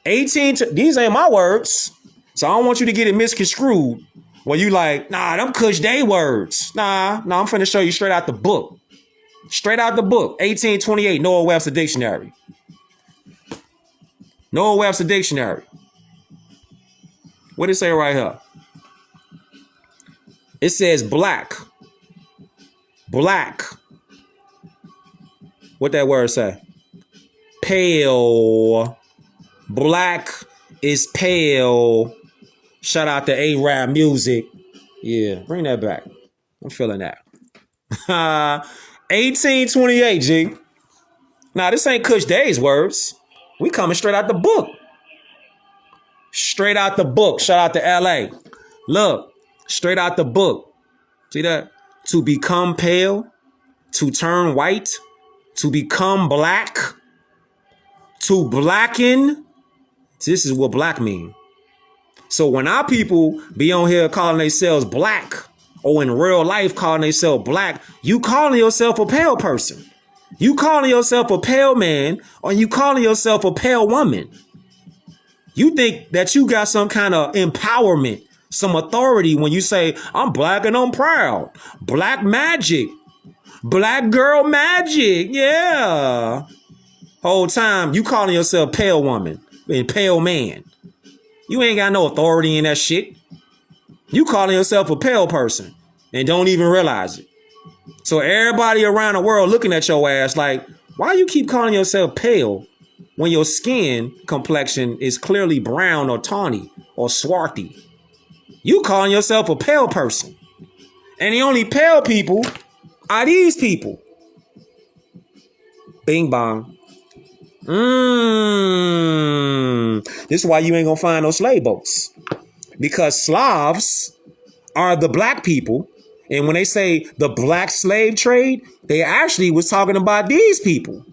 These ain't my words. So I don't want you to get it misconstrued. When you like, nah, them Cush Dey words. Nah, I'm finna show you straight out the book. Straight out the book. 1828. Noah Webster Dictionary. Noah Webster Dictionary. What did it say right here? It says black. Black. What that word say? Pale. Black is pale. Shout out to A-Rap Music. Yeah, bring that back. I'm feeling that. 1828, G. Now, this ain't Cush Dey's words. We coming straight out the book. Straight out the book. Shout out to LA. Look, straight out the book. See that? To become pale, to turn white, to become black, to blacken. This is what black mean. So when our people be on here calling themselves black, or in real life calling themselves black, you calling yourself a pale person. You calling yourself a pale man, or you calling yourself a pale woman. You think that you got some kind of empowerment, some authority when you say, I'm black and I'm proud. Black magic. Black girl magic. Yeah. Whole time you calling yourself pale woman and pale man. You ain't got no authority in that shit. You calling yourself a pale person and don't even realize it. So everybody around the world looking at your ass like, why you keep calling yourself pale when your skin complexion is clearly brown or tawny or swarthy? You calling yourself a pale person. And the only pale people are these people. Bing bong. This is why you ain't gonna find no slave boats. Because Slavs are the black people. And when they say the black slave trade, they actually was talking about these people.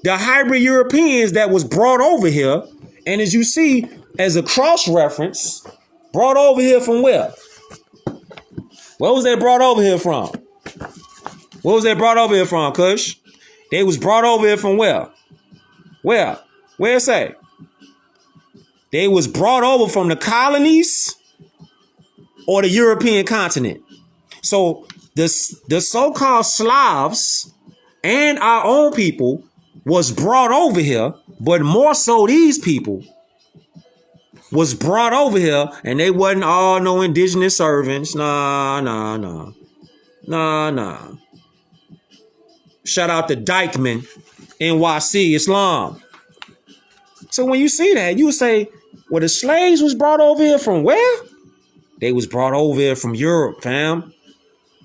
The hybrid Europeans that was brought over here. And as you see, as a cross reference, brought over here from where? Where was they brought over here from? What was they brought over here from, Kush? They was brought over here from where? Where? Where it say? They was brought over from the colonies or the European continent. So the so-called Slavs and our own people was brought over here, but more so these people was brought over here, and they wasn't all no indigenous servants. Nah. Shout out to Dykeman, NYC, Islam. So when you see that, you say, well, the slaves was brought over here from where? They was brought over here from Europe, fam.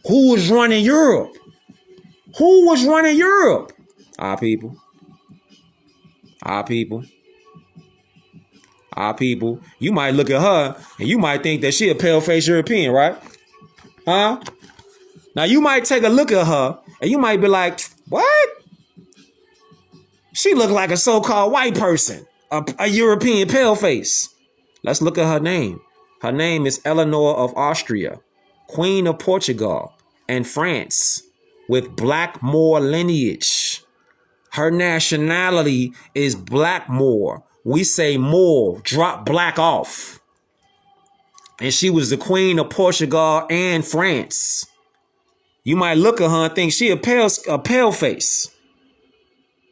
Who was running Europe? Who was running Europe? Our people. Our people. Our people. You might look at her and you might think that she a pale-faced European, right? Huh? Now you might take a look at her and you might be like, what? She look like a so-called white person, a European pale-face. Let's look at her name. Her name is Eleanor of Austria, Queen of Portugal and France, with Black Moor lineage. Her nationality is Black Moor. We say Moor, drop black off. And she was the Queen of Portugal and France. You might look at her and think she a pale face.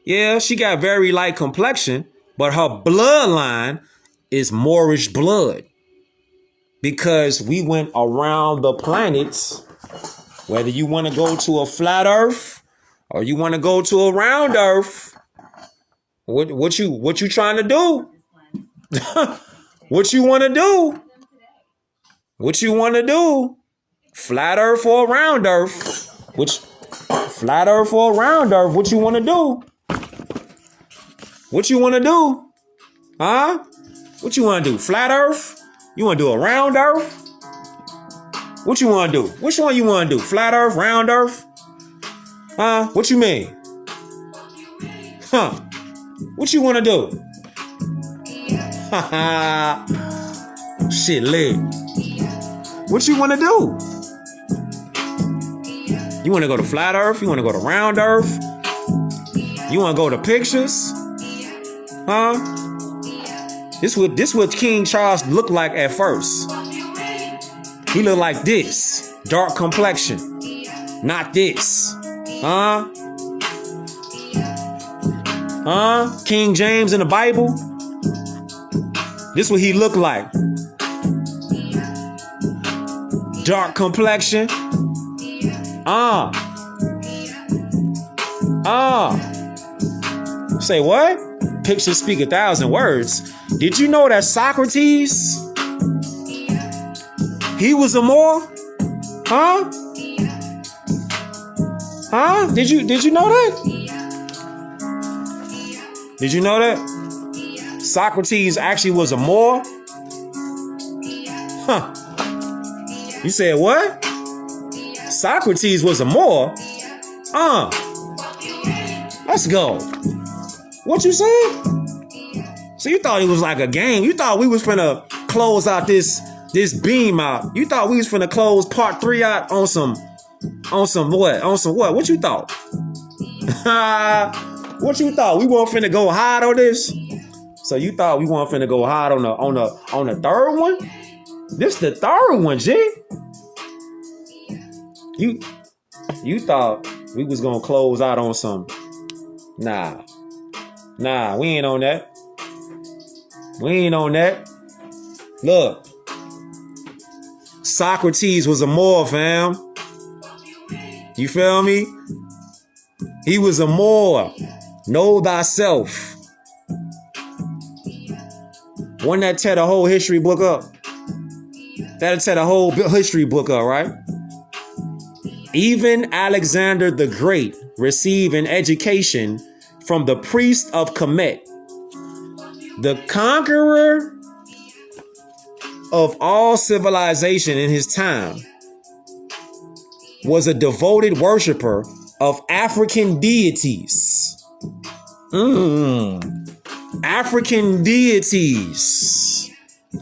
Yeah, she got very light complexion, but her bloodline is Moorish blood. Because we went around the planets, whether you want to go to a flat earth or you want to go to a round earth. What you trying to do? What you want to do? What you want to do? Flat earth or round earth? Which flat earth or round earth? What you want to do? What you want to do? Huh? What you want to do? Flat earth You want to do a round earth? What you want to do? Which one you want to do? Flat earth, round earth? Huh? What you mean? Huh? What you want to do? Haha. Shit lit. What you want to do? You want to go to flat earth? You want to go to round earth? You want to go to pictures? Huh? This what King Charles looked like at first. He looked like this. Dark complexion. Not this. Huh? Huh? King James in the Bible? This what he looked like. Dark complexion. Say what? Pictures speak 1,000 words. Did you know that Socrates, he was a Moor? Huh? Huh? Did you know that? Did you know that? Socrates actually was a Moor? Huh. You said what? Socrates was a Moor? Let's go. What you said? So you thought it was like a game. You thought we was finna close out this beam out. You thought we was finna close part 3 out on some what? On some what? What you thought? What you thought? We weren't finna go hard on this? So you thought we weren't finna go hard on the third one? This the third one, G. You thought we was gonna close out on some. Nah, we ain't on that. We ain't on that. Look, Socrates was a Moor, fam. You feel me? He was a Moor. Know thyself. Wouldn't that tear the whole history book up? That'll tear the whole history book up, right? Even Alexander the Great received an education from the priest of Kemet. The conqueror of all civilization in his time was a devoted worshiper of African deities. African deities.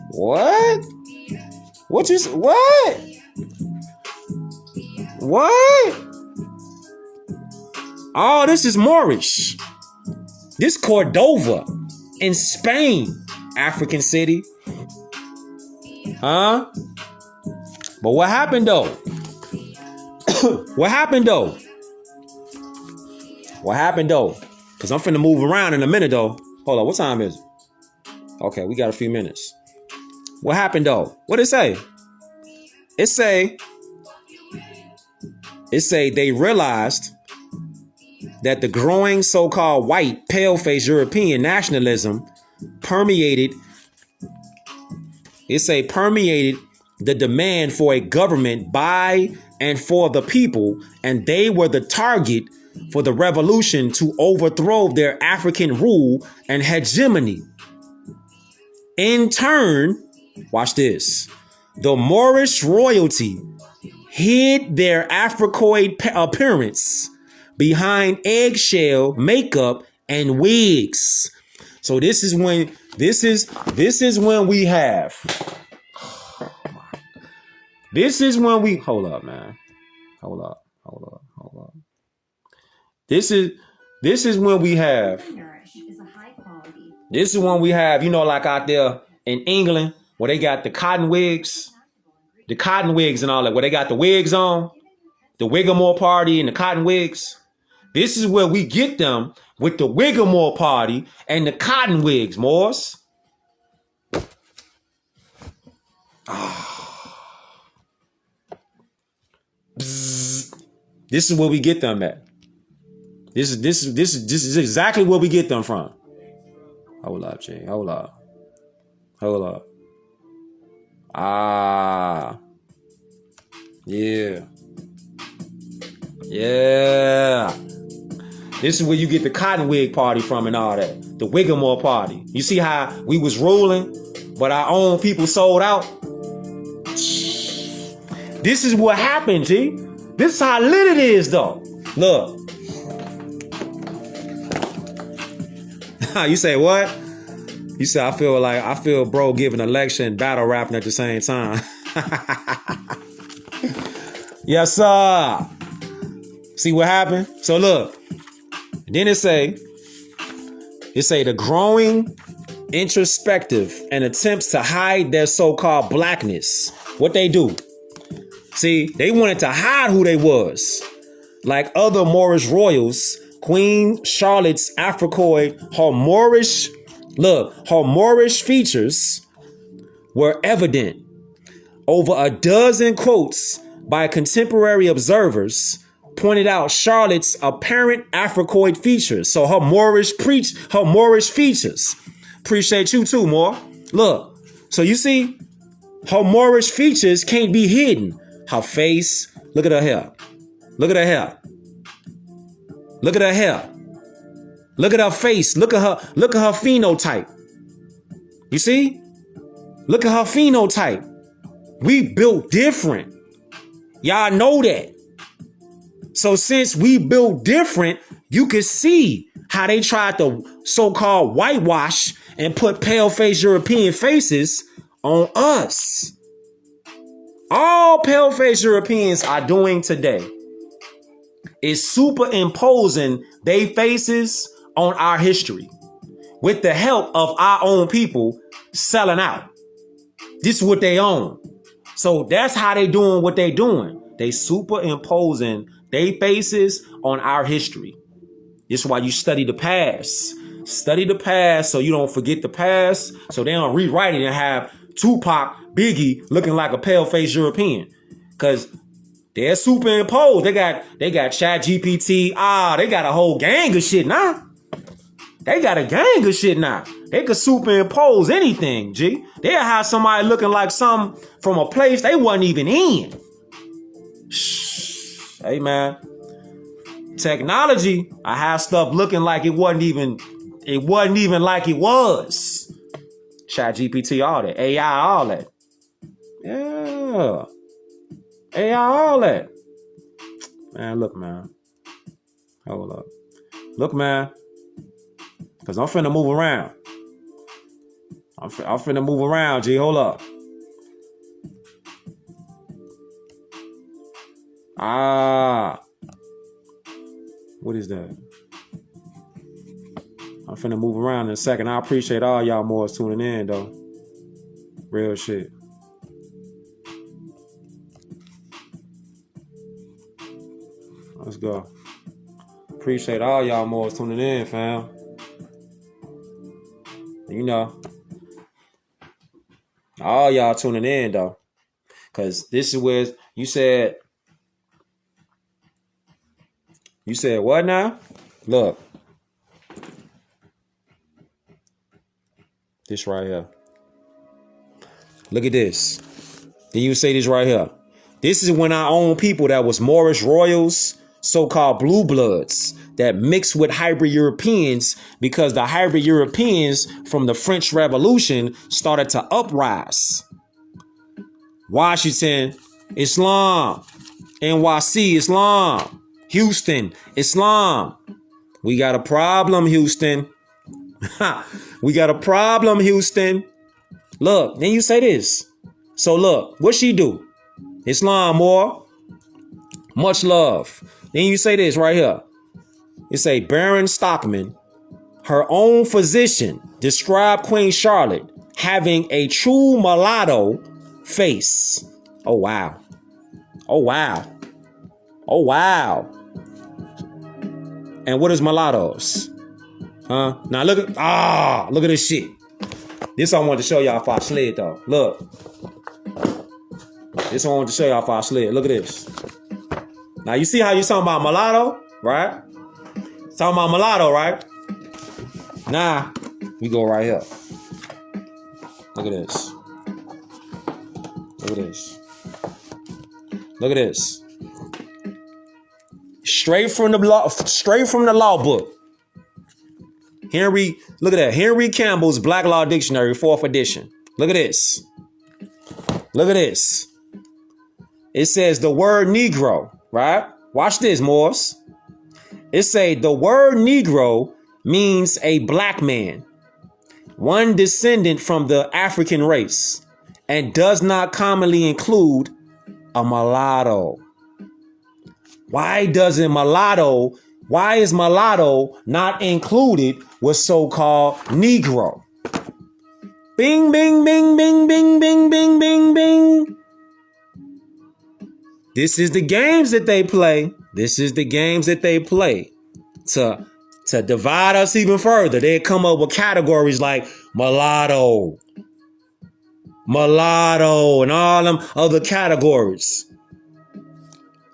What? What? What? Oh, this is Moorish. This Cordova in Spain, African city. Huh? But what happened though? What happened though? Because I'm finna move around in a minute though. Hold on, what time is it? Okay, we got a few minutes. What happened though? What did it say? It say they realized that the growing so-called white, pale-faced European nationalism permeated the demand for a government by and for the people, and they were the target for the revolution to overthrow their African rule and hegemony. In turn, watch this, the Moorish royalty hid their Africoid appearance behind eggshell makeup and wigs. So this is when we have. This is when we hold up, man. Hold up. This is when we have. This is when we have, like out there in England where they got the cotton wigs and all that, where they got the wigs on, the Whigamore party and the cotton wigs. This is where we get them with the Whigamore party and the cotton wigs, Moors. This is where we get them at. This is exactly where we get them from. Hold up, Jay. Hold up. Yeah. This is where you get the cotton wig party from and all that. The Whigamore party. You see how we was ruling but our own people sold out. This is what happened, G. This is how lit it is, though. Look. You say what? You say I feel bro giving a lecture and battle rapping at the same time. Yes, sir. See what happened? So look. Then it say the growing introspective and attempts to hide their so-called blackness. What they do? See, they wanted to hide who they was. Like other Moorish royals, Queen Charlotte's Africoid, her Moorish features were evident. Over a dozen quotes by contemporary observers pointed out Charlotte's apparent Africoid features. So her Moorish features. Appreciate you too, Moor. Look, so you see, her Moorish features can't be hidden. Her face, look at her hair. Look at her hair. Look at her hair. Look at her face. Look at her phenotype. You see? Look at her phenotype. We built different. Y'all know that. So since we built different, you can see how they tried to so-called whitewash and put pale-faced European faces on us. All pale-faced Europeans are doing today is superimposing their faces on our history with the help of our own people selling out. This is what they own. So that's how they doing what they doing. They superimposing their faces on our history. This is why you study the past. Study the past so you don't forget the past. So they don't rewrite it and have Tupac, Biggie looking like a pale-faced European. Because they're superimposed. They got ChatGPT. They got a whole gang of shit now. They got a gang of shit now. They could superimpose anything, G. They'll have somebody looking like some from a place they wasn't even in. Shh. Hey, man. Technology, I have stuff looking like it wasn't even like it was. ChatGPT, all that. AI, all that. Yeah. AI, all that. Man, look, man. Hold up. Look, man. Because I'm finna move around. I'm finna move around, G. Hold up. What is that? I'm finna move around in a second. I appreciate all y'all more tuning in, though. Real shit. Let's go. Appreciate all y'all more tuning in, fam. You know, all y'all tuning in, though. Because this is where you said what now? Look. This right here. Look at this. Then you say this right here. This is when our own people that was Moorish royals, so-called blue bloods, that mixed with hybrid Europeans because the hybrid Europeans from the French Revolution started to uprise. Washington, Islam. NYC, Islam. Houston, Islam. We got a problem, Houston. We got a problem, Houston. Look, then you say this. So look, what she do? Islam, more. Much love. Then you say this right here. You say Baron Stockman, her own physician, described Queen Charlotte having a true mulatto face. Oh, wow. Oh, wow. Oh, wow. And what is mulattoes? Huh? Now look at this shit. This I wanted to show y'all if I slid though. Look. This I wanted to show y'all if I slid. Look at this. Now you see how you talking about mulatto, right? Talking about mulatto, right? Now we go right here. Look at this. Look at this. Look at this. Straight from the law book. Look at that. Henry Campbell's Black Law Dictionary, 4th edition. Look at this. Look at this. It says the word Negro, right? Watch this, Morse. It say the word Negro means a black man, one descendant from the African race, and does not commonly include a mulatto. Why is mulatto not included with so-called Negro? Bing, bing, bing, bing, bing, bing, bing, bing, bing. This is the games that they play. This is the games that they play to divide us even further. They come up with categories like mulatto, and all them other categories.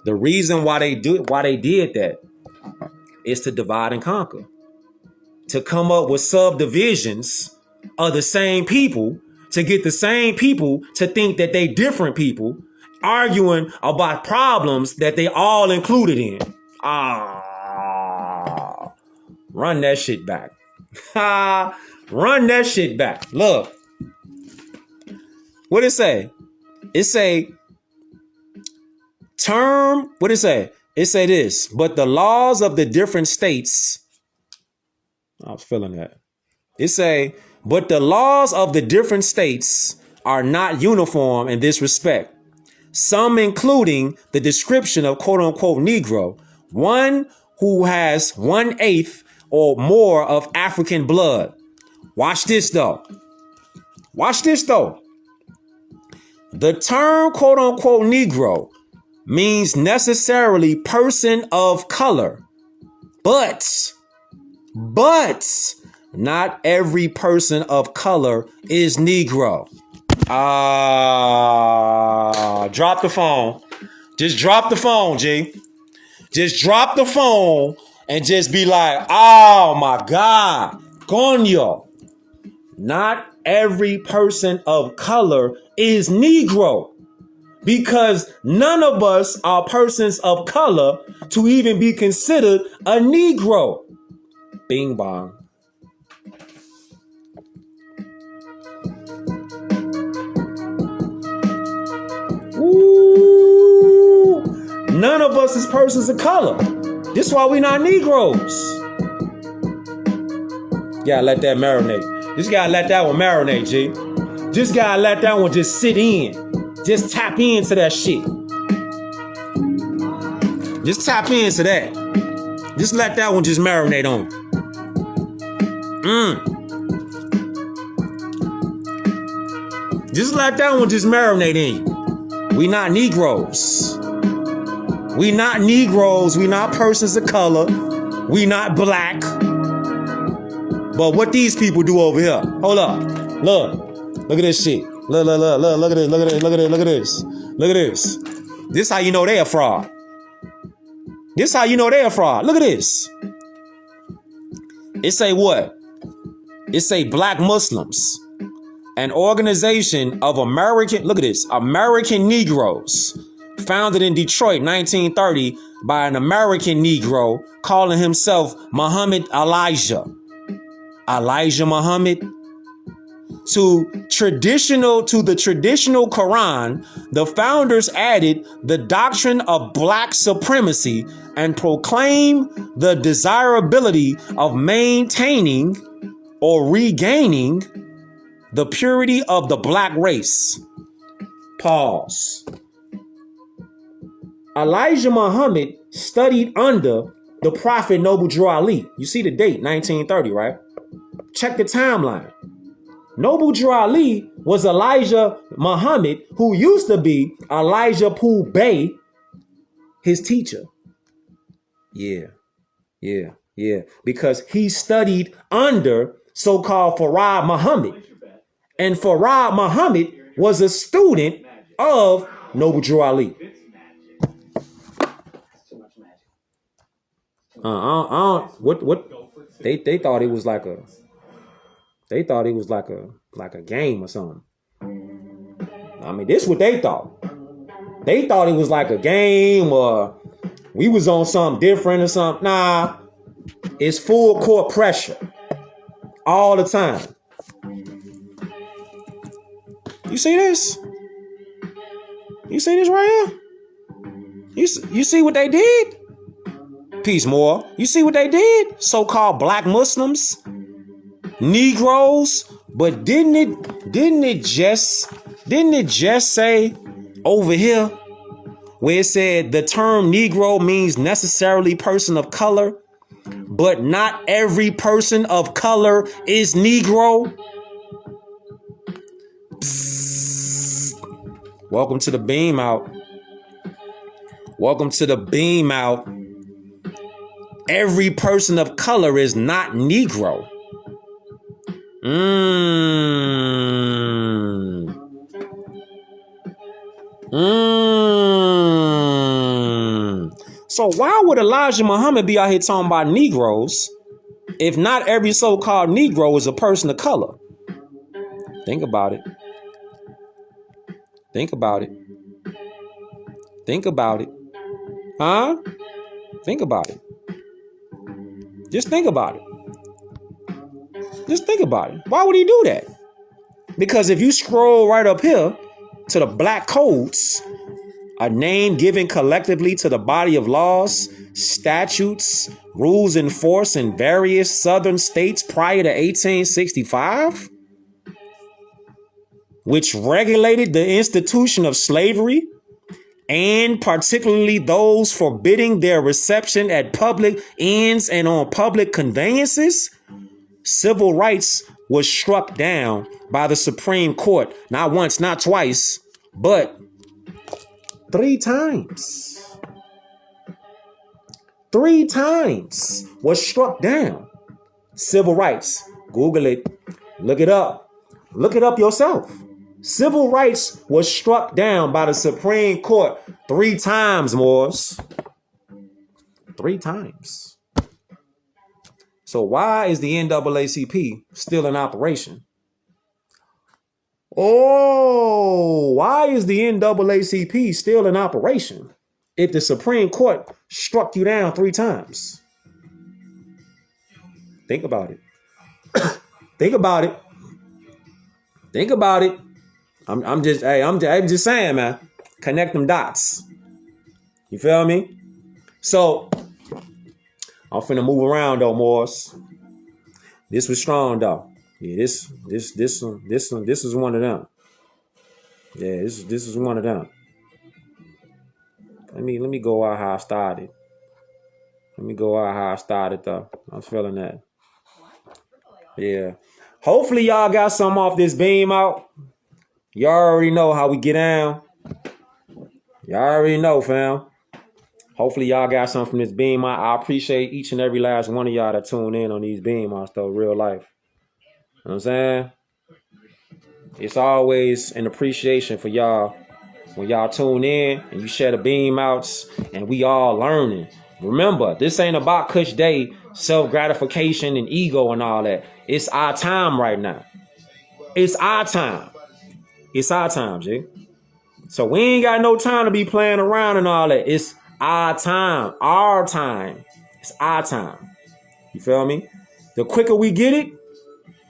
The reason why they did that is to divide and conquer, to come up with subdivisions of the same people, to get the same people to think that they different people, arguing about problems that they all included in. Run that shit back. Run that shit back. Look. What it say? It say term, what it say? It say this, but the laws of the different states, I was feeling that. It say, but the laws of the different states are not uniform in this respect. Some including the description of quote unquote Negro, one who has 1/8 or more of African blood. Watch this though. Watch this though. The term quote unquote Negro means necessarily person of color, but not every person of color is Negro. Drop the phone. Just drop the phone, G. Just drop the phone and just be like, oh my God, coño. Not every person of color is Negro, because none of us are persons of color to even be considered a Negro. Bing bong. Ooh, none of us is persons of color. This is why we not Negroes. Gotta let that marinate. Just gotta let that one marinate, G. Just gotta let that one just sit in. Just tap into that shit. Just tap into that. Just let that one just marinate on. Just let that one just marinate in you. We not Negroes. We not Negroes. We not persons of color. We not black. But what these people do over here? Hold up. Look at this shit. Look at this. Look at this. This is how you know they a fraud. This is how you know they a fraud. Look at this. It say what? It say Black Muslims, an organization of American Negroes, founded in Detroit, 1930, by an American Negro calling himself Muhammad Elijah Muhammad. To the traditional Quran, the founders added the doctrine of black supremacy and proclaimed the desirability of maintaining or regaining the purity of the black race. Pause. Elijah Muhammad studied under the Prophet Noble Drew Ali. You see the date, 1930, right? Check the timeline. Noble Drew Ali was Elijah Muhammad, who used to be Elijah Poole Bey, his teacher. Yeah. Because he studied under so-called Farad Muhammad. And Farad Muhammad was a student of Noble Drew Ali. They thought it was like a game or something. I mean, this is what they thought. They thought it was like a game or we was on something different or something. Nah, it's full court pressure all the time. You see this? You see this right here? You see what they did? Peace, more. You see what they did? So-called black Muslims, Negroes, but didn't it just say over here where it said the term Negro means necessarily person of color, but not every person of color is Negro? Psst. Welcome to the beam out. Welcome to the beam out. Every person of color is not Negro. So why would Elijah Muhammad be out here talking about Negroes if not every so-called Negro is a person of color? Think about it. Think about it. Think about it. Huh? Think about it. Just think about it. Just think about it. Why would he do that? Because if you scroll right up here to the black codes, a name given collectively to the body of laws, statutes, rules in force in various southern states prior to 1865, which regulated the institution of slavery, and particularly those forbidding their reception at public inns and on public conveyances, civil rights was struck down by the Supreme Court, not once, not twice, but 3 times. 3 times was struck down. Civil rights. Google it. Look it up. Look it up yourself. Civil rights was struck down by the Supreme Court 3 times, Moors. 3 times. So why is the NAACP still in operation? Oh, why is the NAACP still in operation if the Supreme Court struck you down 3 times? Think about it. Think about it. Think about it. I'm just saying, man. Connect them dots. You feel me? So I'm finna move around though, Morris. This was strong though. Yeah, this is one of them. Yeah, this is one of them. Let me go out how I started. Let me go out how I started though. I was feeling that. Yeah. Hopefully y'all got something off this beam out. Y'all already know how we get down. Y'all already know, fam. Hopefully y'all got something from this beam out. I appreciate each and every last one of y'all that tune in on these beam outs though, real life. You know what I'm saying? It's always an appreciation for y'all when y'all tune in and you share the beam outs and we all learning. Remember, this ain't about Cush Day, self-gratification and ego and all that. It's our time right now. It's our time. It's our time, G. So we ain't got no time to be playing around and all that. It's our time. Our time. It's our time. You feel me? The quicker we get it,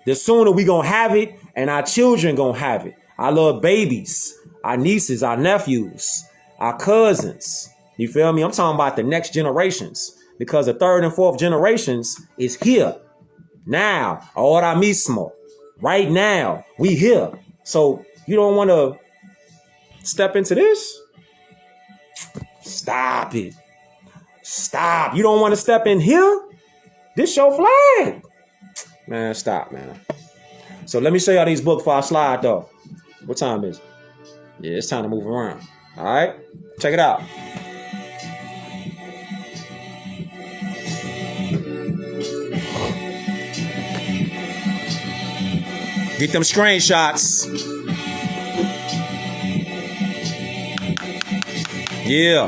the sooner we gonna have it and our children gonna have it. Our little babies, our nieces, our nephews, our cousins. You feel me? I'm talking about the next generations because the 3rd and 4th generations is here. Now, ahora mismo. Right now, we here. So you don't want to step into this? Stop it. Stop. You don't want to step in here? This your flag. Man, stop, man. So let me show y'all these books before I slide, though. What time is it? Yeah, it's time to move around. All right? Check it out. Get them screenshots. Yeah.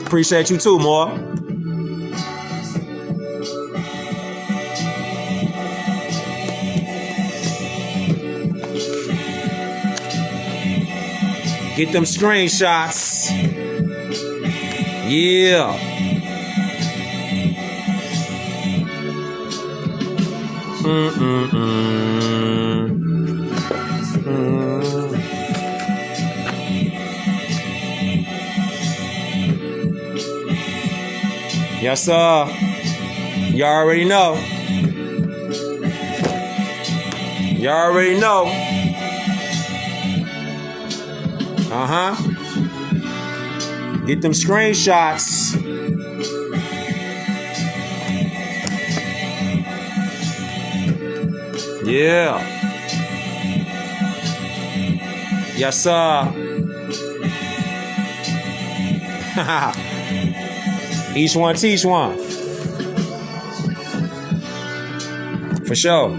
Appreciate you too, Moore. Get them screenshots. Yeah. Yes, sir. You already know. You already know. Get them screenshots. Yeah. Yes, sir. Each one teach one. For sure.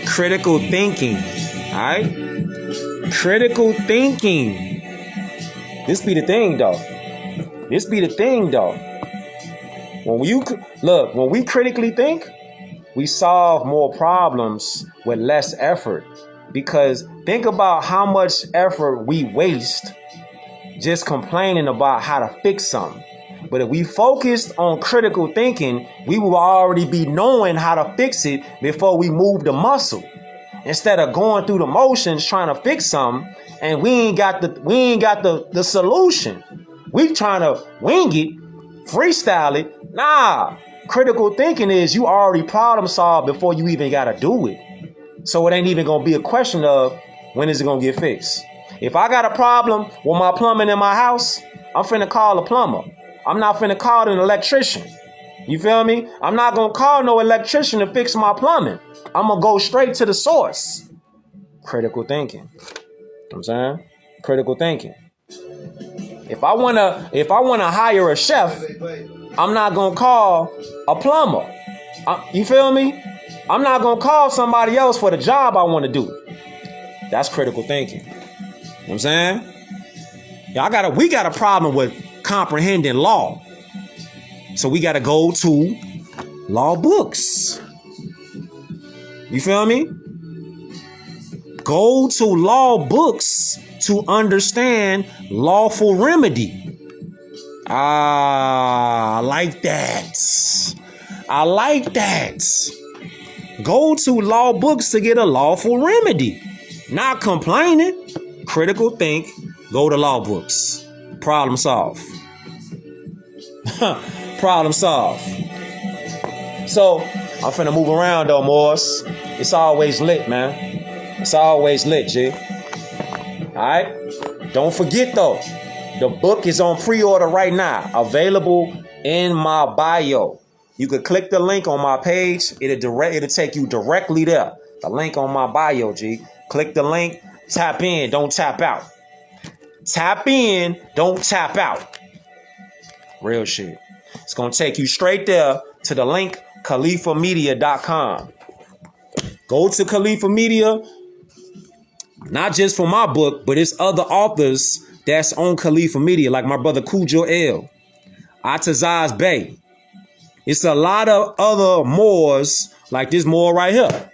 Critical thinking. Alright? Critical thinking. This be the thing though. When we critically think, we solve more problems with less effort. Because think about how much effort we waste just complaining about how to fix something. But if we focused on critical thinking, we will already be knowing how to fix it before we move the muscle. Instead of going through the motions trying to fix something and we ain't got the solution. We trying to wing it, freestyle it. Nah, critical thinking is you already problem solved before you even got to do it. So it ain't even going to be a question of when is it going to get fixed. If I got a problem with my plumbing in my house, I'm finna call a plumber. I'm not finna call an electrician. You feel me? I'm not going to call no electrician to fix my plumbing. I'm going to go straight to the source. Critical thinking. You know what I'm saying? Critical thinking. If I want to hire a chef, I'm not going to call a plumber. You feel me? I'm not going to call somebody else for the job I want to do. That's critical thinking. You know what I'm saying? Yeah, we got a problem with comprehending law. So we got to go to law books. You feel me? Go to law books to understand lawful remedy. I like that. Go to law books to get a lawful remedy. Not complaining. Critical think. Go to law books. Problem solve. Problem solve. So, I'm finna move around though, Morris. It's always lit, man. It's always lit, G. Alright? Don't forget though, the book is on pre-order right now. Available in my bio. You could click the link on my page. It'll take you directly there. The link on my bio, G. Click the link. Tap in. Don't tap out. Tap in. Don't tap out. Real shit. It's going to take you straight there to the link, khalifamedia.com. Go to Khalifa Media. Not just for my book, but it's other authors that's on Khalifa Media, like my brother Kujo L, Atazaz Bey. It's a lot of other Moors, like this Moor right here.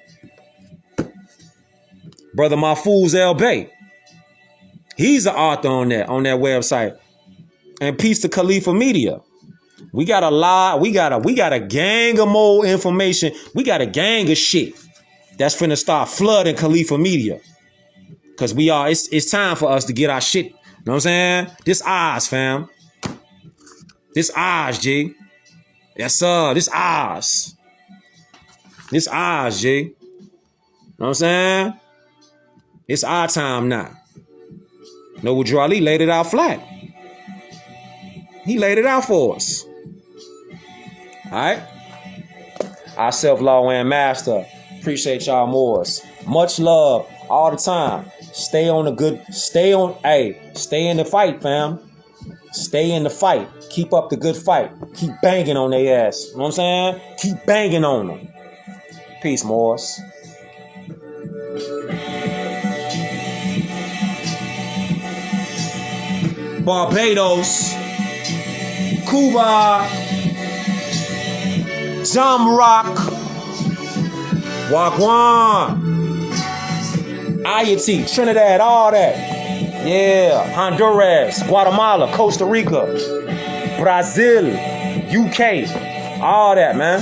Brother Mahfouz El Bey. He's an author on that website. And peace to Khalifa Media. We got a lot, we got a gang of more information. We got a gang of shit that's finna start flooding Khalifa Media. Cause it's time for us to get our shit. You know what I'm saying? This ours, fam. This ours, G. Yes, sir. This ours. This ours, G. You know what I'm saying? It's our time now. Noble Drew Ali laid it out flat. He laid it out for us. All right? Our self-law and master. Appreciate y'all Moors. Much love all the time. Stay in the fight, fam. Stay in the fight. Keep up the good fight. Keep banging on their ass. You know what I'm saying? Keep banging on them. Peace, Moors. Barbados, Cuba, Jamrock, Wagwan, Ayiti, Trinidad, all that. Yeah, Honduras, Guatemala, Costa Rica, Brazil, UK, all that, man.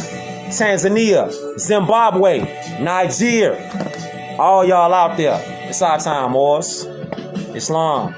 Tanzania, Zimbabwe, Nigeria, all y'all out there. It's our time, Moors. Islam.